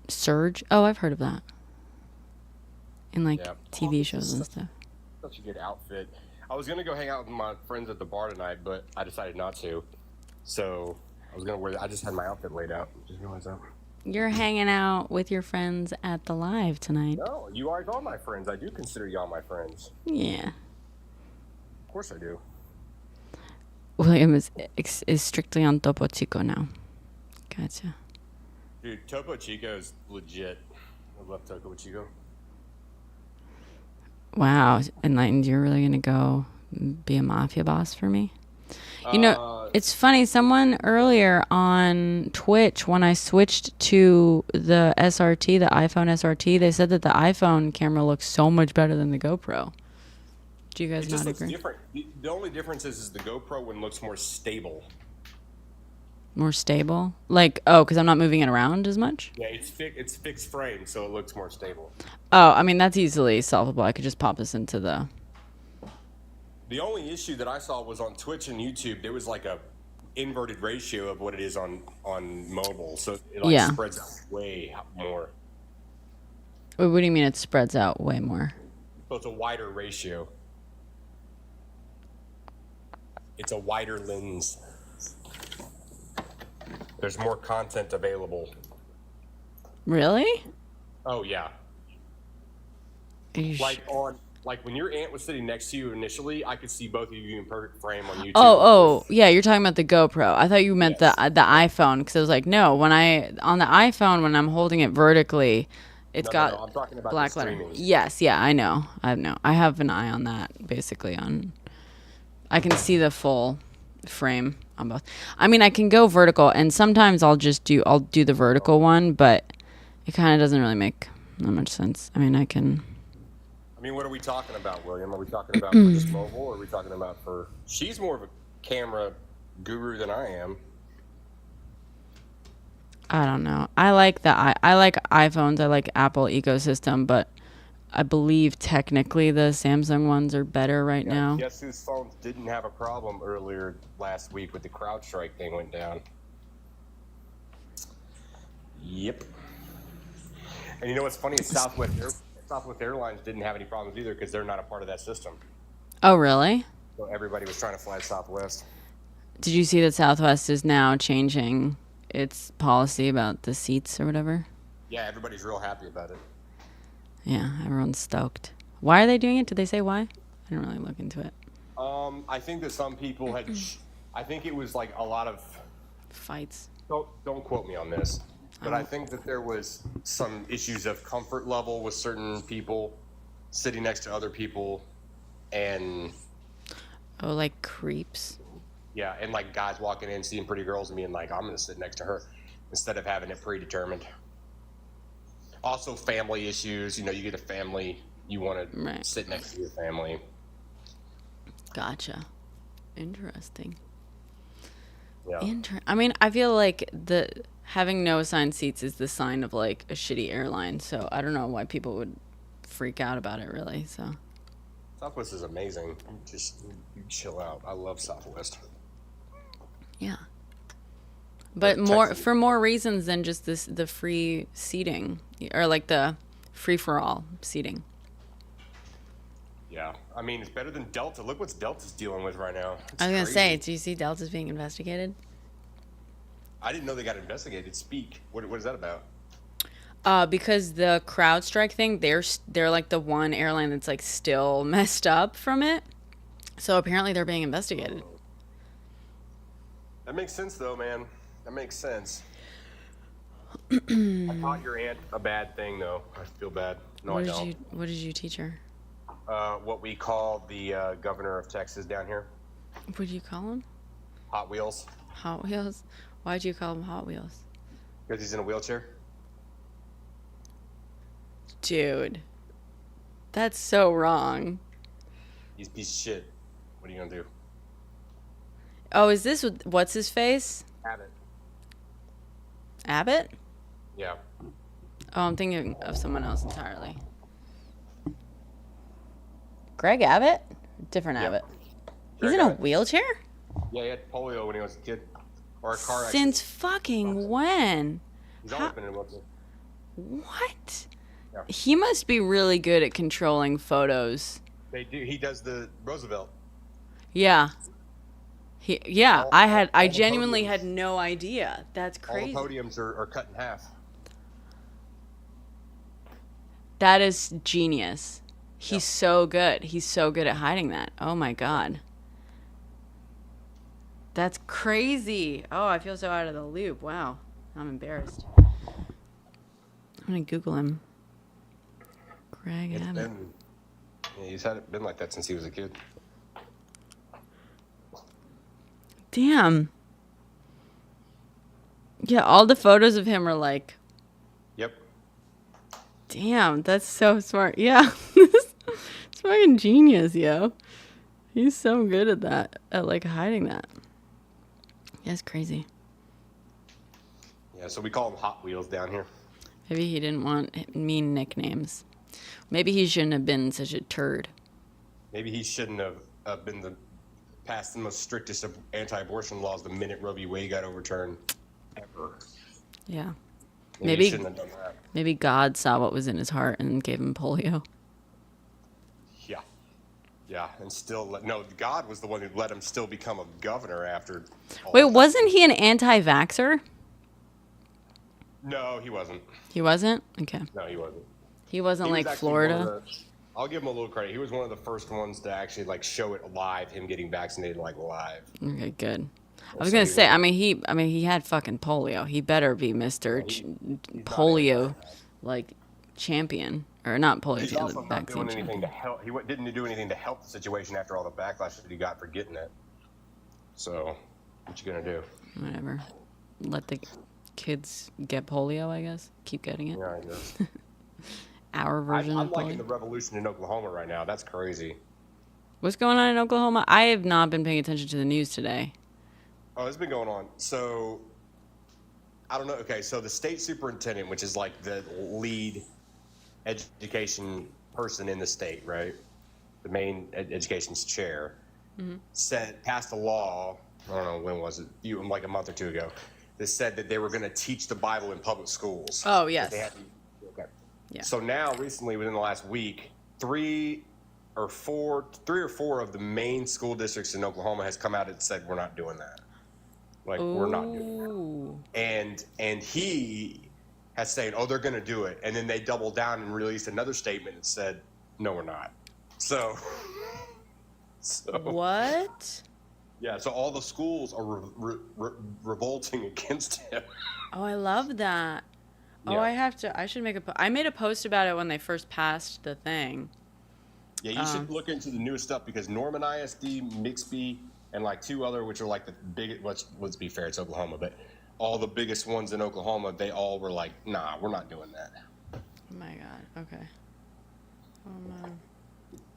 Surge? Oh, I've heard of that. In like Yeah. TV shows and stuff. Such a good outfit. I was gonna go hang out with my friends at the bar tonight, but I decided not to. So I was gonna wear. I just had my outfit laid out. Just realized that. You're hanging out with your friends at the live tonight. No, you are all my friends. I do consider y'all my friends. Yeah. Of course I do. William is strictly on Topo Chico now. Gotcha. Dude, Topo Chico is legit. I love Topo Chico. Wow. Enlightened, you're really going to go be a mafia boss for me? You know, it's funny. Someone earlier on Twitch, when I switched to the SRT, the iPhone SRT, they said that the iPhone camera looks so much better than the GoPro. Do you guys not agree? Different. The only difference is the GoPro one looks more stable. More stable? Like, oh, because I'm not moving it around as much? Yeah, it's fixed frame, so it looks more stable. Oh, I mean, that's easily solvable. I could just pop this into the... The only issue that I saw was on Twitch and YouTube. There was like a inverted ratio of what it is on mobile, so it like spreads out way more. What do you mean it spreads out way more? So it's a wider ratio. It's a wider lens. There's more content available. Really? Oh yeah. Like when your aunt was sitting next to you initially, I could see both of you in perfect frame on YouTube. Oh, yeah, you're talking about the GoPro. I thought you meant the iPhone, because I was like, no, on the iPhone, when I'm holding it vertically, it's got I'm talking about black the letter. streaming. Yes, yeah, I know. I have an eye on that, basically. I can see the full frame on both. I mean, I can go vertical, and sometimes I'll do the vertical one, but it kind of doesn't really make that much sense. I mean, what are we talking about, William? Are we talking about for just mobile, or are we talking about for... She's more of a camera guru than I am. I don't know. I like iPhones. I like Apple ecosystem, but I believe technically the Samsung ones are better right now. Guess whose phones didn't have a problem earlier last week with the CrowdStrike thing went down? Yep. And you know what's funny is Southwest Airlines didn't have any problems either because they're not a part of that system. Oh, really? So everybody was trying to fly Southwest. Did you see that Southwest is now changing its policy about the seats or whatever? Yeah, everybody's real happy about it. Yeah, everyone's stoked. Why are they doing it? Did they say why? I didn't really look into it. I think that some people had... I think it was like a lot of... Fights. Don't quote me on this. But I think that there was some issues of comfort level with certain people sitting next to other people, and oh, like creeps. Yeah, and like guys walking in, seeing pretty girls, and being like, "I'm gonna sit next to her," instead of having it predetermined. Also, family issues. You know, you get a family, you want to sit next to your family. Gotcha. Interesting. Yeah. I mean, I feel like having no assigned seats is the sign of like a shitty airline. So I don't know why people would freak out about it, really. So Southwest is amazing. You chill out. I love Southwest. Yeah. But for more reasons than just the free seating or like the free for all seating. Yeah, I mean, it's better than Delta. Look what Delta's dealing with right now. I was going to say, do you see Delta's being investigated? I didn't know they got investigated. Speak. What is that about? Because the CrowdStrike thing, they're like the one airline that's like still messed up from it. So apparently they're being investigated. That makes sense, though, man. That makes sense. I taught your aunt a bad thing, though. I feel bad. No, I don't. What did you teach her? What we call the governor of Texas down here. What did you call him? Hot Wheels. Hot Wheels? Why'd you call him Hot Wheels? 'Cause he's in a wheelchair. Because he's in a wheelchair. Hot Wheels? Why'd you call him Hot Wheels? Hot Wheels? Why'd you call him Hot Wheels? Because he's in a wheelchair. Dude. That's so wrong. He's a piece of shit. What are you gonna do? Oh, is this what's his face? Abbott. Abbott? Yeah. Oh, I'm thinking of someone else entirely. Greg Abbott? Different Yep. Abbott. Greg He's in a Abbott. wheelchair? Yeah, he had polio when he was a kid. Or a car accident. Since fucking when? He's always been in a wheelchair. What? Yeah. He must be really good at controlling photos. They do. He does the Roosevelt. Yeah. I all the genuinely podiums. had no idea. That's All crazy. the podiums are cut in half. That is genius. He's Yeah. so good. He's so good at hiding that. Oh my God. That's crazy. Oh, I feel so out of the loop. Wow. I'm embarrassed. I'm going to Google him. Greg It's Abbott. he's had it been like that since he was a kid. Damn. Yeah, all the photos of him are like, Yep. damn, that's so smart. Yeah. It's fucking genius, yo. He's so good at that, at like hiding that. Yeah, it's crazy. Yeah, so we call him Hot Wheels down here. Maybe he didn't want mean nicknames. Maybe he shouldn't have been such a turd. Maybe he shouldn't have passed the most strictest of anti-abortion laws the minute Roe v. Wade got overturned ever. Yeah. Maybe he shouldn't have done that. Maybe God saw what was in his heart and gave him polio. Yeah. Yeah, and still no, God was the one who let him still become a governor after. Wait, wasn't he an anti-vaxxer? No, he wasn't. He wasn't? Okay. No, he wasn't. He wasn't He was like actually one of Florida? I'll give him a little credit. He was one of the first ones to actually like show it live, him getting vaccinated like live. Okay, good. I was gonna say, I mean, he had fucking polio. He better be Mister He's Polio, like champion, or not polio, He's the also not vaccine doing anything champion. to help. He didn't do anything to help the situation after all the backlash that he got for getting it. So, what you gonna do? Whatever. Let the kids get polio, I guess. Keep getting it. Yeah, I guess. Our version I'm of liking the polio. revolution in Oklahoma right now. That's crazy. What's going on in Oklahoma? I have not been paying attention to the news today. Oh, it's been going on. So, I don't know. Okay, so the state superintendent, which is like the lead education person in the state, right? The main education's chair, passed a law. I don't know when was it? Like a month or two ago. That said that they were going to teach the Bible in public schools. Oh, That yes. they had okay. Yeah. So now, recently, within the last week, three or four of the main school districts in Oklahoma has come out and said we're not doing that. Like we're not doing that. Ooh. And he has said, oh, they're going to do it. And then they doubled down and released another statement and said, no, we're not. So What? yeah, so all the schools are revolting against him. Oh, I love that. Oh, Yeah. I should make I made a post about it when they first passed the thing. Yeah, you should look into the newest stuff because Norman ISD, Mixby, and like two other, which are like the big. Let's be fair, it's Oklahoma, but all the biggest ones in Oklahoma, they all were like, nah, we're not doing that. Oh my God. Okay.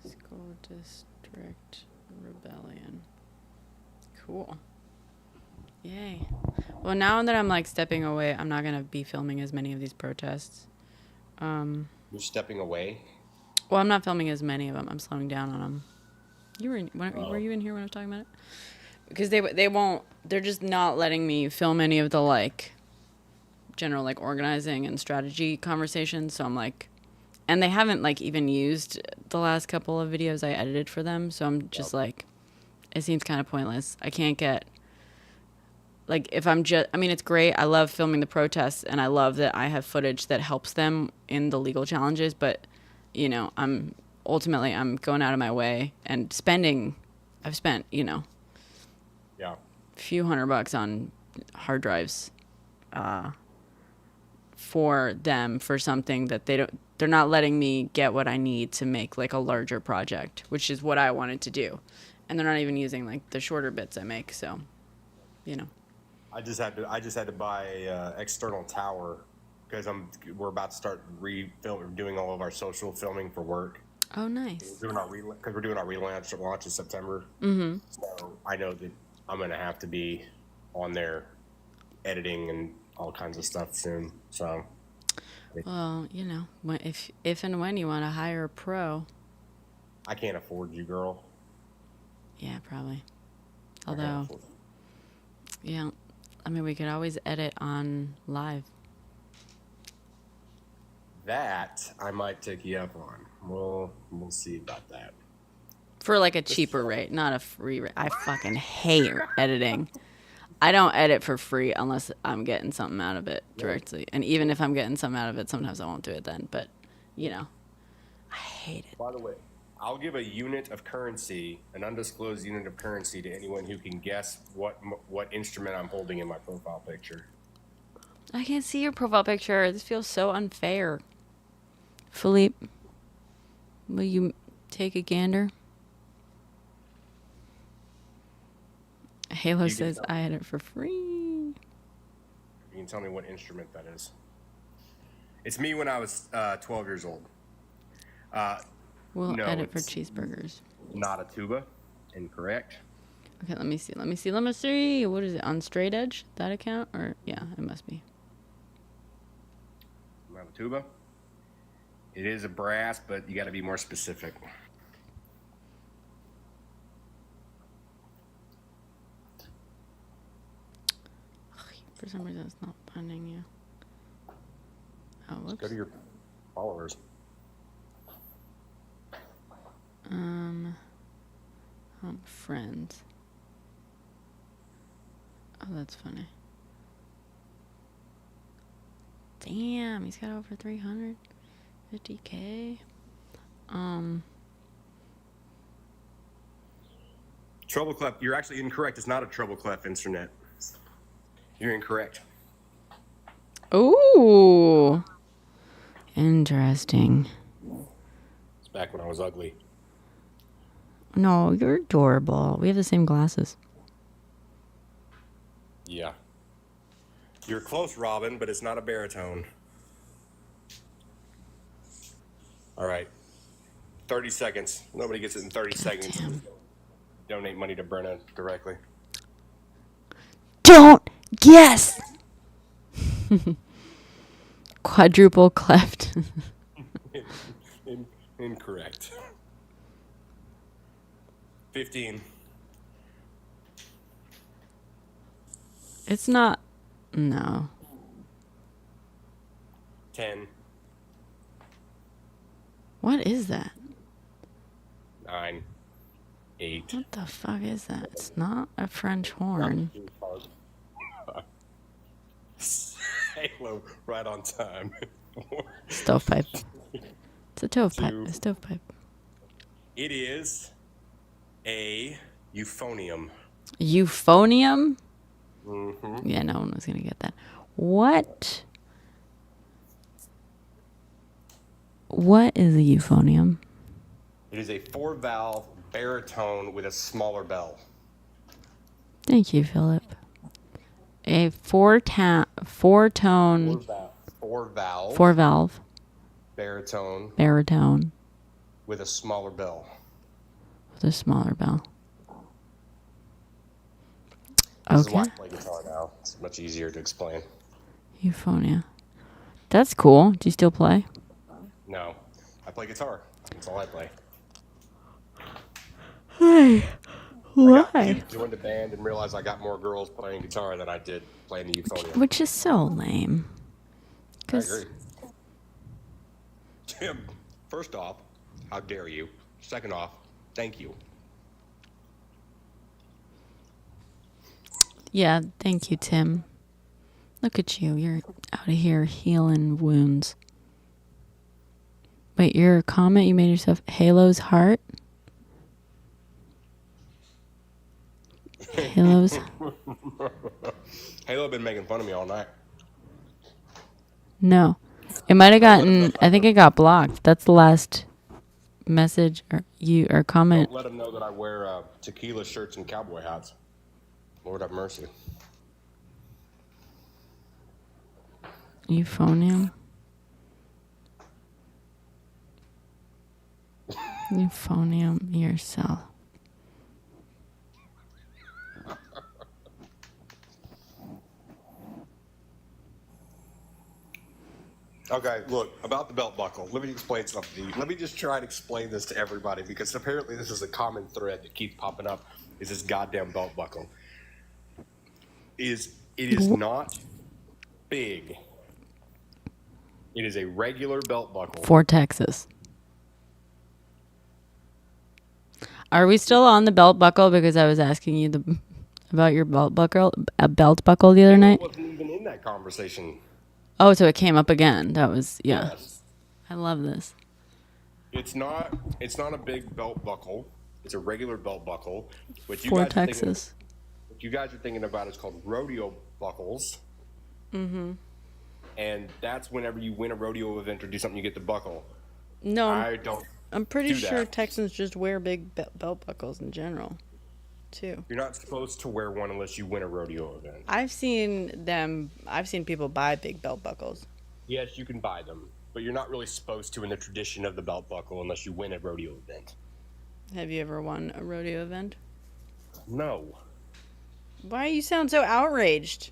School District Rebellion. Cool. Yay. Well, now that I'm like stepping away, I'm not gonna be filming as many of these protests. You're stepping away. Well, I'm not filming as many of them. I'm slowing down on them. Were you in here when I was talking about it? Because they won't. They're just not letting me film any of the like general like organizing and strategy conversations. So I'm like, and they haven't like even used the last couple of videos I edited for them. So I'm just like, it seems kind of pointless. I can't get. Like, if I'm just, I mean, it's great. I love filming the protests, and I love that I have footage that helps them in the legal challenges. But, you know, I'm going out of my way and I've spent, you know, Yeah. a few $100 on hard drives for them for something that they're not letting me get what I need to make like a larger project, which is what I wanted to do. And they're not even using like the shorter bits I make. So, you know. I just had to buy a external tower because we're about to start doing all of our social filming for work. Oh, nice. Because we're doing our relaunch in September. Mm-hmm. So I know that I'm gonna have to be on there editing and all kinds of stuff soon. So. Well, if and when you want to hire a pro. I can't afford you, girl. Yeah, probably. Although, yeah, I mean, we could always edit on live. That I might take you up on. We'll see about that. For like a cheaper rate, not a free rate. I fucking hate editing. I don't edit for free unless I'm getting something out of it directly. And even if I'm getting something out of it, sometimes I won't do it then. But, I hate it. By the way, I'll give a unit of currency, an undisclosed unit of currency, to anyone who can guess what instrument I'm holding in my profile picture. I can't see your profile picture. This feels so unfair. Philippe, will you take a gander? Halo says I had it for free. You can tell me what instrument that is. It's me when I was 12 years old. We'll edit for cheeseburgers. Not a tuba. Incorrect. Okay, let me see. What is it? On straight edge? That account? Or, yeah, it must be. Not a tuba. It is a brass, but you got to be more specific. For some reason, it's not finding you. Oh, whoops. Go to your followers. Friends. Oh, that's funny. Damn, he's got over 350K. Treble clef. You're actually incorrect. It's not a treble clef instrument. You're incorrect. Ooh. Interesting. It's back when I was ugly. No, you're adorable. We have the same glasses. Yeah. You're close, Robin, but it's not a baritone. All right. 30 seconds. Nobody gets it in 30 seconds. Damn. Donate money to Brenna directly. Don't guess! Quadruple cleft. Incorrect. 15. It's not. No. 10. What is that? 9. 8. What the fuck is that? It's not a French horn. Halo, right on time. Stovepipe. It's a stovepipe. A stovepipe. It is a euphonium. Euphonium? Mm-hmm. Yeah, no one was gonna get that. What? What is a euphonium? It is a 4-valve baritone with a smaller bell. Thank you, Philip. A four-tone. 4-valve. Baritone. With a smaller bell. With a smaller bell. This is why I play guitar now. It's much easier to explain. Euphonia. That's cool. Do you still play? No. I play guitar. That's all I play. Why? I joined a band and realized I got more girls playing guitar than I did playing the euphonium. Which is so lame. I agree. Tim, first off, how dare you? Second off, thank you. Yeah, thank you, Tim. Look at you. You're out of here healing wounds. Wait, your comment you made yourself Halo's heart? Halo's. Halo been making fun of me all night. No. It might have gotten, I think it got blocked. That's the last message or comment. Don't let them know that I wear tequila shirts and cowboy hats. Lord have mercy. Euphonium. Euphonium ear cell. Okay, look, about the belt buckle. Let me explain something to you. Let me just try and explain this to everybody because apparently this is a common thread that keeps popping up is this goddamn belt buckle. It is not big. It is a regular belt buckle. For Texas. Are we still on the belt buckle? Because I was asking you about your belt buckle the other night. I wasn't even in that conversation. Oh, so it came up again. That was, yeah. Yes. I love this. It's not a big belt buckle. It's a regular belt buckle. What you For guys Texas. What you guys are thinking about is called rodeo buckles. Mm-hmm. And that's whenever you win a rodeo event or do something, you get the buckle. No, I'm pretty do sure that. Texans just wear big belt buckles in general, too. You're not supposed to wear one unless you win a rodeo event. I've seen people buy big belt buckles. Yes, you can buy them, but you're not really supposed to in the tradition of the belt buckle unless you win a rodeo event. Have you ever won a rodeo event? No. Why you sound so outraged?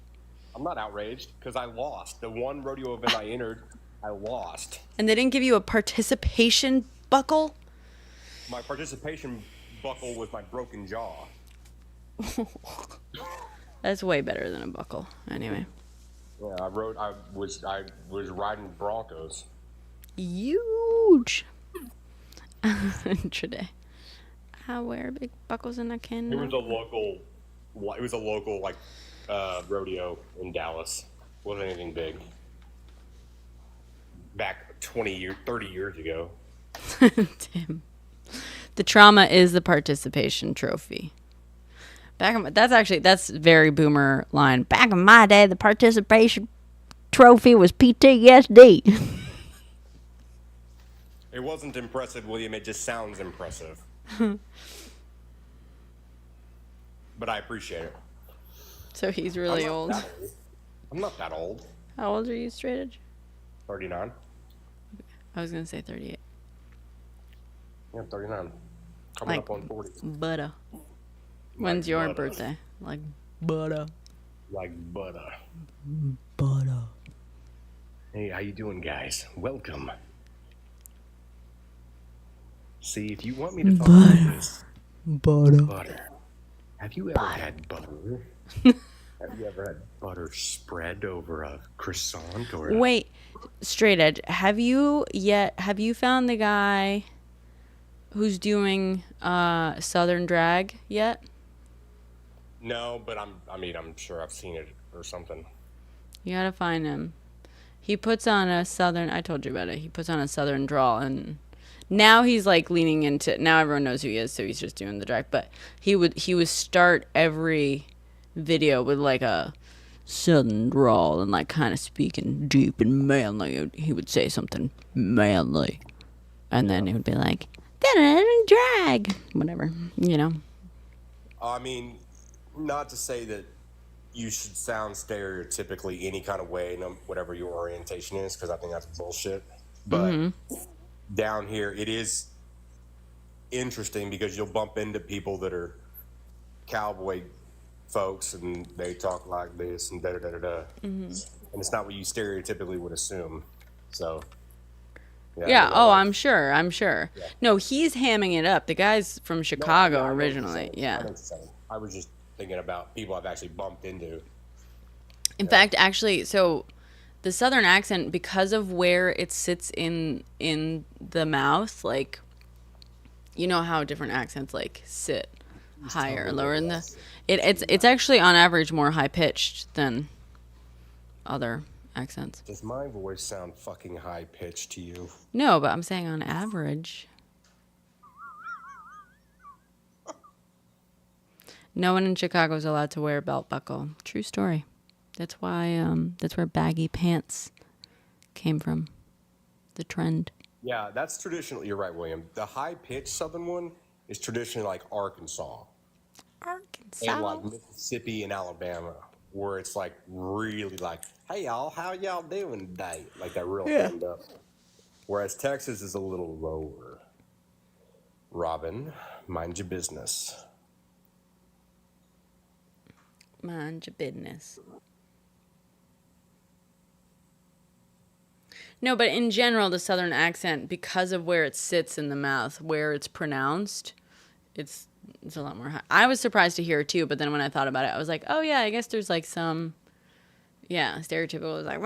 I'm not outraged because I lost. The one rodeo event I entered, I lost. And they didn't give you a participation buckle? My participation buckle was my broken jaw. That's way better than a buckle. Anyway. Yeah, I was riding Broncos. Huge. Today. I wear big buckles and I can. It was a local like rodeo in Dallas. Wasn't anything big. Back 30 years ago. Damn. The trauma is the participation trophy. That's very boomer line. Back in my day, the participation trophy was PTSD. It wasn't impressive, William. It just sounds impressive. But I appreciate it. So he's really old. I'm not that old. How old are you, straight edge? 39. I was going to say 38. Yeah, 39. Coming up on 40. Butter. When's your birthday? Like butter. Like butter. Butter. Hey, how you doing, guys? Welcome. See, if you want me to talk about this, butter. Have you ever had butter? Have you ever had butter spread over a croissant or Wait, straight edge. Have you found the guy who's doing Southern drag yet? No, but I'm sure I've seen it or something. You gotta find him. He puts on a Southern. I told you about it. He puts on a Southern drawl, and now he's like leaning into. Now everyone knows who he is, so he's just doing the drag. But he would start every video with like a Southern drawl and like kind of speaking deep and manly. He would say something manly, and then he would be like, drag, whatever, you know. I mean, not to say that you should sound stereotypically any kind of way, whatever your orientation is, because I think that's bullshit. But down here, it is interesting because you'll bump into people that are cowboy folks and they talk like this and da-da-da-da-da. And it's not what you stereotypically would assume. So... Yeah. Oh, I'm sure. Yeah. No, he's hamming it up. The guy's from Chicago originally. Yeah. I was just thinking about people I've actually bumped into. In fact, actually, so the Southern accent, because of where it sits in the mouth, like, you know how different accents like sit higher, lower in the. It's actually on average more high pitched than other accents. Does my voice sound fucking high pitched to you? No, but I'm saying on average. No one in Chicago is allowed to wear a belt buckle. True story. That's why that's where baggy pants came from. The trend. Yeah, that's traditional. You're right, William. The high pitched Southern one is traditionally like Arkansas. Arkansas. And like Mississippi and Alabama. where it's like really like, hey y'all, how y'all doing today? Like that real hand up. Whereas Texas is a little lower. Robin, mind your business. Mind your business. No, but in general, the Southern accent, because of where it sits in the mouth, where it's pronounced, it's a lot more high. I was surprised to hear it too, but then when I thought about it, I was like, oh yeah, I guess there's like some, yeah, stereotypical. It's like,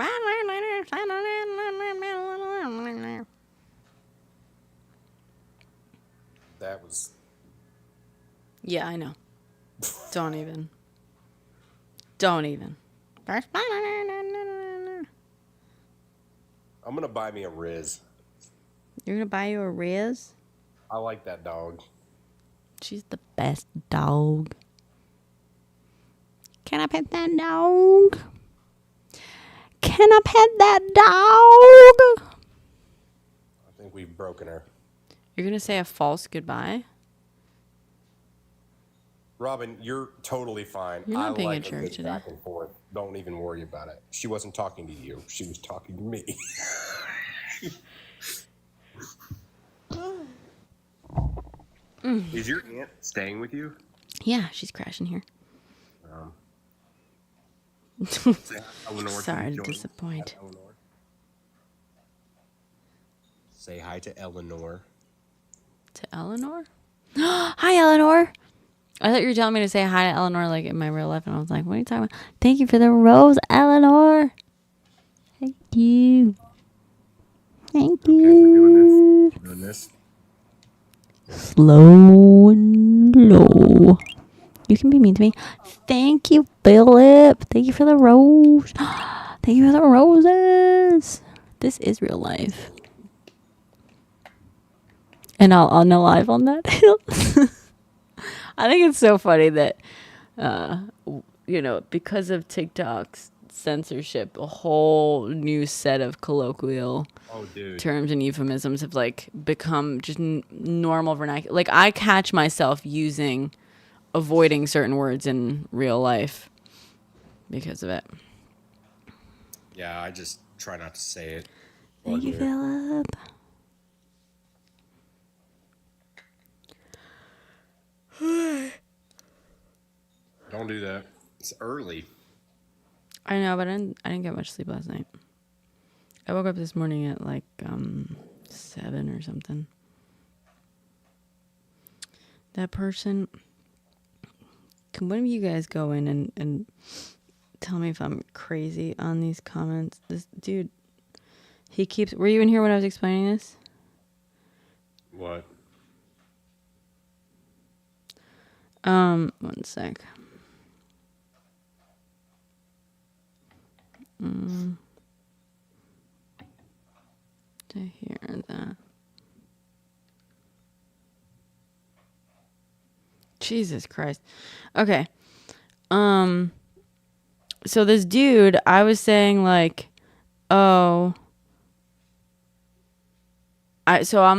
That was. yeah, I know. Don't even. Don't even. I'm gonna buy me a Riz. You're gonna buy you a Riz? I like that dog. She's the best dog. Can I pet that dog? Can I pet that dog? I think we've broken her. You're gonna say a false goodbye? Robin, you're totally fine. You're not being like a jerk today. Back and forth. Don't even worry about it. She wasn't talking to you. She was talking to me. Is your aunt staying with you? Yeah, she's crashing here. Say hi, Eleanor. Sorry to disappoint. Say hi to Eleanor. To Eleanor? Hi, Eleanor. I thought you were telling me to say hi to Eleanor like in my real life, and I was like, what are you talking about? Thank you for the rose, Eleanor. Thank you. Thank you. Okay, doing this. Slow and low. You can be mean to me. Thank you, Philip. Thank you for the rose. Thank you for the roses. This is real life. And I'll unalive on that hill. I think it's so funny that, because of TikTok's censorship, a whole new set of colloquial terms and euphemisms have like become just normal vernacular. Like I catch myself avoiding certain words in real life because of it. Yeah, I just try not to say it. Thank you, Philip. Don't do that. It's early. I know, but I didn't get much sleep last night. I woke up this morning at like 7 or something. That person, can one of you guys go in and tell me if I'm crazy on these comments? This dude, were you in here when I was explaining this? What? One sec. To hear that. Jesus Christ. Okay. So this dude, I was saying like, I'm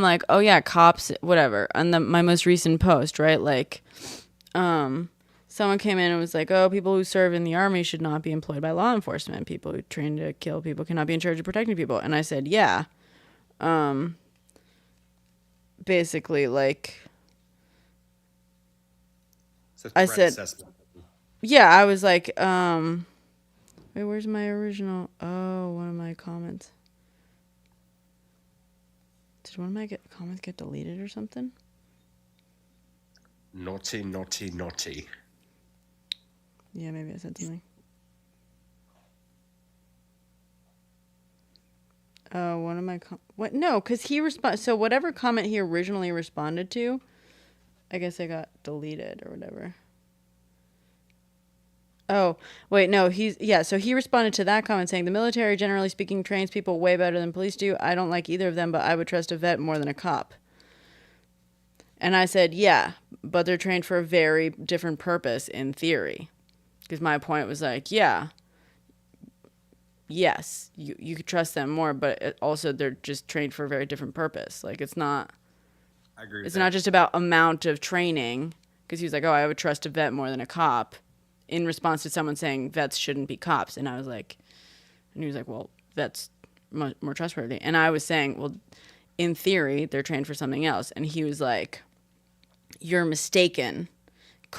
like, oh yeah, cops, whatever. On my most recent post, right? Like, someone came in and was like, oh, people who serve in the army should not be employed by law enforcement. People who train to kill people cannot be in charge of protecting people. And I said, yeah. Basically, like, I said, assessment. Yeah, I was like, wait, where's my original? Oh, one of my comments. Did one of my comments get deleted or something? Naughty, naughty, naughty. Yeah, maybe I said something. Oh, one of my what? No, because he so whatever comment he originally responded to, I guess I got deleted or whatever. Oh, wait, no, so he responded to that comment saying, the military, generally speaking, trains people way better than police do. I don't like either of them, but I would trust a vet more than a cop. And I said, yeah, but they're trained for a very different purpose in theory. Because my point was like, yeah, yes, you could trust them more, but also they're just trained for a very different purpose. Like, it's not, I agree with it's that. not just about amount of training. Because he was like, oh, I would trust a vet more than a cop. in response to someone saying vets shouldn't be cops. And I was like, and he was like, well, vets more trustworthy. And I was saying, well, in theory, they're trained for something else. And he was like, you're mistaken.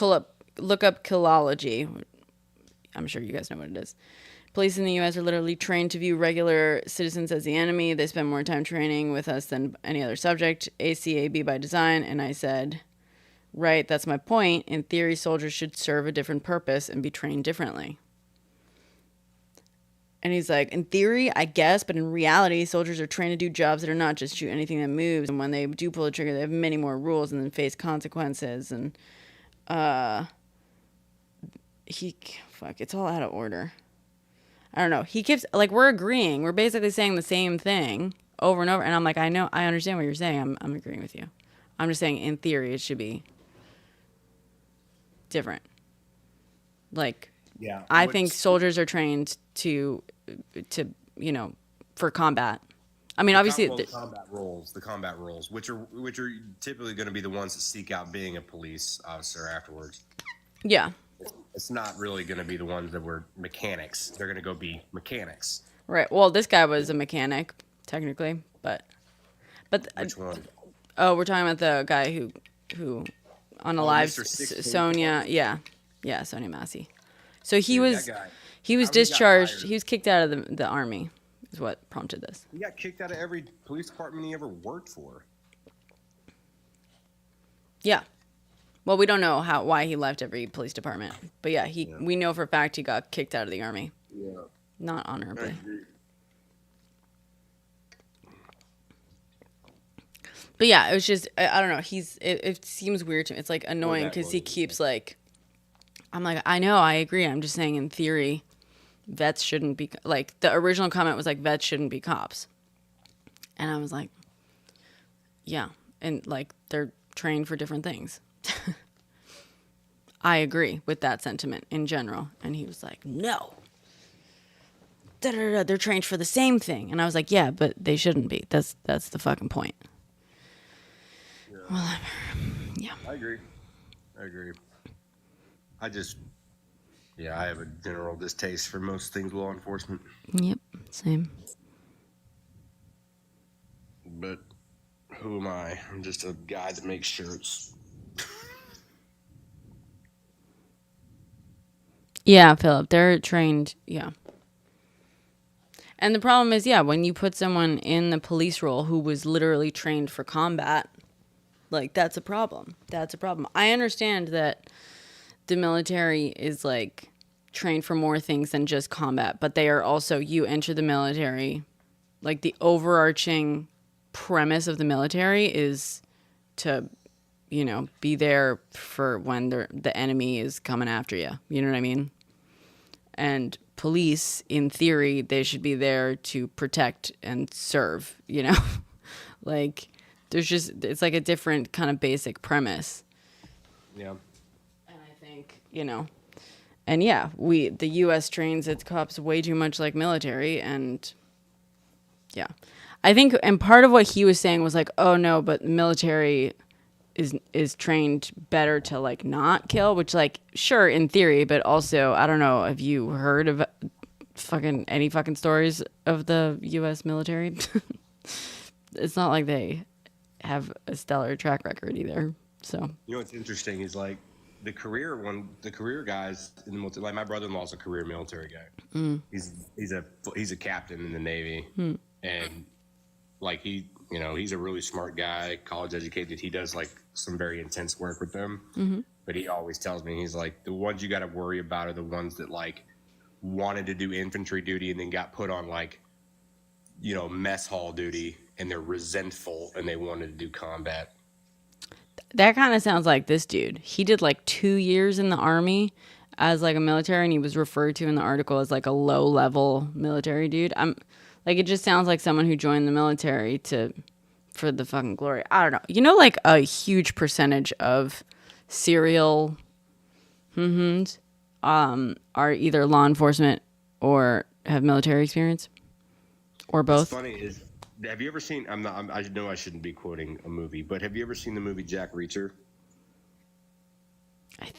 Look up killology. I'm sure you guys know what it is. Police in the U.S. are literally trained to view regular citizens as the enemy. They spend more time training with us than any other subject. ACAB by design. And I said, right, that's my point. In theory, soldiers should serve a different purpose and be trained differently. And he's like, in theory, I guess, but in reality, soldiers are trained to do jobs that are not just shoot anything that moves. And when they do pull the trigger, they have many more rules and then face consequences. And it's all out of order. I don't know. He keeps, like, we're agreeing. We're basically saying the same thing over and over. And I'm like, I know, I understand what you're saying. I'm agreeing with you. I'm just saying, in theory, it should be different. Like, Yeah. I think soldiers are trained to for combat. I mean, obviously, the combat roles, which are typically going to be the ones that seek out being a police officer afterwards. Yeah. It's not really going to be the ones that were mechanics. They're going to go be mechanics. Right. Well, this guy was a mechanic, technically, but Which one? Oh, we're talking about the guy who on a live Mr. 16. Sonia. Yeah, Sonia Massey. So he was that guy. he was How he got discharged. fired? He was kicked out of the army. Is what prompted this. He got kicked out of every police department he ever worked for. Yeah. Well, we don't know why he left every police department, but yeah, we know for a fact he got kicked out of the army. Yeah. Not honorably. But yeah, it was just I don't know. It seems weird to me. It's like annoying because he keeps like. I'm like, I know, I agree. I'm just saying, in theory, vets shouldn't be like the original comment was like vets shouldn't be cops, and I was like, yeah, and like they're trained for different things. I agree with that sentiment in general, and he was like, no. They're trained for the same thing, and I was like, yeah, but they shouldn't be. That's the fucking point. Yeah. Well, yeah. I agree. I have a general distaste for most things law enforcement. Yep, same. But who am I? I'm just a guy that makes shirts. Yeah, Philip, they're trained, yeah. And the problem is, yeah, when you put someone in the police role who was literally trained for combat, like, that's a problem. I understand that the military is, like, trained for more things than just combat, but they are also, you enter the military, like, the overarching premise of the military is to, be there for when the enemy is coming after you. You know what I mean? And police, in theory, they should be there to protect and serve, Like, it's like a different kind of basic premise. Yeah. And I think, and yeah, the U.S. trains its cops way too much like military, and yeah. I think, and part of what he was saying was like, oh no, but military is trained better to like not kill, which like sure in theory, but also I don't know, have you heard of any fucking stories of the U.S. military? It's not like they have a stellar track record either. So What's interesting is like the career guys in the military. Like my brother-in-law's a career military guy. Mm. He's a captain in the Navy, and like he's a really smart guy, college educated. He does like some very intense work with them, but he always tells me, he's like, the ones you got to worry about are the ones that like wanted to do infantry duty and then got put on like mess hall duty, and they're resentful and they wanted to do combat. That kind of sounds like this dude. He did like 2 years in the army as like a military, and he was referred to in the article as like a low level military dude. I'm like, it just sounds like someone who joined the military for the fucking glory. I don't know. Like a huge percentage of serial are either law enforcement or have military experience, or both. What's funny is, have you ever seen? I know I shouldn't be quoting a movie, but have you ever seen the movie Jack Reacher?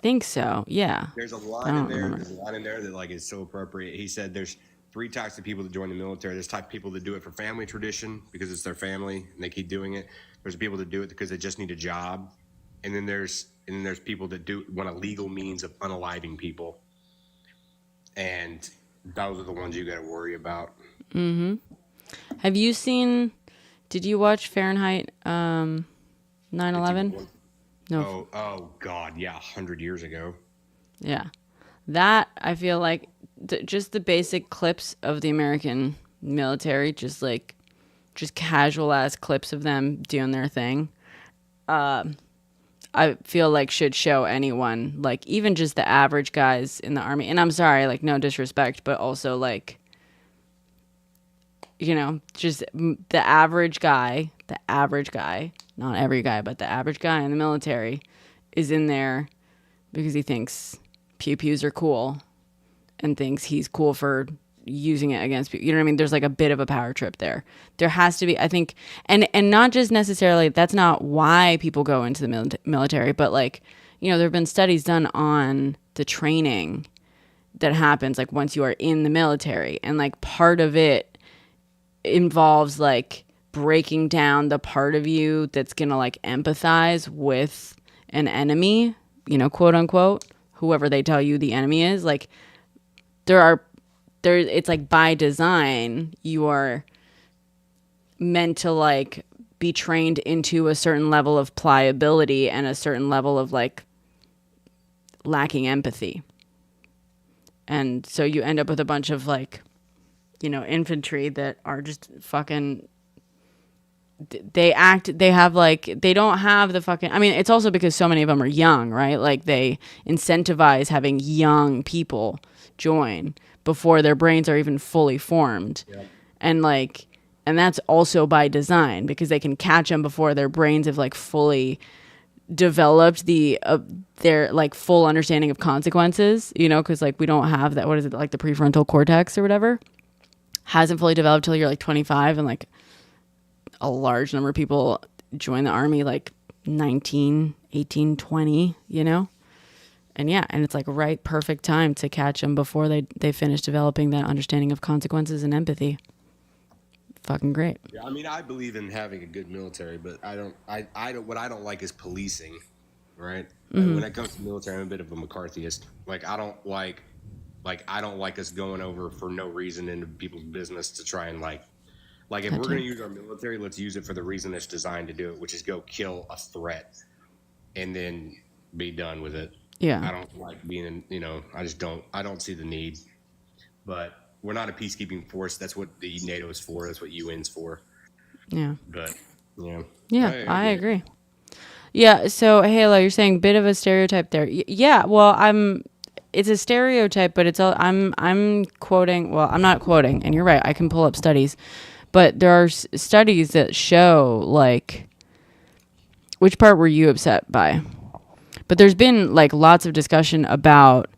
think so. Yeah. There's a I line in don't there. remember. There's a line in there that like is so appropriate. He said there's three types of people that join the military. There's type of people that do it for family tradition because it's their family and they keep doing it. There's people that do it because they just need a job, and then there's people that want a legal means of unaliving people, and those are the ones you got to worry about. Have you seen? Did you watch Fahrenheit 9/11? No. Oh God, yeah, 100 years ago. Yeah. That I feel like just the basic clips of the American military, just casual ass clips of them doing their thing. I feel like should show anyone, like even just the average guys in the army. And I'm sorry, like no disrespect, but also like, just the average guy, not every guy, but the average guy in the military is in there because he thinks pew pews are cool and thinks he's cool for using it against people. You know what I mean? There's like a bit of a power trip there. There has to be, I think, and not just necessarily, that's not why people go into the military, but like, there have been studies done on the training that happens like once you are in the military. And like part of it involves like breaking down the part of you that's going to like empathize with an enemy, quote unquote, whoever they tell you the enemy is. Like it's like by design, you are meant to like be trained into a certain level of pliability and a certain level of like lacking empathy. And so you end up with a bunch of like, infantry that are just fucking, they don't have the fucking, I mean, it's also because so many of them are young, right? Like they incentivize having young people join before their brains are even fully formed. Yep. And that's also by design because they can catch them before their brains have like fully developed their like full understanding of consequences, because like we don't have that, what is it, like the prefrontal cortex or whatever hasn't fully developed till you're like 25, and like a large number of people join the army like 19, 18, 20, And yeah, and it's like right perfect time to catch them before they finish developing that understanding of consequences and empathy. Fucking great. Yeah, I mean, I believe in having a good military, but I don't. What I don't like is policing, right? When it comes to military, I'm a bit of a McCarthyist. I don't like us going over for no reason into people's business to try and if we're going to use our military, let's use it for the reason it's designed to do it, which is go kill a threat and then be done with it. Yeah. I don't like being in, I don't see the need. But we're not a peacekeeping force. That's what the NATO is for. That's what UN's for. Yeah. But, Yeah, I agree. Yeah, so Halo, you're saying bit of a stereotype there. Yeah, well, it's a stereotype, but I'm quoting, well, I'm not quoting, and you're right, I can pull up studies. But there are studies that show, like, which part were you upset by? But there's been, like, lots of discussion about,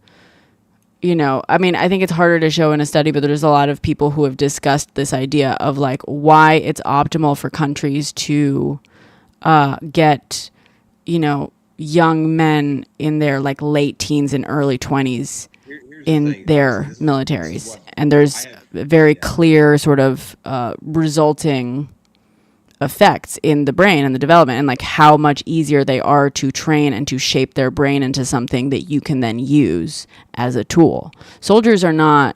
I mean, I think it's harder to show in a study, but there's a lot of people who have discussed this idea of, like, why it's optimal for countries to get, young men in their, like, late teens and early 20s in their militaries. And there's very clear sort of resulting effects in the brain and the development, and like how much easier they are to train and to shape their brain into something that you can then use as a tool. Soldiers are not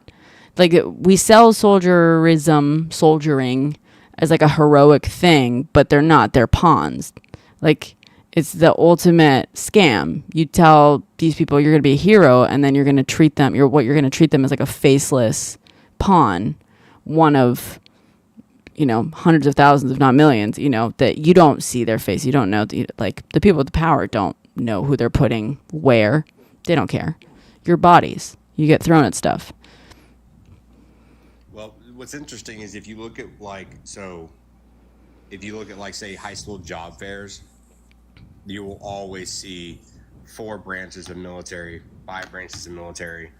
like, we sell soldiering as like a heroic thing, but they're not. They're pawns. Like, it's the ultimate scam. You tell these people you're going to be a hero, and then you're going to treat them, you're going to treat them as like a faceless pawn, one of, hundreds of thousands, if not millions, that you don't see their face. You don't know, like, the people with the power don't know who they're putting where. They don't care. Your bodies. You get thrown at stuff. Well, what's interesting is if you look at say high school job fairs, you will always see 4 branches of military, 5 branches of military,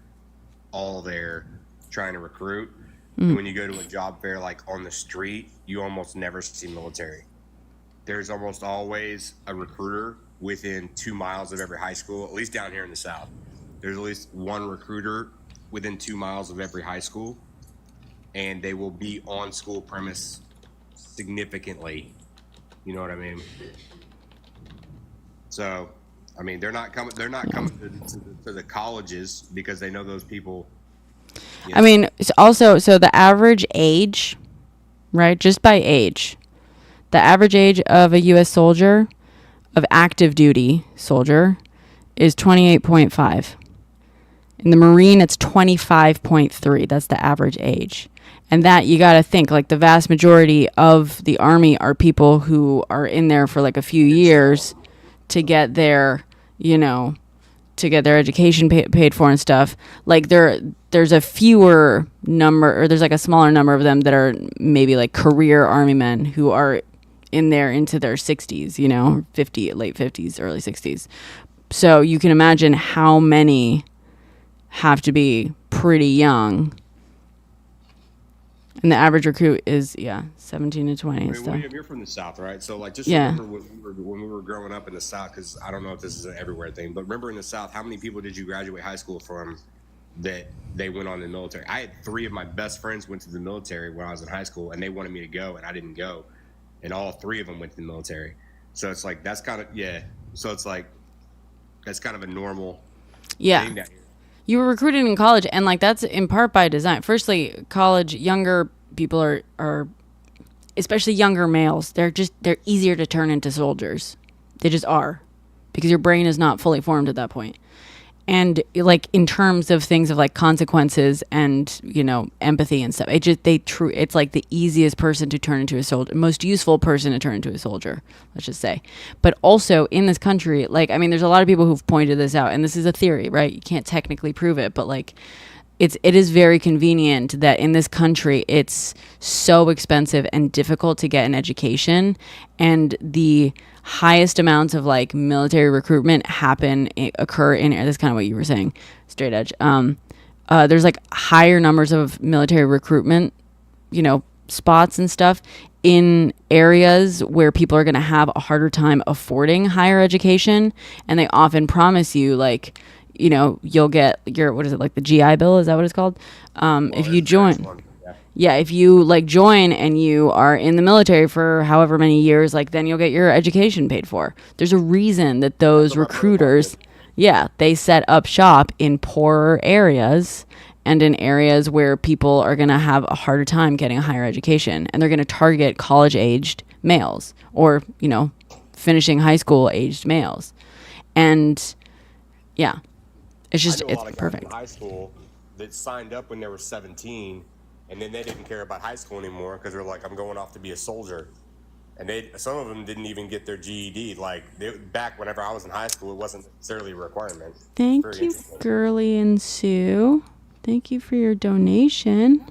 all there trying to recruit. And when you go to a job fair, like on the street, you almost never see military. There's almost always a recruiter within 2 miles of every high school, at least down here in the South. There's at least one recruiter within 2 miles of every high school, and they will be on school premise significantly. You know what I mean? So, I mean, they're not coming to the colleges because they know those people. You know. I mean, also, so the average age, right, just by age, the average age of a U.S. soldier, of active duty soldier, is 28.5. In the Marine, it's 25.3. That's the average age. And that, you got to think, like, the vast majority of the Army are people who are in there for, like, a few years to get their, you know, to get their education paid for and stuff. Like, there's a fewer number, or there's, like, a smaller number of them that are maybe, like, career Army men who are in there into their 60s, you know, late 50s, early 60s. So you can imagine how many have to be pretty young. And the average recruit is, 17 to 20 and stuff. William, you're from the South, right? So, like, just remember when we were growing up in the South, because I don't know if this is an everywhere thing, but remember in the South, how many people did you graduate high school from that they went on in the military? I had 3 of my best friends went to the military when I was in high school, and they wanted me to go, and I didn't go. And all 3 of them went to the military. So it's like, that's kind of, So it's like, that's kind of a normal thing that you were recruited in college, and like that's in part by design. Firstly, college, younger people are especially younger males, they're easier to turn into soldiers. They just are, because your brain is not fully formed at that point. And like in terms of things of like consequences and, you know, empathy and stuff, it's like the easiest person to turn into a soldier, most useful person to turn into a soldier, let's just say. But also in this country, like, I mean, there's a lot of people who've pointed this out, and this is a theory, right? You can't technically prove it, but like it is very convenient that in this country, it's so expensive and difficult to get an education, and the highest amounts of like military recruitment occur in, this is kind of what you were saying, straight edge. There's like higher numbers of military recruitment, you know, spots and stuff in areas where people are going to have a harder time affording higher education. And they often promise you, like, you know, you'll get your, what is it, like the GI Bill? Is that what it's called? If you join. Yeah, if you like join and you are in the military for however many years, like then you'll get your education paid for. There's a reason that those recruiters, they set up shop in poorer areas and in areas where people are going to have a harder time getting a higher education, and they're going to target college-aged males or, you know, finishing high school-aged males. And it's just, it's perfect. In high school that signed up when they were 17. And then they didn't care about high school anymore because they're like, I'm going off to be a soldier. And some of them didn't even get their GED. Like, back whenever I was in high school, it wasn't necessarily a requirement. Thank you, Girly and Sue. Thank you for your donation.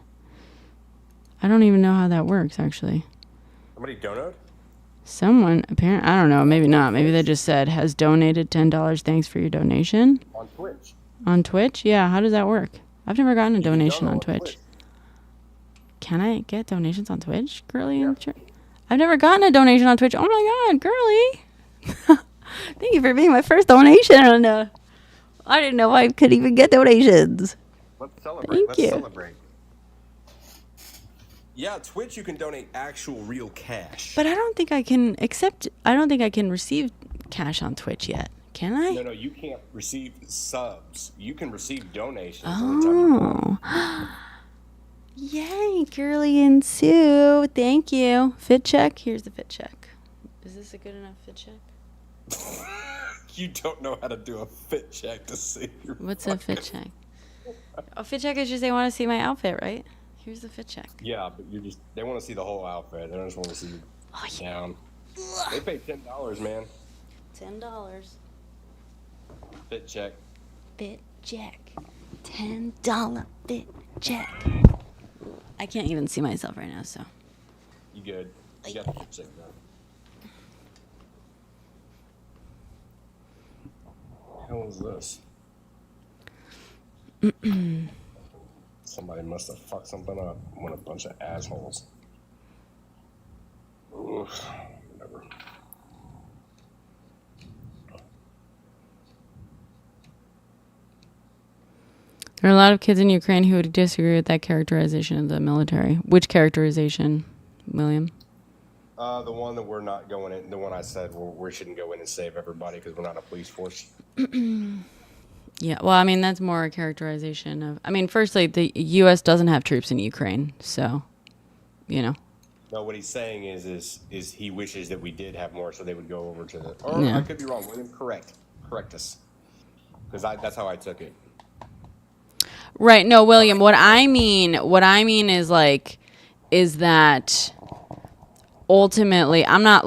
I don't even know how that works, actually. Somebody donated? Someone, apparently, I don't know, maybe not. Maybe they just said, has donated $10. Thanks for your donation. On Twitch. On Twitch? Yeah, how does that work? I've never gotten a donation on Twitch. Can I get donations on Twitch, Girly? Yeah. I've never gotten a donation on Twitch. Oh my God, Girly! Thank you for being my first donation. I didn't know I could even get donations. Let's celebrate. Thank you. Celebrate. Yeah, Twitch, you can donate actual real cash. But I don't think I can receive cash on Twitch yet. Can I? No, you can't receive subs. You can receive donations. Oh. Yay, Girly and Sue. Thank you. Fit check. Here's the fit check. Is this a good enough fit check? You don't know how to do a fit check to see your What's a fit check? A fit check is just they want to see my outfit, right? Here's the fit check. Yeah, but they want to see the whole outfit. They don't just want to see you down. They pay $10, man. $10. Fit check. Fit check. $10 fit check. I can't even see myself right now, so. You good. You got the fit check done. What the hell is this? Somebody must have fucked something up. What a bunch of assholes. Oof. Whatever. There are a lot of kids in Ukraine who would disagree with that characterization of the military. Which characterization, William? The one that we're not going in, the one I said we shouldn't go in and save everybody because we're not a police force. Yeah, well, I mean, that's more a characterization of... I mean, firstly, the U.S. doesn't have troops in Ukraine, so, you know. No, what he's saying is he wishes that we did have more so they would go over to the... Or Yeah. I could be wrong. William, correct us. Because that's how I took it. Right, no, William, what I mean is, like, is that... ultimately, I'm not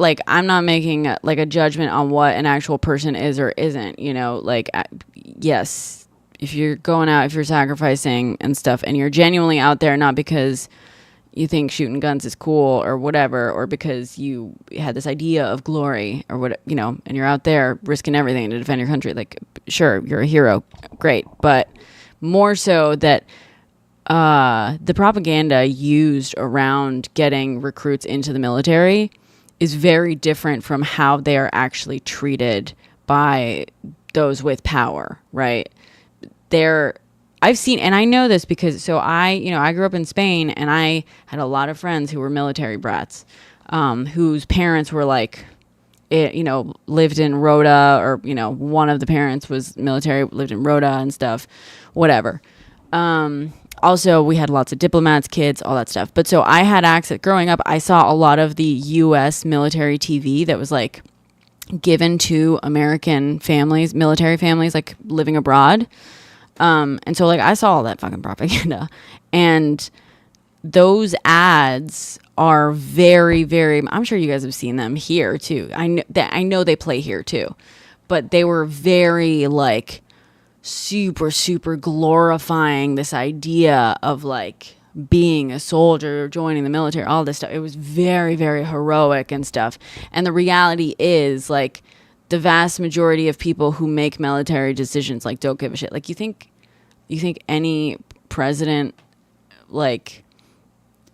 making a judgment on what an actual person is or isn't, you know, like, yes, if you're going out, if you're sacrificing and stuff, and you're genuinely out there, not because you think shooting guns is cool or whatever, or because you had this idea of glory or what, you know, and you're out there risking everything to defend your country, like, sure, you're a hero, great, but more so that the propaganda used around getting recruits into the military is very different from how they are actually treated by those with power, right? I've seen, and I know this because, I grew up in Spain and I had a lot of friends who were military brats, whose parents were like, lived in Rota, or, one of the parents was military, lived in Rota and stuff, whatever. Also, we had lots of diplomats, kids, all that stuff. But so I had access, growing up, I saw a lot of the U.S. military TV that was like given to American families, military families, like living abroad. And so like I saw all that fucking propaganda. And those ads are very, very, I'm sure you guys have seen them here too. I know they play here too. But they were very like super, super glorifying this idea of like being a soldier, joining the military, all this stuff. It was very, very heroic and stuff. And the reality is like the vast majority of people who make military decisions like don't give a shit. Like you think any president like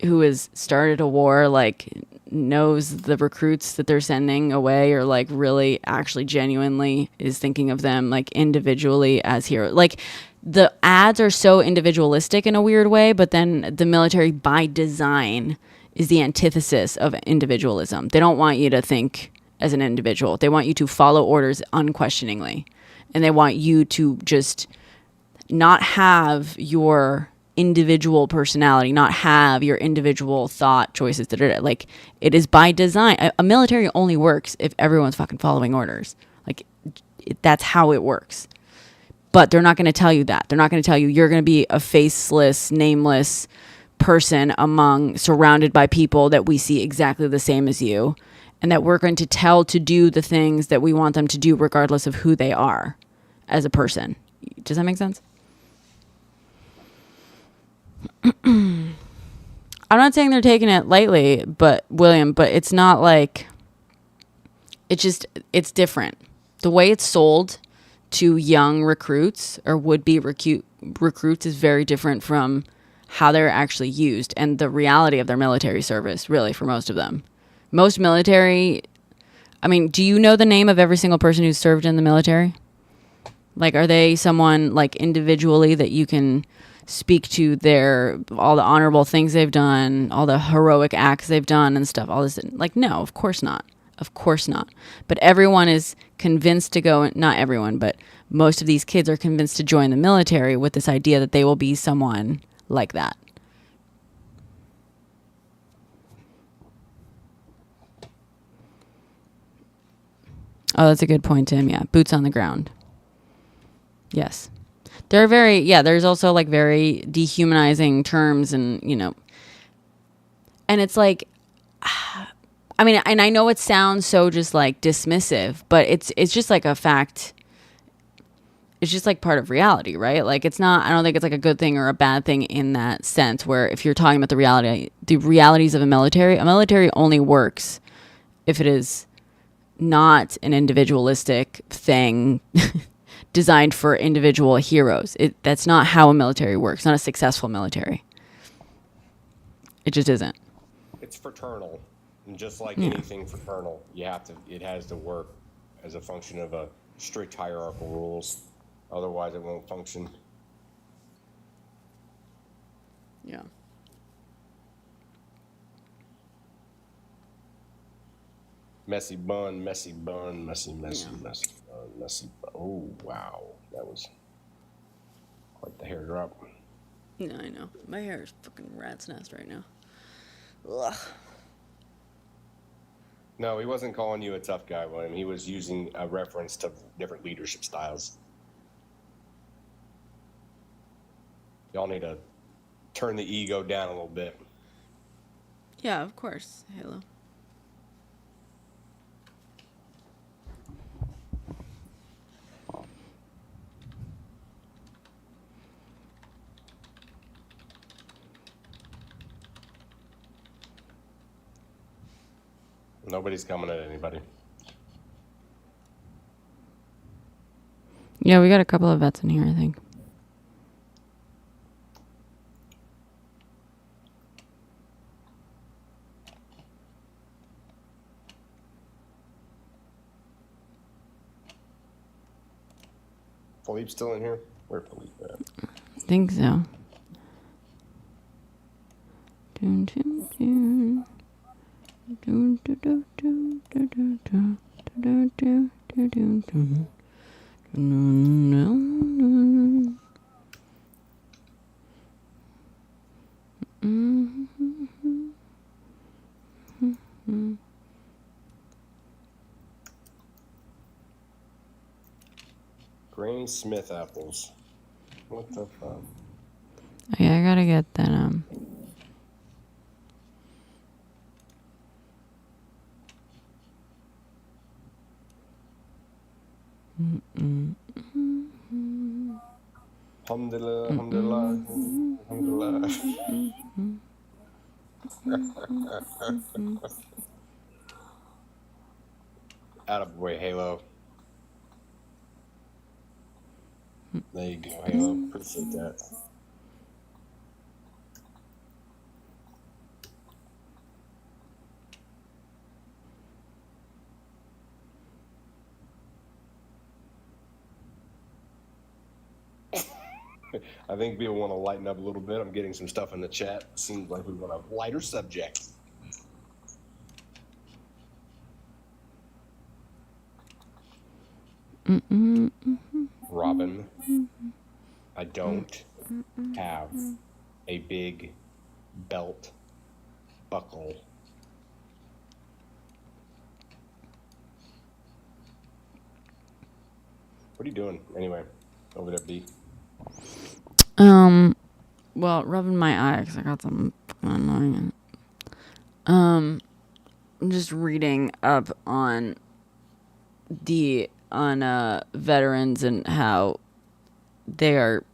who has started a war like knows the recruits that they're sending away, or like really actually genuinely is thinking of them like individually as heroes. Like the ads are so individualistic in a weird way, but then the military by design is the antithesis of individualism. They don't want you to think as an individual. They want you to follow orders unquestioningly, and they want you to just not have your individual personality, not have your individual thought choices. Like it is by design. A military only works if everyone's fucking following orders. Like that's how it works. But they're not going to tell you that. They're not going to tell you you're going to be a faceless, nameless person surrounded by people that we see exactly the same as you, and that we're going to tell to do the things that we want them to do regardless of who they are as a person. Does that make sense? I'm not saying they're taking it lightly, but William, but it's not like, it's different. The way it's sold to young recruits or would-be recruits is very different from how they're actually used and the reality of their military service, really, for most of them. Most military, I mean, do you know the name of every single person who's served in the military? Like, are they someone like individually that you can speak to all the honorable things they've done, all the heroic acts they've done and stuff, all this? Like, no, of course not. Of course not. But everyone is convinced to go, not everyone, but most of these kids are convinced to join the military with this idea that they will be someone like that. Oh, that's a good point, Tim. Yeah, boots on the ground. Yes. There's also like very dehumanizing terms and, and it's like, I mean, and I know it sounds so just like dismissive, but it's just like a fact. It's just like part of reality, right? Like it's not, I don't think it's like a good thing or a bad thing in that sense, where if you're talking about the realities of a military only works if it is not an individualistic thing designed for individual heroes. That's not how a military works. Not a successful military. It just isn't. It's fraternal, and just like anything fraternal, it has to work as a function of a strict hierarchical rules. Otherwise, it won't function. Yeah. Messy bun, messy bun, messy, messy, Yeah. messy bun, messy bun. Oh, wow. That was quite the hair drop. Yeah, I know. My hair is fucking rat's nest right now. Ugh. No, he wasn't calling you a tough guy, William. He was using a reference to different leadership styles. Y'all need to turn the ego down a little bit. Yeah, of course, Halo. Nobody's coming at anybody. Yeah, we got a couple of vets in here, I think. Philippe's still in here? Where's Philippe at? I think so. Dun, dun, dun. Dun, dun, dun, dun, dun, dun, dun, dun, dun, dun, dun, dun. Granny Smith apples. What the fuck? Yeah, I gotta get that, Alhamdulillah, alhamdulillah, alhamdulillah. Attaboy, Halo. There you go, Halo. Appreciate that. I think people want to lighten up a little bit. I'm getting some stuff in the chat. Seems like we want a lighter subject. Robin, I don't have a big belt buckle. What are you doing anyway over there, B? well, rubbing my eye because I got something annoying. I'm just reading up on veterans and how they are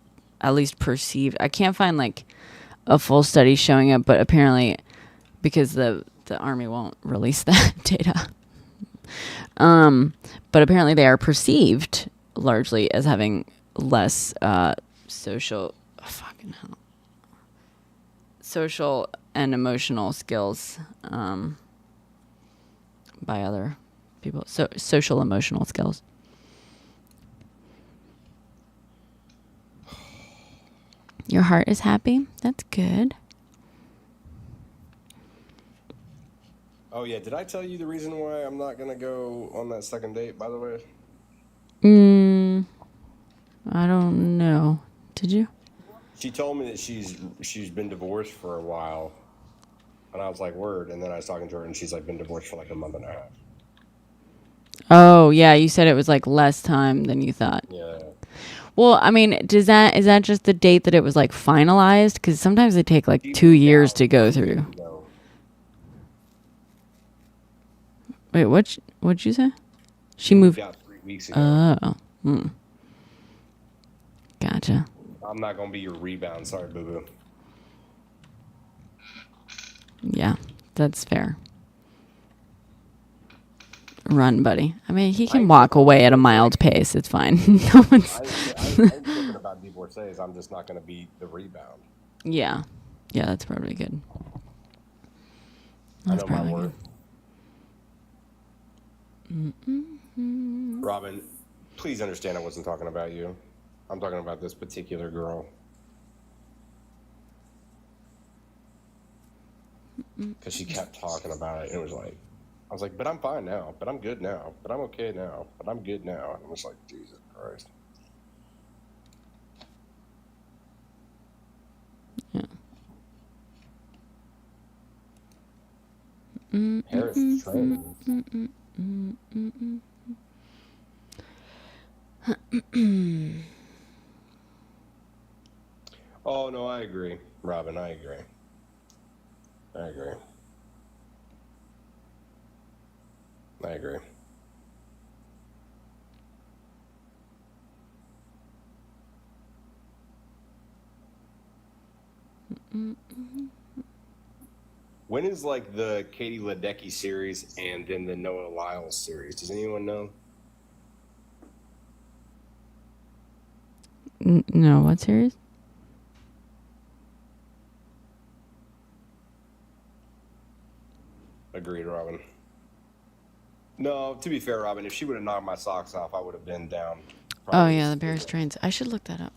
at least perceived. I can't find like a full study showing it, but apparently because the army won't release that data. But apparently they are perceived largely as having less social and emotional skills by other people. So social emotional skills. Your heart is happy? That's good. Oh yeah, did I tell you the reason why I'm not gonna go on that second date, by the way? I don't know. Did you? She told me that she's been divorced for a while. And I was like, word. And then I was talking to her and she's like been divorced for like a month and a half. Oh, yeah, you said it was like less time than you thought. Yeah. Well, I mean, is that just the date that it was like finalized? Because sometimes they take like 2 years to go through. Wait, what'd you say? She moved out 3 weeks ago. Oh. Gotcha. I'm not gonna be your rebound. Sorry, boo boo. Yeah, that's fair. Run, buddy. I mean, he can walk away at a mild pace. It's fine. No one's. I ain't tripping about divorcees. I'm just not gonna be the rebound. Yeah, that's probably good. I know my worth. Robin, please understand I wasn't talking about you. I'm talking about this particular girl. because she kept talking about it. It was like, I was like, but I'm fine now, but I'm good now, but I'm okay now, but I'm good now. And I was like, Jesus Christ. Yeah. Harris trains. Oh no, I agree, Robin. I agree. I agree. I agree. When is like the Katie Ledecky series and then the Noah Lyles series? Does anyone know? No, what series? Agreed, Robin. No, to be fair, Robin, if she would have knocked my socks off, I would have been down. Oh yeah, the Paris trains. I should look that up.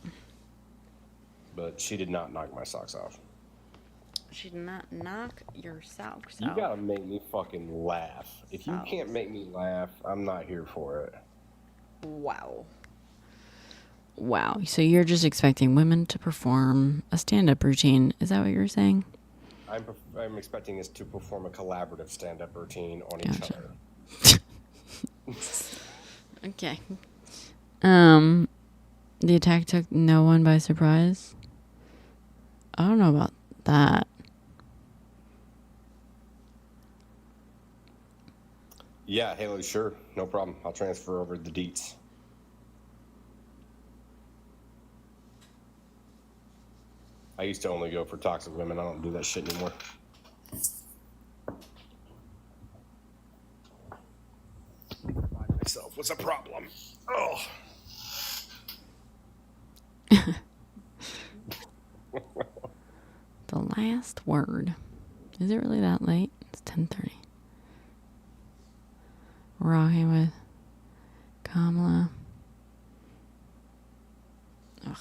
But she did not knock my socks off. She did not knock your socks You off. gotta make me fucking laugh. If you can't make me laugh, I'm not here for it. Wow. Wow. So you're just expecting women to perform a stand-up routine. Is that what you were saying? I'm expecting us to perform a collaborative stand-up routine on each other. Okay. The attack took no one by surprise. I don't know about that. Yeah, Halo, sure. No problem. I'll transfer over the deets. I used to only go for toxic women. I don't do that shit anymore. Myself. What's the problem? Oh. The last word. Is it really that late? It's 10:30. Rocking with Kamala. Ugh.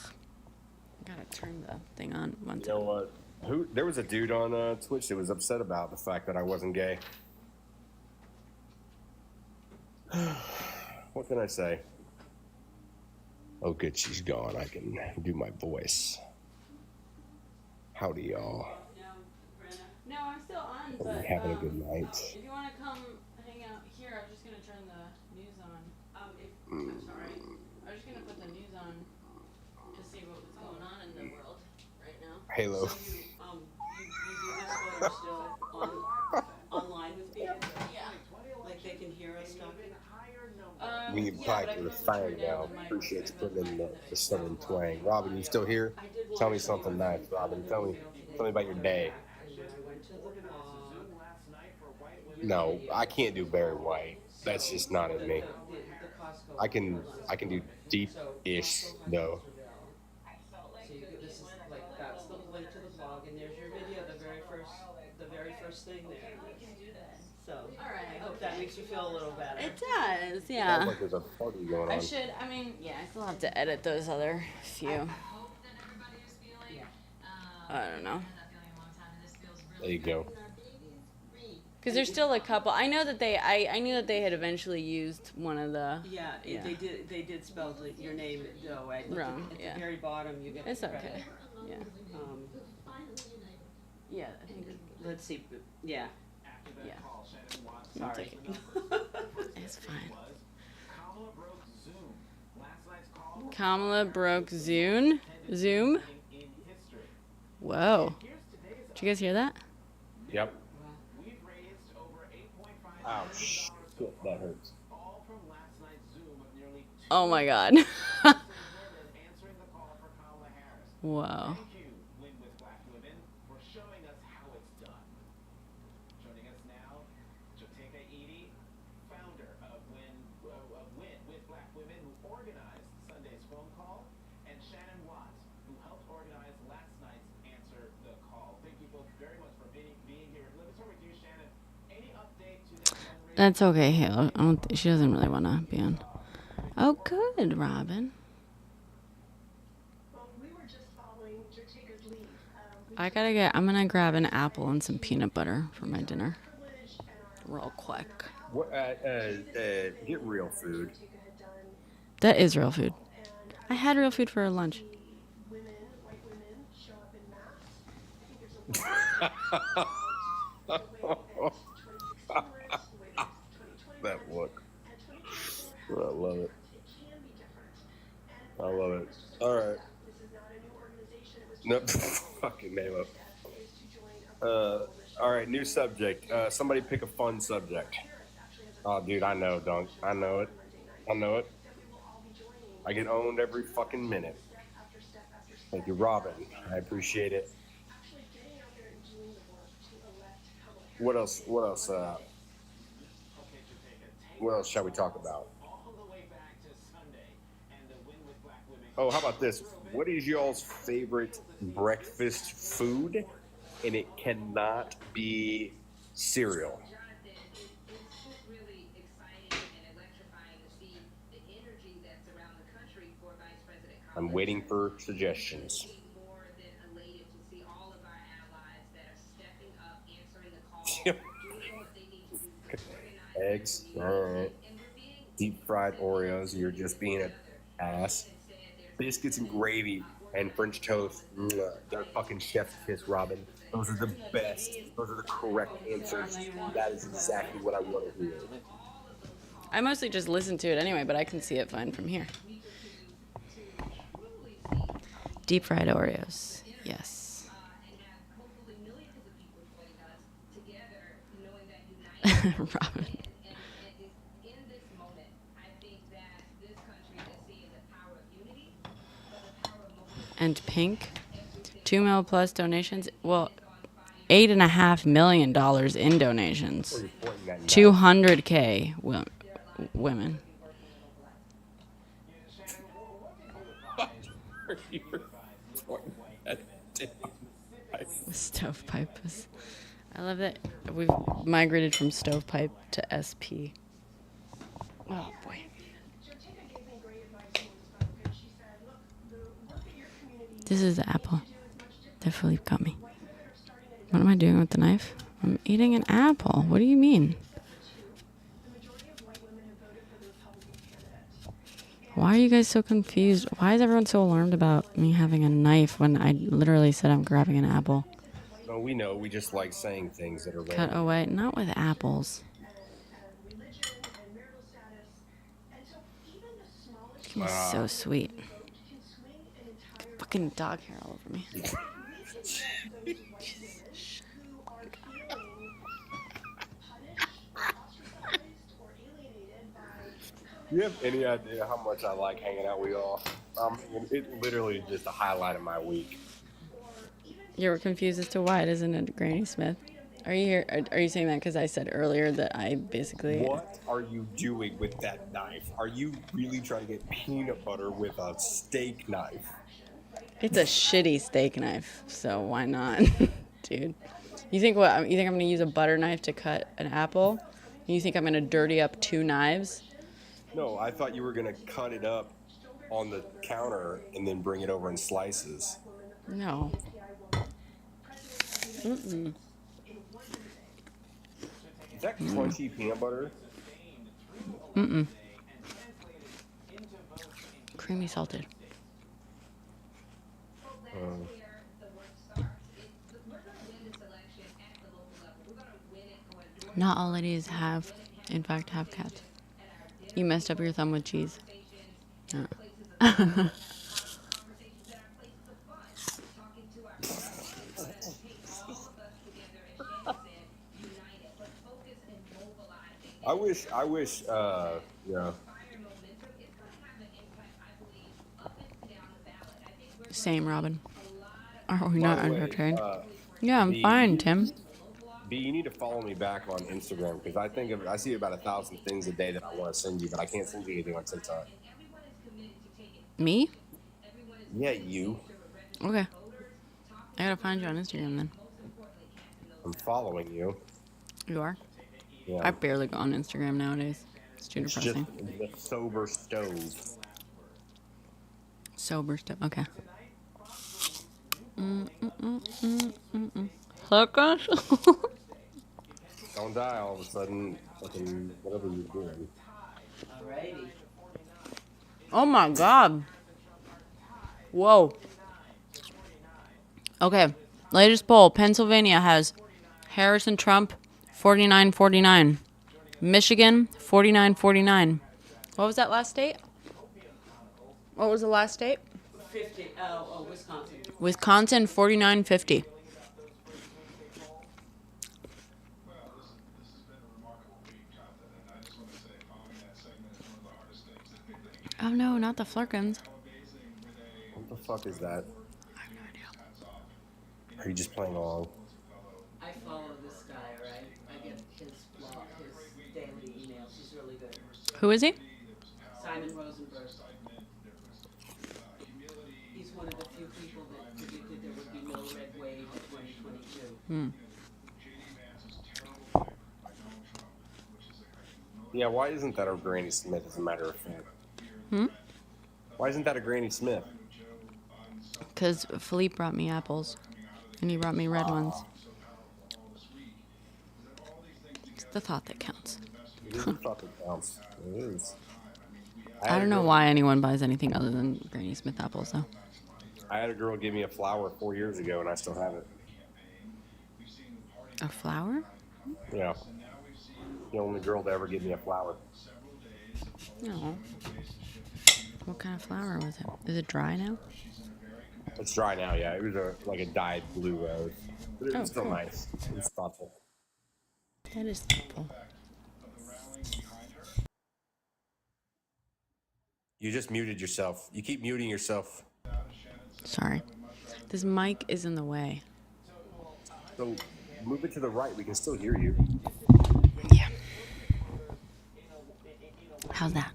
Gotta turn the thing on one You know what? There was a dude on Twitch that was upset about the fact that I wasn't gay. What can I say? Oh, good, she's gone. I can do my voice. Howdy, y'all. No, I'm still on, Are but we having a good night? if you want to come hang out here, I'm just gonna turn the news on. I'm sorry. I'm just gonna put the news on to see what's going on in the world right now. Halo. So you do this while you're still online with people? Yeah. Like they can hear us talking? We need probably refine now. Appreciate you putting in the southern twang. Robin, you still here? Tell me something nice, Robin. Tell me about your day. No, I can't do Barry White. That's just not in me. I can do deep-ish though. So this is like, that's the link to the blog, and there's your video, the very first thing there. We can do that. So, I hope that makes you feel a little better. It does, Sounds yeah. like there's a party going on. I still have to edit those other few. I don't know. There you go. Because there's still a couple. I know that I knew that they had eventually used one of the. Yeah, Yeah. They did spell your name though. I looked Wrong, at yeah. the very bottom. You get It's credit. okay. Yeah. Yeah, I think. Let's see. Yeah. Yeah. Sorry. It's fine. Kamala broke Zoom. Zoom. Whoa. Did you guys hear that? Yep. Ouch. Shit, that hurts. Oh my God. Wow. That's okay, Halo. She doesn't really want to be on. Oh, good, Robin. Well, we were just following Jatika's lead. I'm gonna grab an apple and some peanut butter for my dinner. Real quick. What? Get real food. That is real food. I had real food for lunch. That look. I love it. I love it. All right. Nope. Fucking name up. All right, new subject. Somebody pick a fun subject. Oh, dude, I know, Dunk. I know it. I know it. I get owned every fucking minute. Thank you, Robin. I appreciate it. What else? What else? What else shall we talk about? Oh, how about this? What is y'all's favorite breakfast food? And it cannot be cereal. I'm waiting for suggestions. Eggs, deep fried Oreos. You're just being an ass. Biscuits and gravy and French toast. They're fucking chef's kiss, Robin. Those are the best. Those are the correct answers. That is exactly what I want to hear. I mostly just listen to it anyway, but I can see it fine from here. Deep fried Oreos. Yes. Robin. And pink. 2 mil plus donations. Well, $8.5 million in donations. 200K women. Stovepipe is. I love that we've migrated from stovepipe to SP. Oh boy. This is the apple that Philippe got me. What am I doing with the knife? I'm eating an apple. What do you mean? Why are you guys so confused? Why is everyone so alarmed about me having a knife when I literally said I'm grabbing an apple? No, we know. We just like saying things that are Cut random. away. Not with apples. He's so sweet. Fucking dog hair all over me. Do you have any idea how much I like hanging out with y'all? It literally is just a highlight of my week. You were confused as to why it isn't a Granny Smith. Are you here? Are you saying that because I said earlier that I basically... What are you doing with that knife? Are you really trying to get peanut butter with a steak knife? It's a shitty steak knife, so why not, dude? You think what? You think I'm gonna use a butter knife to cut an apple? You think I'm gonna dirty up 2 knives? No, I thought you were gonna cut it up on the counter and then bring it over in slices. No. Mm-mm. Is that crunchy peanut butter? Mm-mm. Creamy salted. Not all ladies have, in fact, have cats. You messed up your thumb with cheese. I wish, yeah. Same, Robin. Are we not entertained? Yeah, I'm B, fine, Tim. B, you need to follow me back on Instagram because I see about 1,000 things a day that I want to send you, but I can't send you anything on TikTok. Me? Yeah, you. Okay. I gotta find you on Instagram then. I'm following you. You are? Yeah. I barely go on Instagram nowadays. It's too depressing. Just the sober stove. Sober stuff. Okay. Circus? Don't die all of a sudden. Fucking whatever you're doing. Alrighty. Oh my god. Whoa. Okay. Latest poll. Pennsylvania has Harris and Trump 49-49. Michigan 49-49. What was that last state? What was the last state? 50. Wisconsin. Wisconsin 49-50. Oh no, not the Flurkins. What the fuck is that? I have no idea. Are you just playing along? I follow this guy, right? I get his blog, his daily emails. He's really good. Who is he? Simon Rosenberg. He's one of the few people that predicted there would be no red wave in 2022. Yeah, why isn't that a Granny Smith, as a matter of fact? Why isn't that a Granny Smith? Because Philippe brought me apples. And he brought me red ones. It's the thought that counts. It is the thought that counts. It is. I don't know why anyone buys anything other than Granny Smith apples, though. I had a girl give me a flower 4 years ago, and I still have it. A flower? Yeah. The only girl to ever give me a flower. No. What kind of flower was it? Is it dry now? It's dry now, yeah. It was like a dyed blue rose. But it was still cool. nice. It's thoughtful. That is thoughtful. You just muted yourself. You keep muting yourself. Sorry. This mic is in the way. So move it to the right. We can still hear you. Yeah. How's that?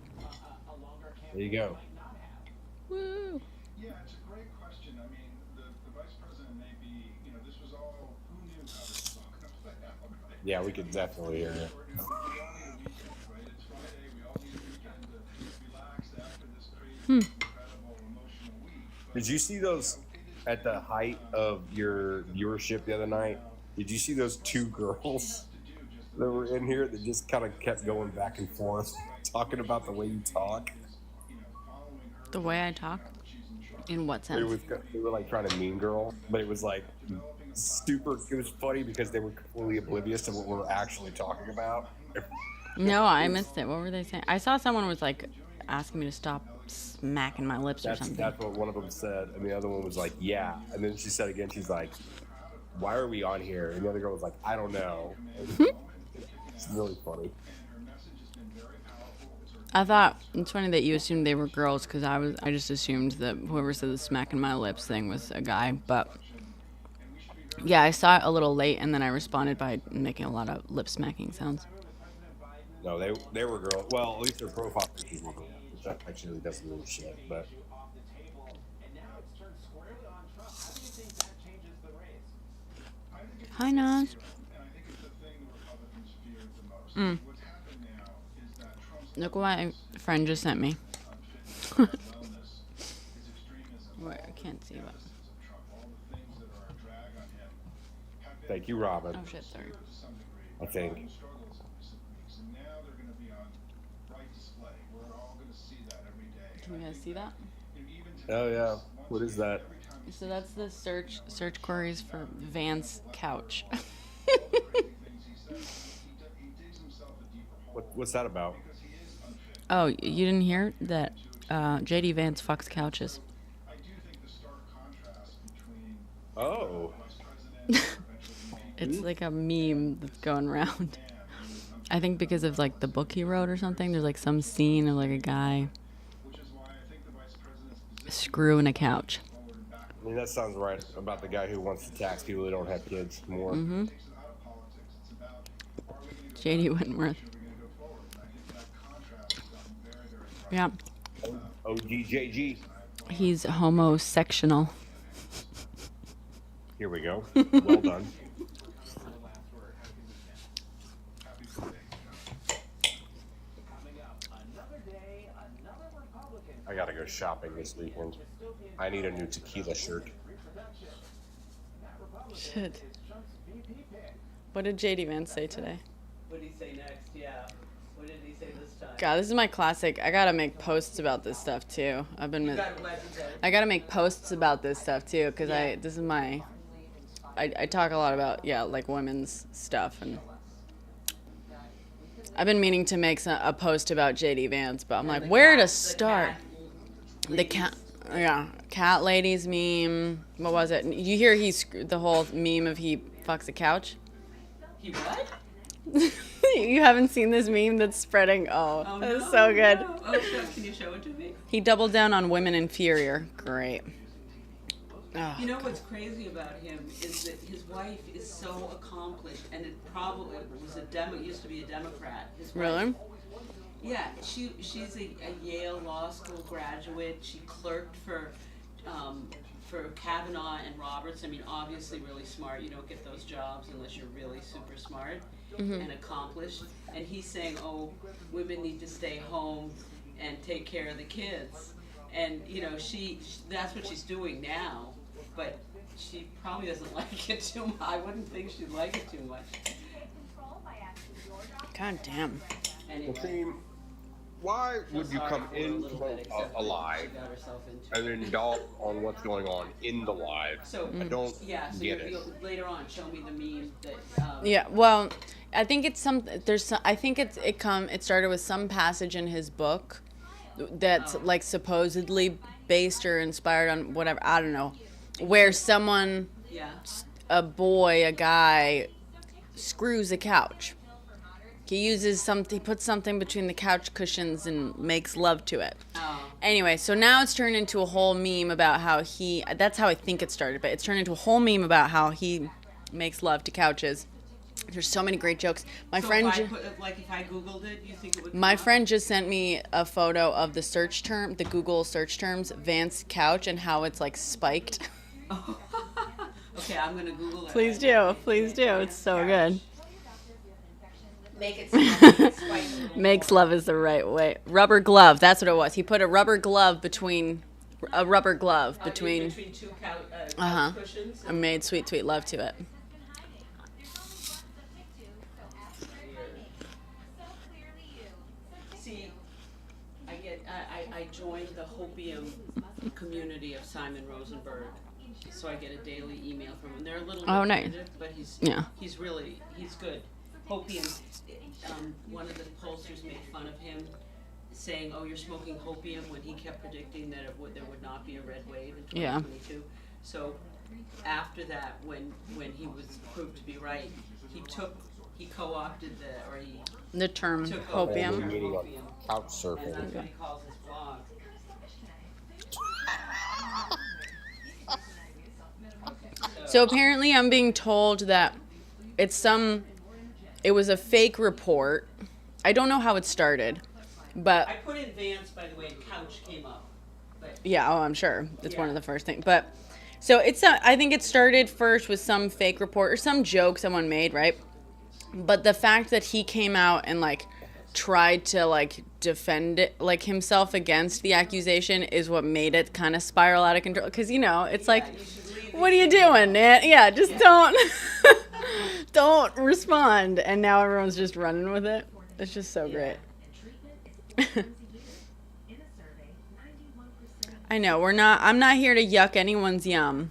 There you go. Woo! Yeah, it's a great question. I mean, the vice president may be, this was all, who knew how this was all going to play out, right? Yeah, we could definitely hear you. We're only a weekend, right? It's Friday. We all need a weekend to relax after this crazy, incredible, emotional week. Did you see those at the height of your viewership the other night? Did you see those two girls that were in here that just kind of kept going back and forth, talking about the way you talk? The way I talk? In what sense? They were like trying to mean girl, but it was like super. It was funny because they were completely oblivious to what we were actually talking about. No, I missed it. What were they saying? I saw someone was like asking me to stop smacking my lips or something. That's what one of them said, and the other one was like, "Yeah," and then she said again, she's like, "Why are we on here?" And the other girl was like, "I don't know." It's really funny. I thought it's funny that you assumed they were girls because I just assumed that whoever said the smacking my lips thing was a guy. But yeah, I saw it a little late and then I responded by making a lot of lip smacking sounds. No, they were girls. Well, at least their profile pictures were girls, which that actually doesn't mean shit. But hi, Nas. Look what my friend just sent me. Wait, I can't see what. thank you, Robin. Oh shit, sorry. I think. Can you guys see that? Oh yeah. What is that? So that's the search queries for Vance couch. What's that about? Oh, you didn't hear that? JD Vance fucks couches. Oh. It's like a meme that's going around. I think because of like the book he wrote or something. There's like some scene of like a guy screwing a couch. I mean, that sounds right about the guy who wants to tax people who don't have kids more. Mm-hmm. JD Wentworth. Yeah. OGJG. He's homosexual. Here we go. Well done. I gotta go shopping this weekend. I need a new tequila shirt. Shit. What did JD Vance say today? What did he say next? Yeah. What did he say this time? God, this is my classic. I gotta make posts about this stuff too. I gotta make posts about this stuff too, because this is my. I talk a lot about like women's stuff, and I've been meaning to make a post about JD Vance, but I'm like, where to start? The cat ladies meme. What was it? You hear the whole meme of he fucks a couch? He what? You haven't seen this meme that's spreading? Oh, that's so good. No. Oh, can you show it to me? He doubled down on women inferior. Great. Oh, you know what's crazy about him is that his wife is so accomplished, and it probably was used to be a Democrat. His wife, really? Yeah, she's a Yale Law School graduate. She clerked for Kavanaugh and Roberts. I mean, obviously really smart. You don't get those jobs unless you're really super smart and accomplished. And he's saying, oh, women need to stay home and take care of the kids. And, you know, that's what she's doing now. But she probably doesn't like it too much. I wouldn't think she'd like it too much. God damn. Anyway. Why would you come into a live and then indulge on what's going on in the live? So I don't get it. Later on, show me the meme that. Yeah, well, I think it's I think it started with some passage in his book that's like supposedly based or inspired on whatever, I don't know, where someone, a guy, screws a couch. He puts something between the couch cushions and makes love to it. Oh. Anyway, so now it's turned into a whole meme about how that's how I think it started, but it's turned into a whole meme about how he makes love to couches. There's so many great jokes. If I Googled it, you think it would come My up? friend just sent me a photo of the Google search terms, Vance couch, and how it's like spiked. Oh. Okay, I'm going to Google it. Please do. It's so good. Make it Makes love is the right way. Rubber glove. That's what it was. He put a rubber glove between two couch cushions. and made sweet, sweet love to it. See, I joined the Hopium community of Simon Rosenberg, so I get a daily email from him. They're a little nice. repetitive, but he's good. Hopium. One of the pollsters made fun of him, saying, "Oh, you're smoking hopium," when he kept predicting that there would not be a red wave in 2022. So after that, when he was proved to be right, he co-opted the term took hopium. Meaning of couch surfing. and that's what he calls his blog. So apparently, I'm being told that it was a fake report. I don't know how it started, but I put in Vance, by the way, and couch came up. But I'm sure it's one of the first things. But so I think it started first with some fake report or some joke someone made, right? But the fact that he came out and like tried to like defend it, like himself against the accusation, is what made it kind of spiral out of control. Because it's like, what are you doing, man? Yeah, just don't respond. And now everyone's just running with it. It's just so great. I know I'm not here to yuck anyone's yum.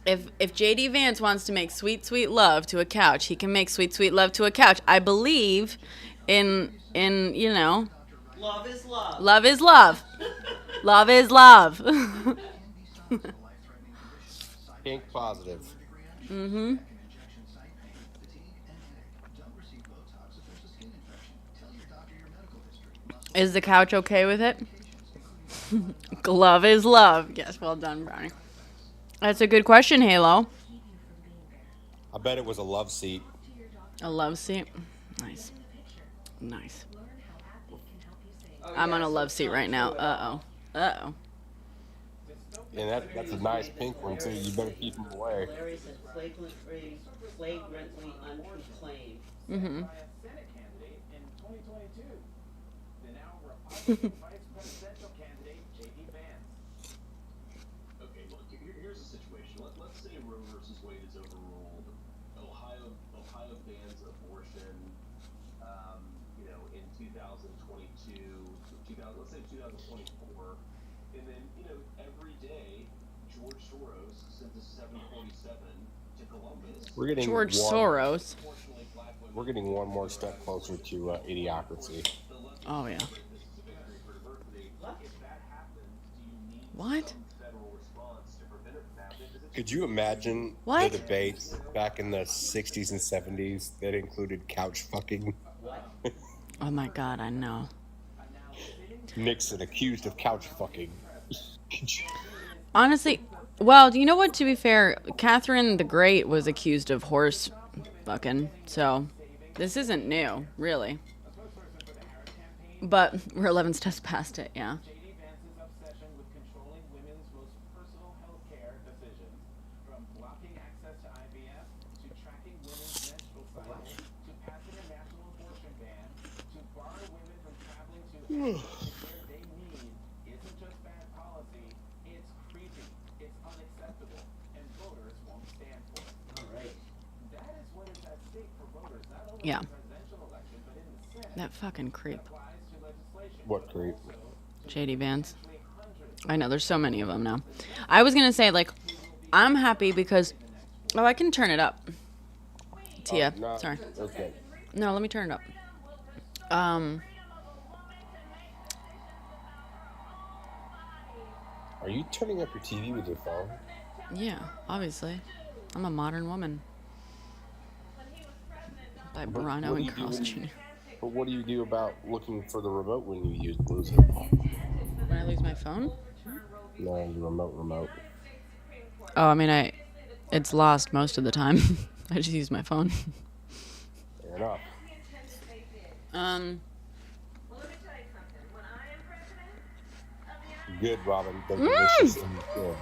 If JD Vance wants to make sweet, sweet love to a couch, he can make sweet, sweet love to a couch. I believe in love is love. Love is love. Love is love. Pink positive. Mm-hmm. Is the couch okay with it? Love is love. Yes, well done, Brownie. That's a good question, Halo. I bet it was a love seat. A love seat? Nice. I'm on a love seat right now. Uh-oh. And that's a nice pink one, too. You better keep them away. Larry said flagrantly untrue claim. Mm-hmm. Vice presidential candidate J.D. Vance. Okay, look, here's the situation. Let's say a rumor versus Wade is overruled. Ohio bans abortion. In 2022, 2000, let's say 2024, and then every day George Soros sent a 747 to Columbus. We're getting George Soros. We're getting one more step closer to idiocracy. Oh yeah. What? Could you imagine What? the debates back in the 60s and 70s that included couch fucking? Oh my God, I know. Nixon accused of couch fucking. Honestly, well, you know what? To be fair, Catherine the Great was accused of horse fucking, so this isn't new, really. But we're 11 steps past it, yeah. J.D. Vance's obsession with controlling women's most personal health care decisions, from blocking access to IVF, to tracking women's menstrual cycles, to passing a national abortion ban, to bar women from traveling to where they need, isn't just bad policy, it's creepy, it's unacceptable, and voters won't stand for it. All right. That is what is at stake for voters, not only Yeah. in the presidential election, but in the Senate. That fucking creep. What creep? J.D. Vance. I know, there's so many of them now. I was going to say, like, I'm happy because... Oh, I can turn it up. Tia, sorry. Okay. No, let me turn it up. Are you turning up your TV with your phone? Yeah, obviously. I'm a modern woman. By Brano and Carl's Jr. But what do you do about looking for the remote when you lose it? When I lose my phone? No, the remote. Oh, I mean, it's lost most of the time. I just use my phone. Fair enough. Good, Robin. The delicious and good.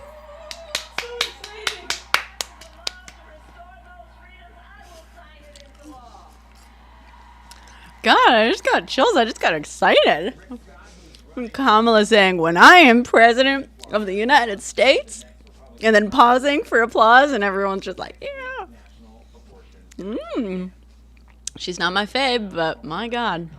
God, I just got chills. I just got excited. Kamala saying, when I am president of the United States, and then pausing for applause, and everyone's just like, yeah. She's not my fave, but my God.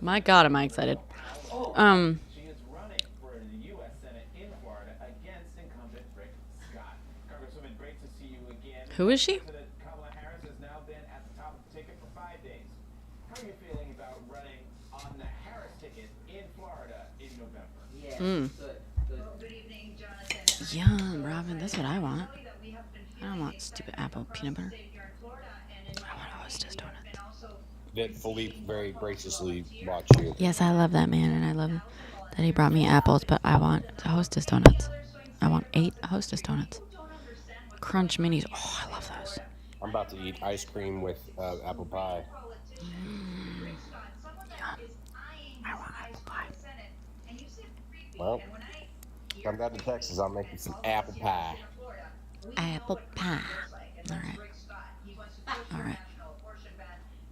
My God, am I excited. She is running for the U.S. Senate in Florida against incumbent Rick Scott. Congresswoman, great to see you again. Who is she? President Kamala Harris has now been at the top of the ticket for 5 days. How are you feeling about running on the Harris ticket in Florida in November? Good evening, Jonathan. Yum, Robin, that's what I want. I don't want stupid apple peanut butter. I want Hostess donuts. That Philippe very graciously bought you. Yes, I love that man, and I love that he brought me apples, but I want Hostess donuts. I want 8 Hostess donuts. Crunch minis. Oh, I love those. I'm about to eat ice cream with apple pie. Yum. I want apple pie. Well, come down to Texas, I'll make you some apple pie. Apple pie. All right. All right.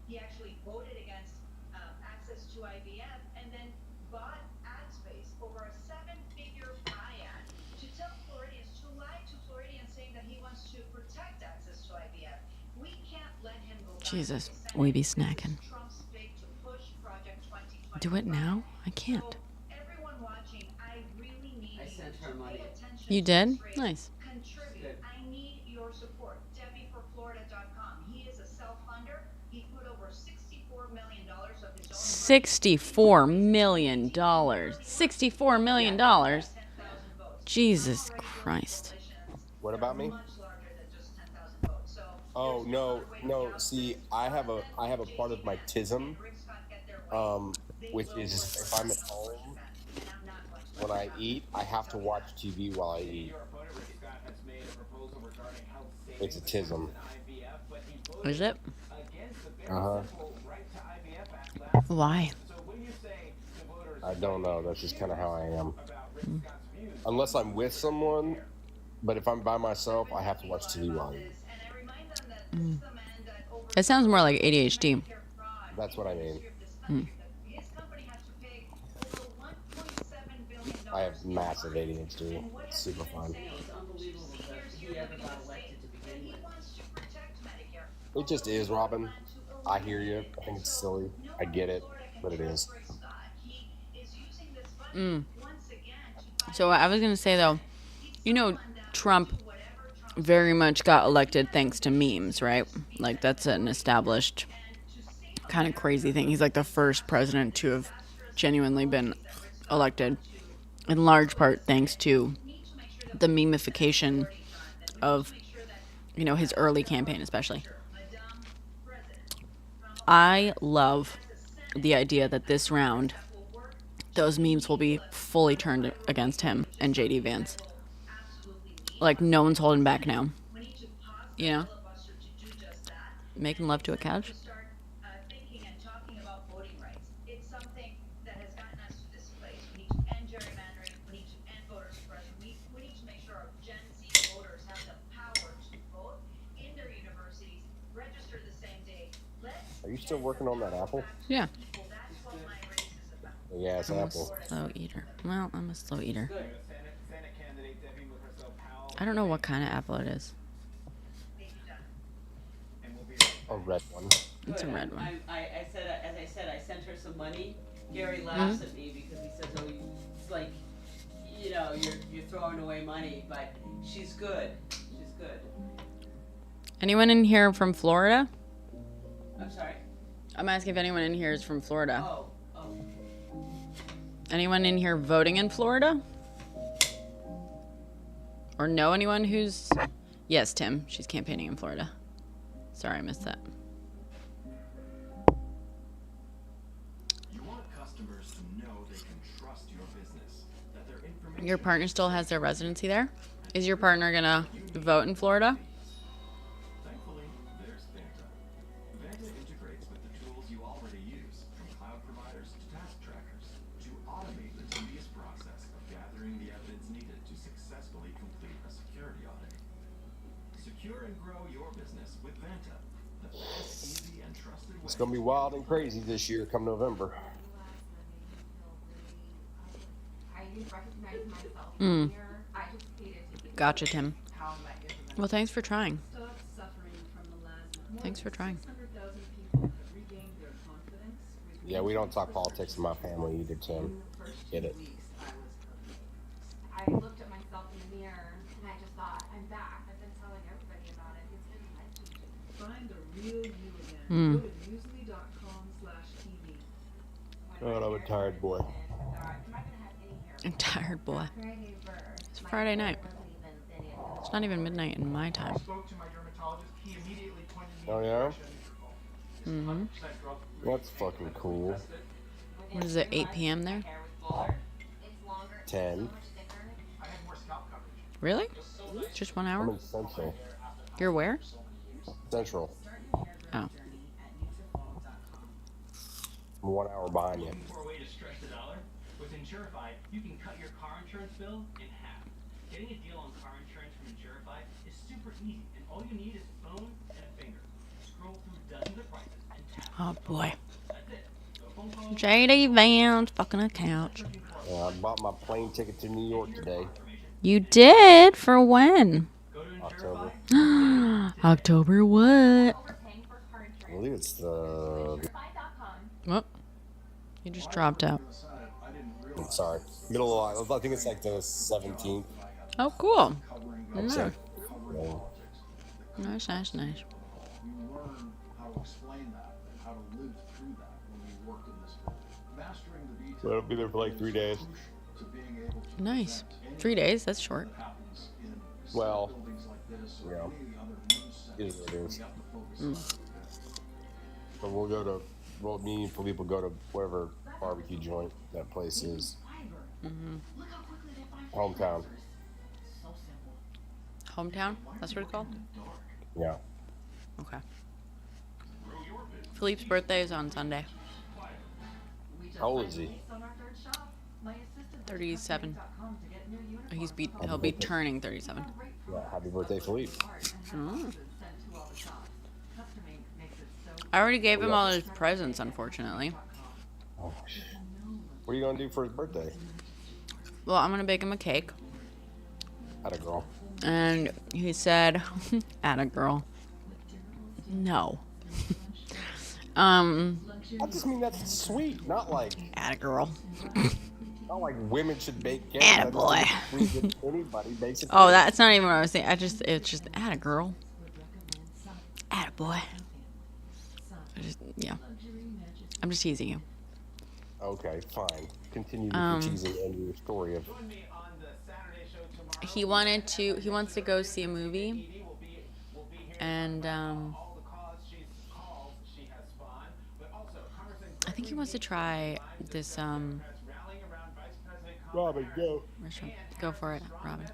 He actually voted against access to IVF and then bought ad space over a 7-figure buy-ad to tell Floridians, to lie to Floridians saying that he wants to protect access to IVF. We can't let him go back. Jesus, we be snacking. Trump's big to push Project 2020. Do it now? I can't. So, everyone watching, I really need you to pay attention. You to did? this race. Nice. Contribute. I need your support. DebbieForFlorida.com. He is a self-funder. He put over $64 million of his own $64 million. $64 million. Jesus Christ. What about me? much larger than just 10,000 votes. So Oh no. See, I have a part of my tism, Rick Scott get their way. which is if I'm at home when I eat, I have to watch TV while I eat. Your opponent, Rick Scott, has made a proposal regarding health It's a tism. IVF, but he Is it? against the very Uh-huh. simple right to IVF Act last. Why? So what do you say to voters I don't know. That's just kind of how I am. about Rick Scott's views? Unless I'm with someone, but if I'm by myself, I have to watch TV while I eat. And I remind them that this is the man that over It sounds more like ADHD. fraud That's what I mean. of this country, that his company had to pay over $1.7 billion. I have massive ADHD. It's super fun. Here's your It just is, Robin. I hear you. I think it's silly. I get it, but it is. So I was gonna say though, you know, Trump very much got elected thanks to memes, right? Like that's an established kind of crazy thing. He's like the first president to have genuinely been elected, in large part thanks to the memification of, you know, his early campaign especially. I love the idea that this round those memes will be fully turned against him and JD Vance. Like no one's holding back now. You know? Making love to a couch. Are you still working on that apple? Yeah. Yeah, it's I'm a apple. slow eater. Well, I'm a slow eater. Senate candidate Debbie Marcel Powell. I don't know what kind of apple it is. And we'll be right back. A red one. It's a red one. I said, as I said, I sent her some money. Gary laughs at me because he says, "Oh, it's like, you know, you're throwing away money," but she's good. She's good. Anyone in here from Florida? I'm sorry. I'm asking if anyone in here is from Florida. Oh. Anyone in here voting in Florida? Or know anyone who's... Yes, Tim. She's campaigning in Florida. Sorry, I missed that. You want customers to know they can trust your business, that their information. Your partner still has their residency there? Is your partner gonna vote in Florida? Thankfully, there's Vanta. Vanta integrates with the tools you already use, from cloud providers to task trackers, to automate the tedious process of gathering the evidence needed to successfully complete a security audit. Secure and grow your business with Vanta, the fast, easy, and trusted way. It's gonna be wild and crazy this year come November. Gotcha, Tim. Well, thanks for trying. Thanks for trying. Yeah, we don't talk politics in my family either, Tim. Get it. I looked at myself in the mirror and I just thought, I'm back. I've been telling everybody about it. It's been life-changing. Find the real you again. Go to newsly.com/TV. God, I'm a tired boy. I'm tired, boy. It's Friday night. It's not even midnight in my time. Spoke to my dermatologist. He immediately pointed me Oh, in the yeah? direction. This is 100% drug-free. That's fucking cool. What is it, 8 p.m. there? 10. I had more scalp coverage. Really? Just 1 I'm hour? in Central. You're where? Central. Oh. I'm 1 hour behind you. Looking for a way to stretch the dollar? With Insurify, you can cut your car insurance bill in half. Getting a deal on car insurance from Insurify is super easy, and all you need is a phone and a finger. Scroll through dozens of prices and tap. Oh, boy. That's it. No phone calls. JD Vance fucking a couch. I bought my plane ticket to New York today. You did? For when? Go to October. Insurify. October what? I believe it's the... Oh, you just dropped out. I'm sorry. Middle of... I think it's like the 17th. Oh, cool. Nice. Nice, nice, nice. You learn how to explain that and how to live through that when you work in this field. Mastering the details. So I'll be there for like 3 days. To being able to Nice. present 3 days, that's short. what happens in Well, buildings like this or yeah. any other news It is centers. what it is. We have to focus on. But we'll go to... Well, me and Felipe will go to whatever barbecue joint that place is. Hometown. Hometown? That's what it's called? Yeah. Okay. Philippe's birthday is on Sunday. How old is he? 37. He'll be turning 37. Yeah, happy birthday, Felipe. I already gave him all his presents, unfortunately. Oh, what are you going to do for his birthday? Well, I'm gonna bake him a cake. Atta girl. And he said, atta girl. No. I just mean that's sweet, not like Atta girl. not like women should bake cakes. Atta boy. Anybody bakes a Oh, cake. that's not even what I was saying. It's just atta girl. Atta boy. Yeah. I'm just teasing you. Okay, fine. Continue with your teasing and your story of. He wants to go see a movie, and I think he wants to try this Robin, go. restaurant. Go for it, Robin.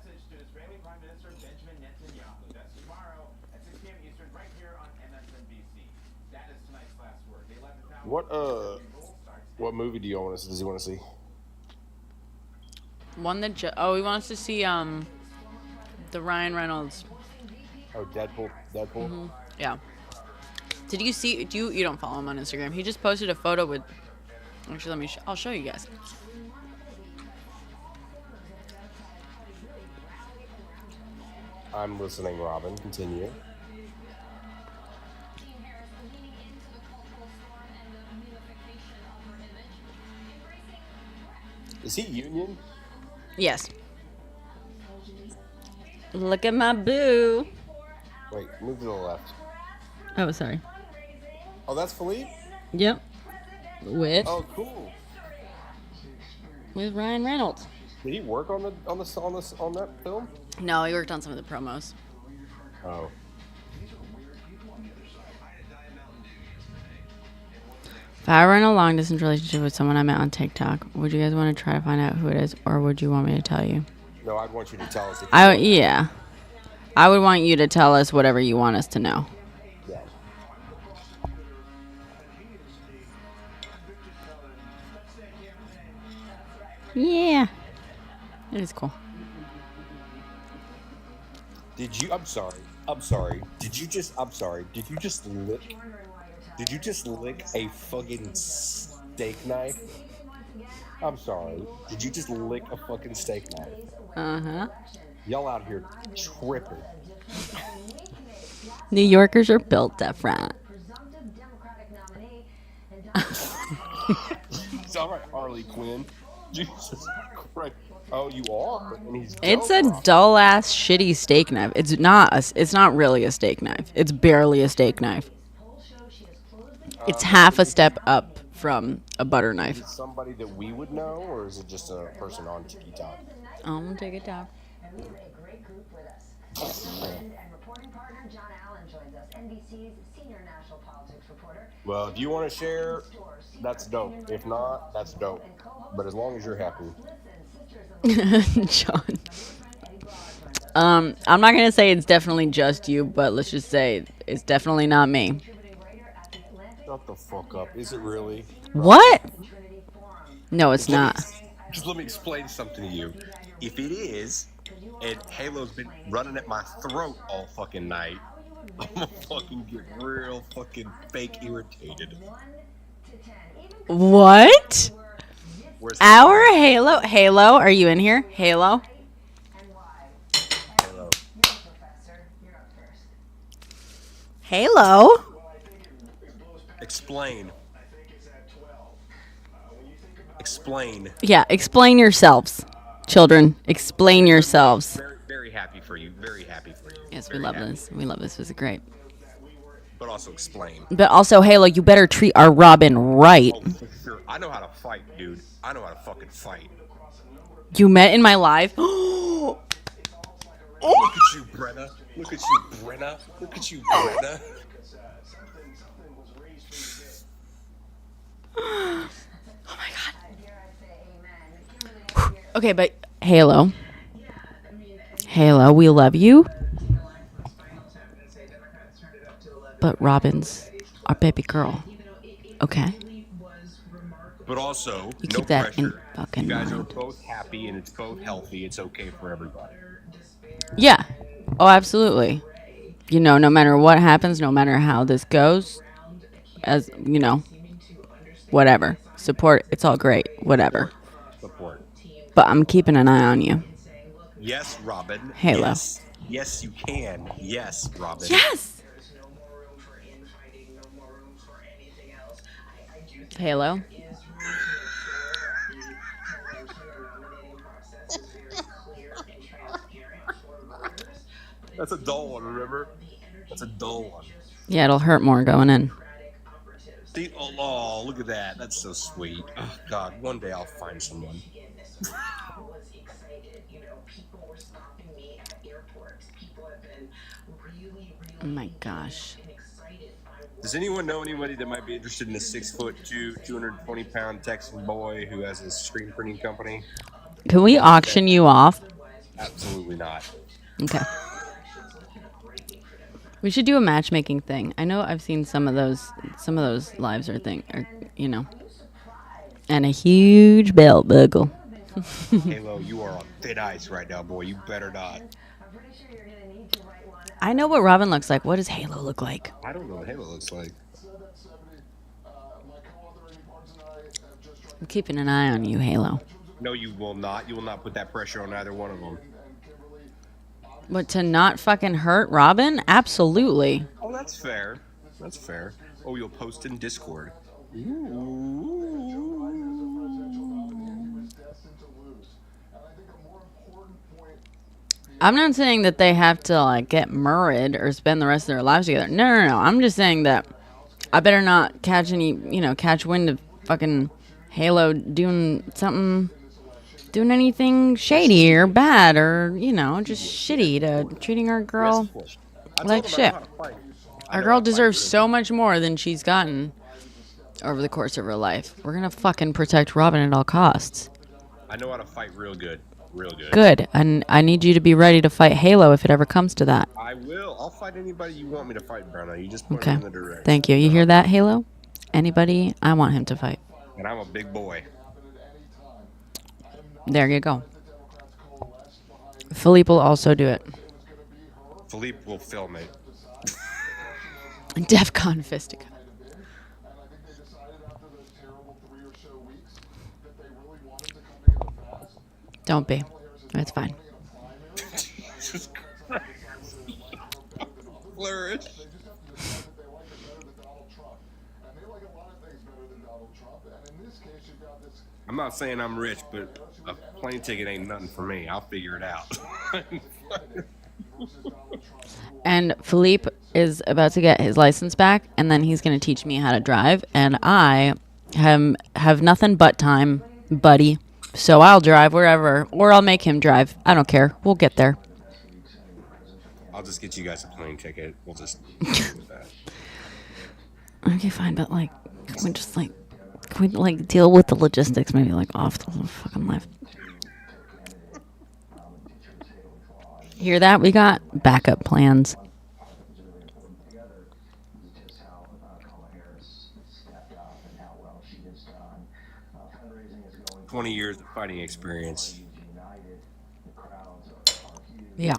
What movie does he want to see? One that he wants to see the Ryan Reynolds. Oh, Deadpool. Mm-hmm. Yeah. Did you see? You don't follow him on Instagram? He just posted a photo with. Actually, I'll show you guys. I'm listening, Robin. Continue. Is he Union? Yes. Look at my boo. Wait, move to the left. Oh, sorry. Oh, that's Philippe? Yep. With Oh, cool. Ryan Reynolds. Did he work on that film? No, he worked on some of the promos. Oh. If I were in a long distance relationship with someone I met on TikTok, would you guys want to try to find out who it is, or would you want me to tell you? No, I'd want you to tell us. Yeah. I would want you to tell us whatever you want us to know. Yeah. It is cool. I'm sorry. Did you just lick a fucking steak knife? I'm sorry. Did you just lick a fucking steak knife? Uh-huh. Y'all out here tripping. New Yorkers are built different. It's all right, Harley Quinn. Jesus Christ. Oh, you are? And he's It's a dull ass shitty steak knife. It's not really a steak knife. It's barely a steak knife. It's half a step up from a butter knife. Is it somebody that we would know, or is it just a person on TikTok? I'm TikTok. Well, if you want to share, that's dope. If not, that's dope. But as long as you're happy. John. I'm not gonna say it's definitely just you, but let's just say it's definitely not me. Shut the fuck up. Is it really? What? No, it's not. Just let me explain something to you. If it is, and Halo's been running at my throat all fucking night, I'm gonna fucking get real fucking fake irritated. What? Our Halo, are you in here? Halo? Halo? Explain. Yeah, explain yourselves. Children, explain yourselves. Very, very happy for you. Very happy for you. Yes, very we love happy. this. We love this. This is great. But also explain. But also, Halo, you better treat our Robin right. Oh, for sure. I know how to fight, dude. I know how to fucking fight. You met in my life? Look at you, Brenna. Look at you, Brenna. Look at you, Brenna. Oh my god. Okay, but Halo, we love you. But Robin's our baby girl. Okay? But also, You no keep that in pressure. fucking You guys are mind. both happy and it's both healthy. It's okay for everybody. Yeah. Oh, absolutely. You know, no matter what happens, no matter how this goes, as, you know, whatever. Support, it's all great. Whatever. Support. But I'm keeping an eye on you. Yes, Robin. Halo. Yes. Yes, you can. Yes, Robin. Yes! Halo. That's a dull one, remember? That's a dull one. Yeah, it'll hurt more going in. See, oh, look at that. That's so sweet. Oh, God, one day I'll find someone. Oh my gosh. Does anyone know anybody that might be interested in a 6'2", 220-pound Texan boy who has a screen printing company? Can we auction you off? Absolutely not. Okay. We should do a matchmaking thing. I know I've seen some of those lives or you know. And a huge belt buckle. Halo, you are on thin ice right now, boy. You better not. I know what Robin looks like. What does Halo look like? I don't know what Halo looks like. I'm keeping an eye on you, Halo. No, you will not. You will not put that pressure on either one of them. What, to not fucking hurt Robin? Absolutely. Oh, that's fair. That's fair. Oh, you'll post in Discord. Ooh. I'm not saying that they have to like get married or spend the rest of their lives together. No. I'm just saying that I better not catch wind of fucking Halo doing anything shady or bad or, just shitty to treating our girl like shit. Our girl deserves so much more than she's gotten over the course of her life. We're gonna fucking protect Robin at all costs. I know how to fight real good. Real good. Good. And I need you to be ready to fight Halo if it ever comes to that. I will. I'll fight anybody you want me to fight, Bruno. You just put me in the direction. Thank you. You hear that, Halo? Anybody I want him to fight. And I'm a big boy. There you go. Philippe will also do it. Philippe will film it. DEFCON Fistica. Don't be. It's fine. Jesus Christ. Flourish. I'm not saying I'm rich, but a plane ticket ain't nothing for me. I'll figure it out. And Philippe is about to get his license back, and then he's going to teach me how to drive, and I have nothing but time, buddy. So I'll drive wherever, or I'll make him drive. I don't care. We'll get there. I'll just get you guys a plane ticket. We'll just do that. Okay, fine, but can we deal with the logistics maybe off the fucking life? Hear that? We got backup plans. 20 years of fighting experience. Yeah.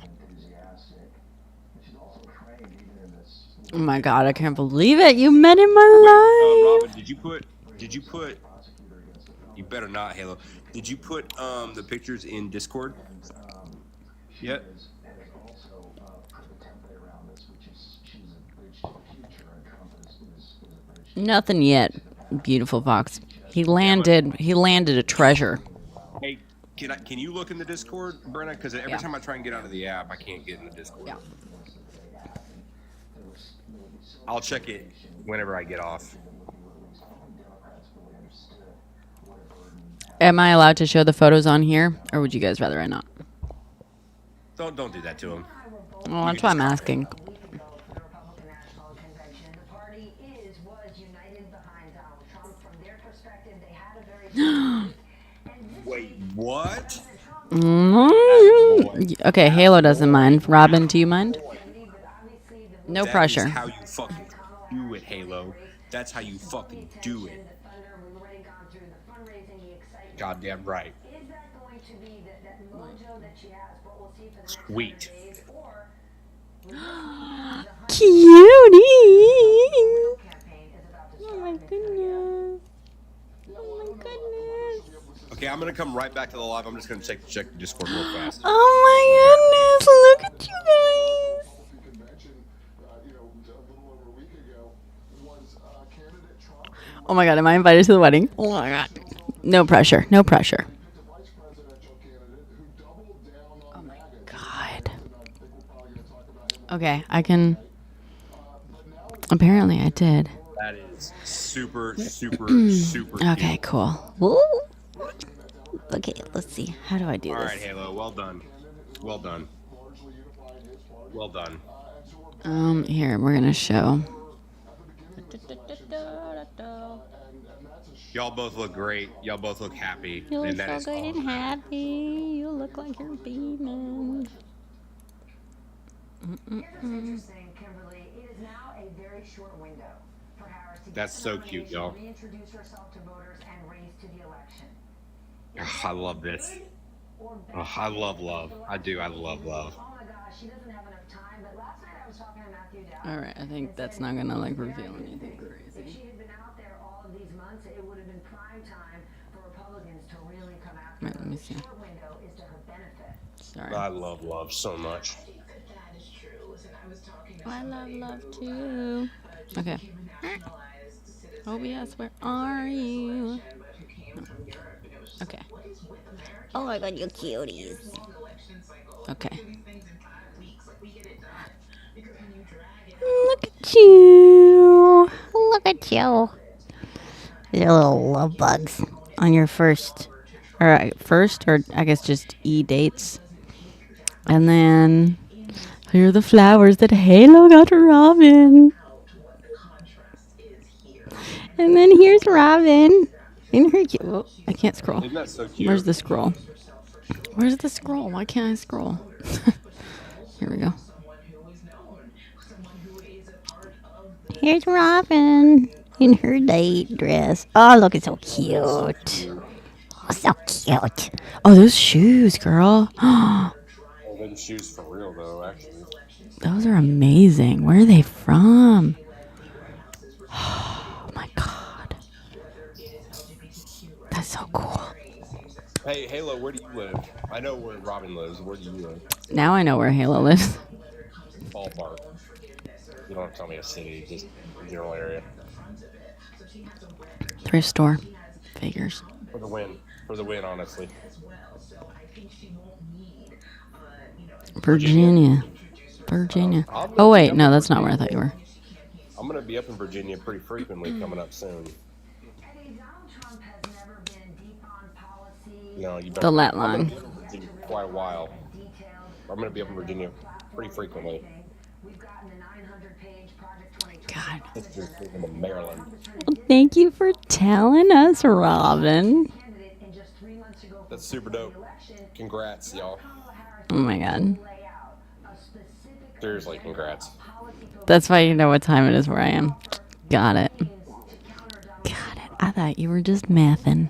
Oh my God, I can't believe it. You met in my life. Robin, did you put, you better not, Halo. Did you put the pictures in Discord yet? Nothing yet, beautiful Fox. He landed a treasure. Hey, can you look in the Discord, Brenna? Because every time I try and get out of the app, I can't get in the Discord. Yeah. I'll check it whenever I get off. Am I allowed to show the photos on here, or would you guys rather I not? Don't do that to him. Well, that's why I'm asking. Wait, what? Mm-hmm. Okay, Halo doesn't mind. Robin, do you mind? No pressure. That's how you fucking do it, Halo. That's how you fucking do it. Goddamn right. Sweet. Cutie. Oh my goodness. Oh my goodness. Okay, I'm gonna come right back to the live. I'm just gonna check the Discord real fast. Oh my goodness! Look at you guys. Oh my God, am I invited to the wedding? Oh my God. No pressure. No pressure. Oh my God. Okay, I can. Apparently, I did. That is super, super Okay, cute. cool. Woo. Okay, let's see. How do I do All this? right, Halo. Well done. Well done. Well done. Here, we're gonna show. Y'all both look great. Y'all both look happy. You look And that so is good all and that matters. happy. You look like you're beaming. Here's what's interesting, Kimberly. It is now a very short window for Harris to get That's the so cute, nomination, y'all. reintroduce herself to voters, and race to the election. I love this. I love love. I do. I love love. Oh my gosh, she doesn't have enough time. But last night I was talking to Matthew Dowd. All right, I think that's not gonna like reveal anything If crazy. she had been out there all of these months, it would have been prime time for Republicans to really come after Right, her. let me The see. short window is to her benefit. Sorry. I love love so much. That is true. Listen, I was talking to I love somebody love who, too. just Okay. became a nationalized citizen. Oh yes, where are you? But who came from Europe, and it was just Okay. like, what is with Americans? Oh my God, you cuties. Long election cycle. Okay. We do these things in 5 weeks. Like, we get it done. Because when you drag it Look at you. Look at you. These are little love bugs on your first, or I guess just dates. And then here are the flowers that Halo got to Robin. And then here's Robin. In her cute. Oh, I can't scroll. Isn't that so cute? Where's the scroll? Where's the scroll? Why can't I scroll? Here we go. Here's Robin in her date dress. Oh, look, it's so cute. Oh, so cute. Oh, those shoes, girl. Oh, them shoes for real though, actually. Those are amazing. Where are they from? Oh my God. That's so cool. Hey, Halo, where do you live? I know where Robin lives. Where do you live? Now I know where Halo lives. Ballpark. You don't have to tell me a city, just a general area. Thrift store. Figures. For the win. For the win, honestly. Virginia. Oh, wait. No, that's not where I thought you were. I'm going to be up in Virginia pretty frequently coming up soon. No, you better. The let I'm line. gonna be up in Virginia for quite a while. I'm going to be up in Virginia pretty frequently. God. Sister's living in Maryland. Well, thank you for telling us, Robin. That's super dope. Congrats, y'all. Oh my God. Seriously, congrats. That's why you know what time it is where I am. Got it. Got it. I thought you were just mathing.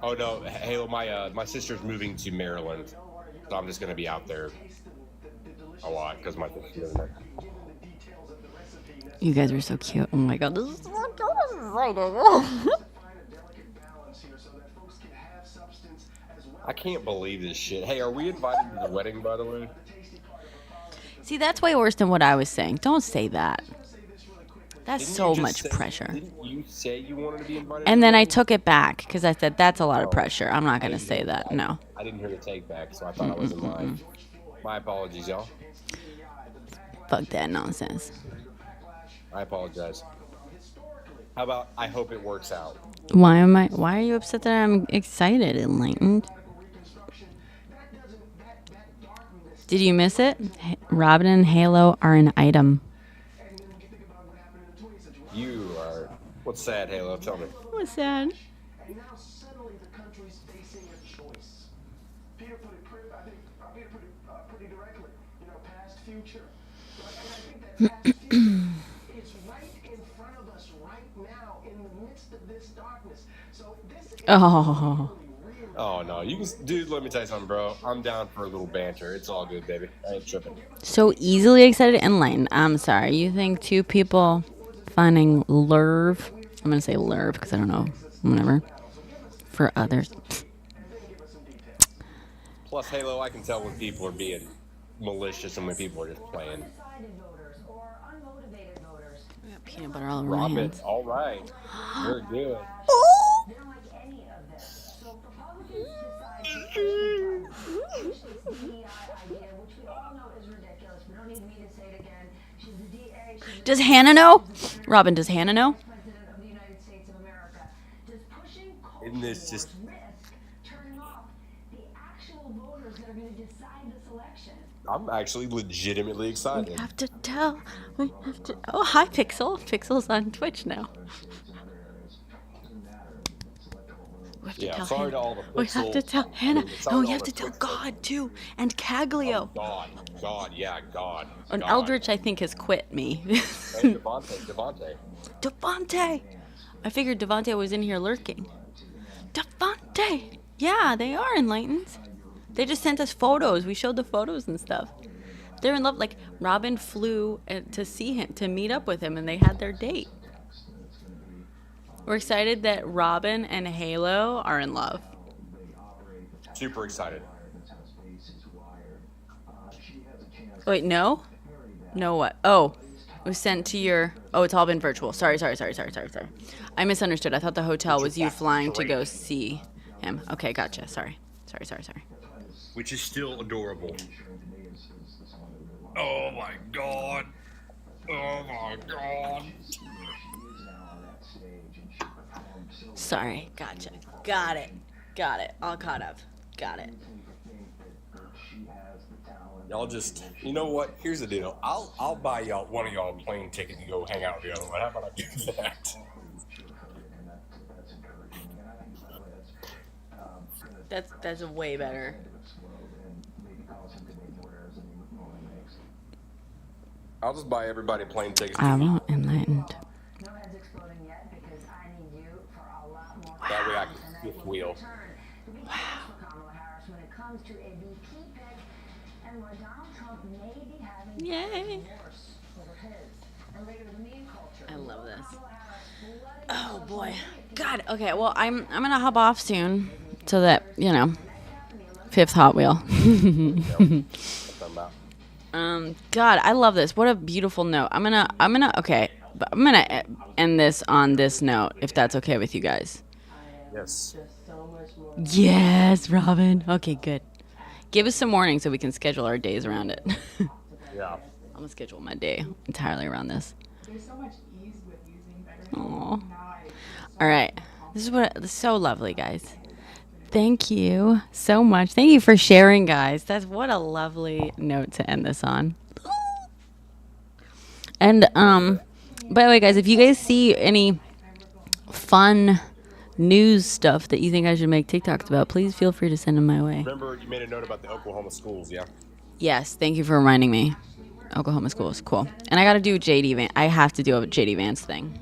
Oh no, Halo, my sister's moving to Maryland, so I'm just gonna be out there a lot because my sister's living there. You guys are so cute. Oh my God. This is so I can't believe this shit. Hey, are we invited to the wedding, by the way? See, that's way worse than what I was saying. Don't say that. That's Didn't so you just much say- pressure. Didn't you say you wanted to be invited? And to then the I wedding? took it back because I said that's a lot of Oh. pressure. I'm not going to say that. No. I didn't hear the take back, so I thought I was in line. My apologies, y'all. Fuck that nonsense. I apologize. How about I hope it works out? Why are you upset that I'm excited, enlightened? Did you miss it? Robin and Halo are an item. You are. What's sad, Halo? Tell me. What's sad? And now suddenly the country's facing a choice. Peter put it pretty directly. You know, past, future. And I think that past future is right in front of us right now in the midst of this darkness. So this is Oh. Oh no, you can, dude. Let me tell you something, bro. I'm down for a little banter. It's all good, baby. I ain't tripping. So easily excited, enlightened. I'm sorry. You think two people finding love, I'm going to say love because I don't know, whatever, for others. Plus, Halo, I can tell when people are being malicious and when people are just playing. peanut butter all over my Robin, hands. all right. Very good. They don't like any of this. So Republicans decide to push this DEI idea, which we all know is ridiculous. We don't need me to say it again. She's the DA. She's Does Hannah know? Robin, does Hannah know? President of the United States of America. Does pushing Isn't this just risk turning off the actual voters that are going to decide this election? I'm actually legitimately We excited. have to tell. We have to. Oh, hi, Pixel. Pixel's on Twitch now. We have to Yeah, tell sorry Hannah. to all the We have to Pixel- tell Hannah. sorry Oh, to we all have the to tell Twitch God too, and Caglio. God, yeah, God. And God. Eldritch, I think, has quit me. And Devontae. Devontae. I figured Devontae was in here lurking. Devontae. Yeah, they are enlightened. They just sent us photos. We showed the photos and stuff. They're in love. Like, Robin flew to see him, to meet up with him, and they had their date. We're excited that Robin and Halo are in love. Super excited. Wait, no? No what? Oh, it was sent to your... Oh, it's all been virtual. Sorry. I misunderstood. I thought the hotel was you flying to go see him. Okay, gotcha. Sorry. Which is still adorable. Oh my God. Oh my God. Sorry. Gotcha. Got it. All caught up. Got it. Y'all just, you know what? Here's the deal. I'll buy one of y'all a plane ticket to go hang out with the other one. How about I do that? That's way better. I'll just buy everybody plane tickets. I won't enlightened. No heads exploding yet because I need you for a lot more. That way I can fifth wheel. Wow. Kamala Harris when it comes to a VP pick and where Donald Trump may be having Yay. remorse over his and later the meme culture. I love this. Oh boy. God. Okay. Well, I'm gonna hop off soon, so that fifth Hot Wheel. God, I love this. What a beautiful note. I'm gonna end this on this note, if that's okay with you guys. Yes. Yes, Robin. Okay, good. Give us some warning so we can schedule our days around it. Yeah. I'm gonna schedule my day entirely around this. There's so much ease with using better. Aww. All right. This is so lovely, guys. Thank you so much. Thank you for sharing, guys. That's what a lovely note to end this on. And by the way, guys, if you guys see any fun news stuff that you think I should make TikToks about, please feel free to send them my way. Remember, you made a note about the Oklahoma schools, yeah? Yes, thank you for reminding me. Oklahoma schools, cool. And I got to do JD Vance. I have to do a JD Vance thing.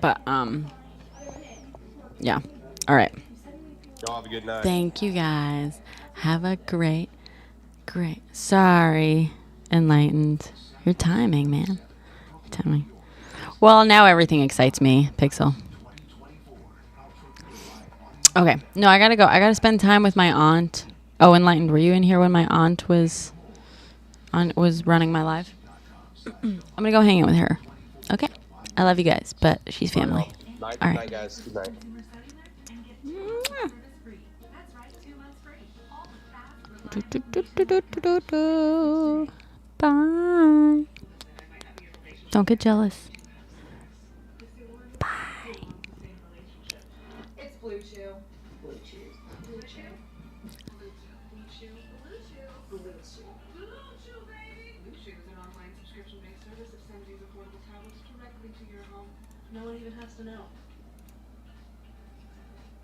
But yeah. All right. Y'all have a good night. Thank you, guys. Have a great. Sorry, enlightened. Your timing, man. Your timing. Well, now everything excites me, Pixel. Okay. No, I gotta go. I gotta spend time with my aunt. Oh, enlightened. Were you in here when my aunt was running my live? I'm gonna go hang out with her. Okay. I love you guys, but she's family. Night, All right. night, guys. Good night. Bye. Don't get jealous. Bye. It's Blue Chew. Blue Chew. Blue Chew. Blue Chew. Blue Chew, baby. Blue Chew is an online subscription-based service that sends you affordable tablets directly to your home. No one even has to know.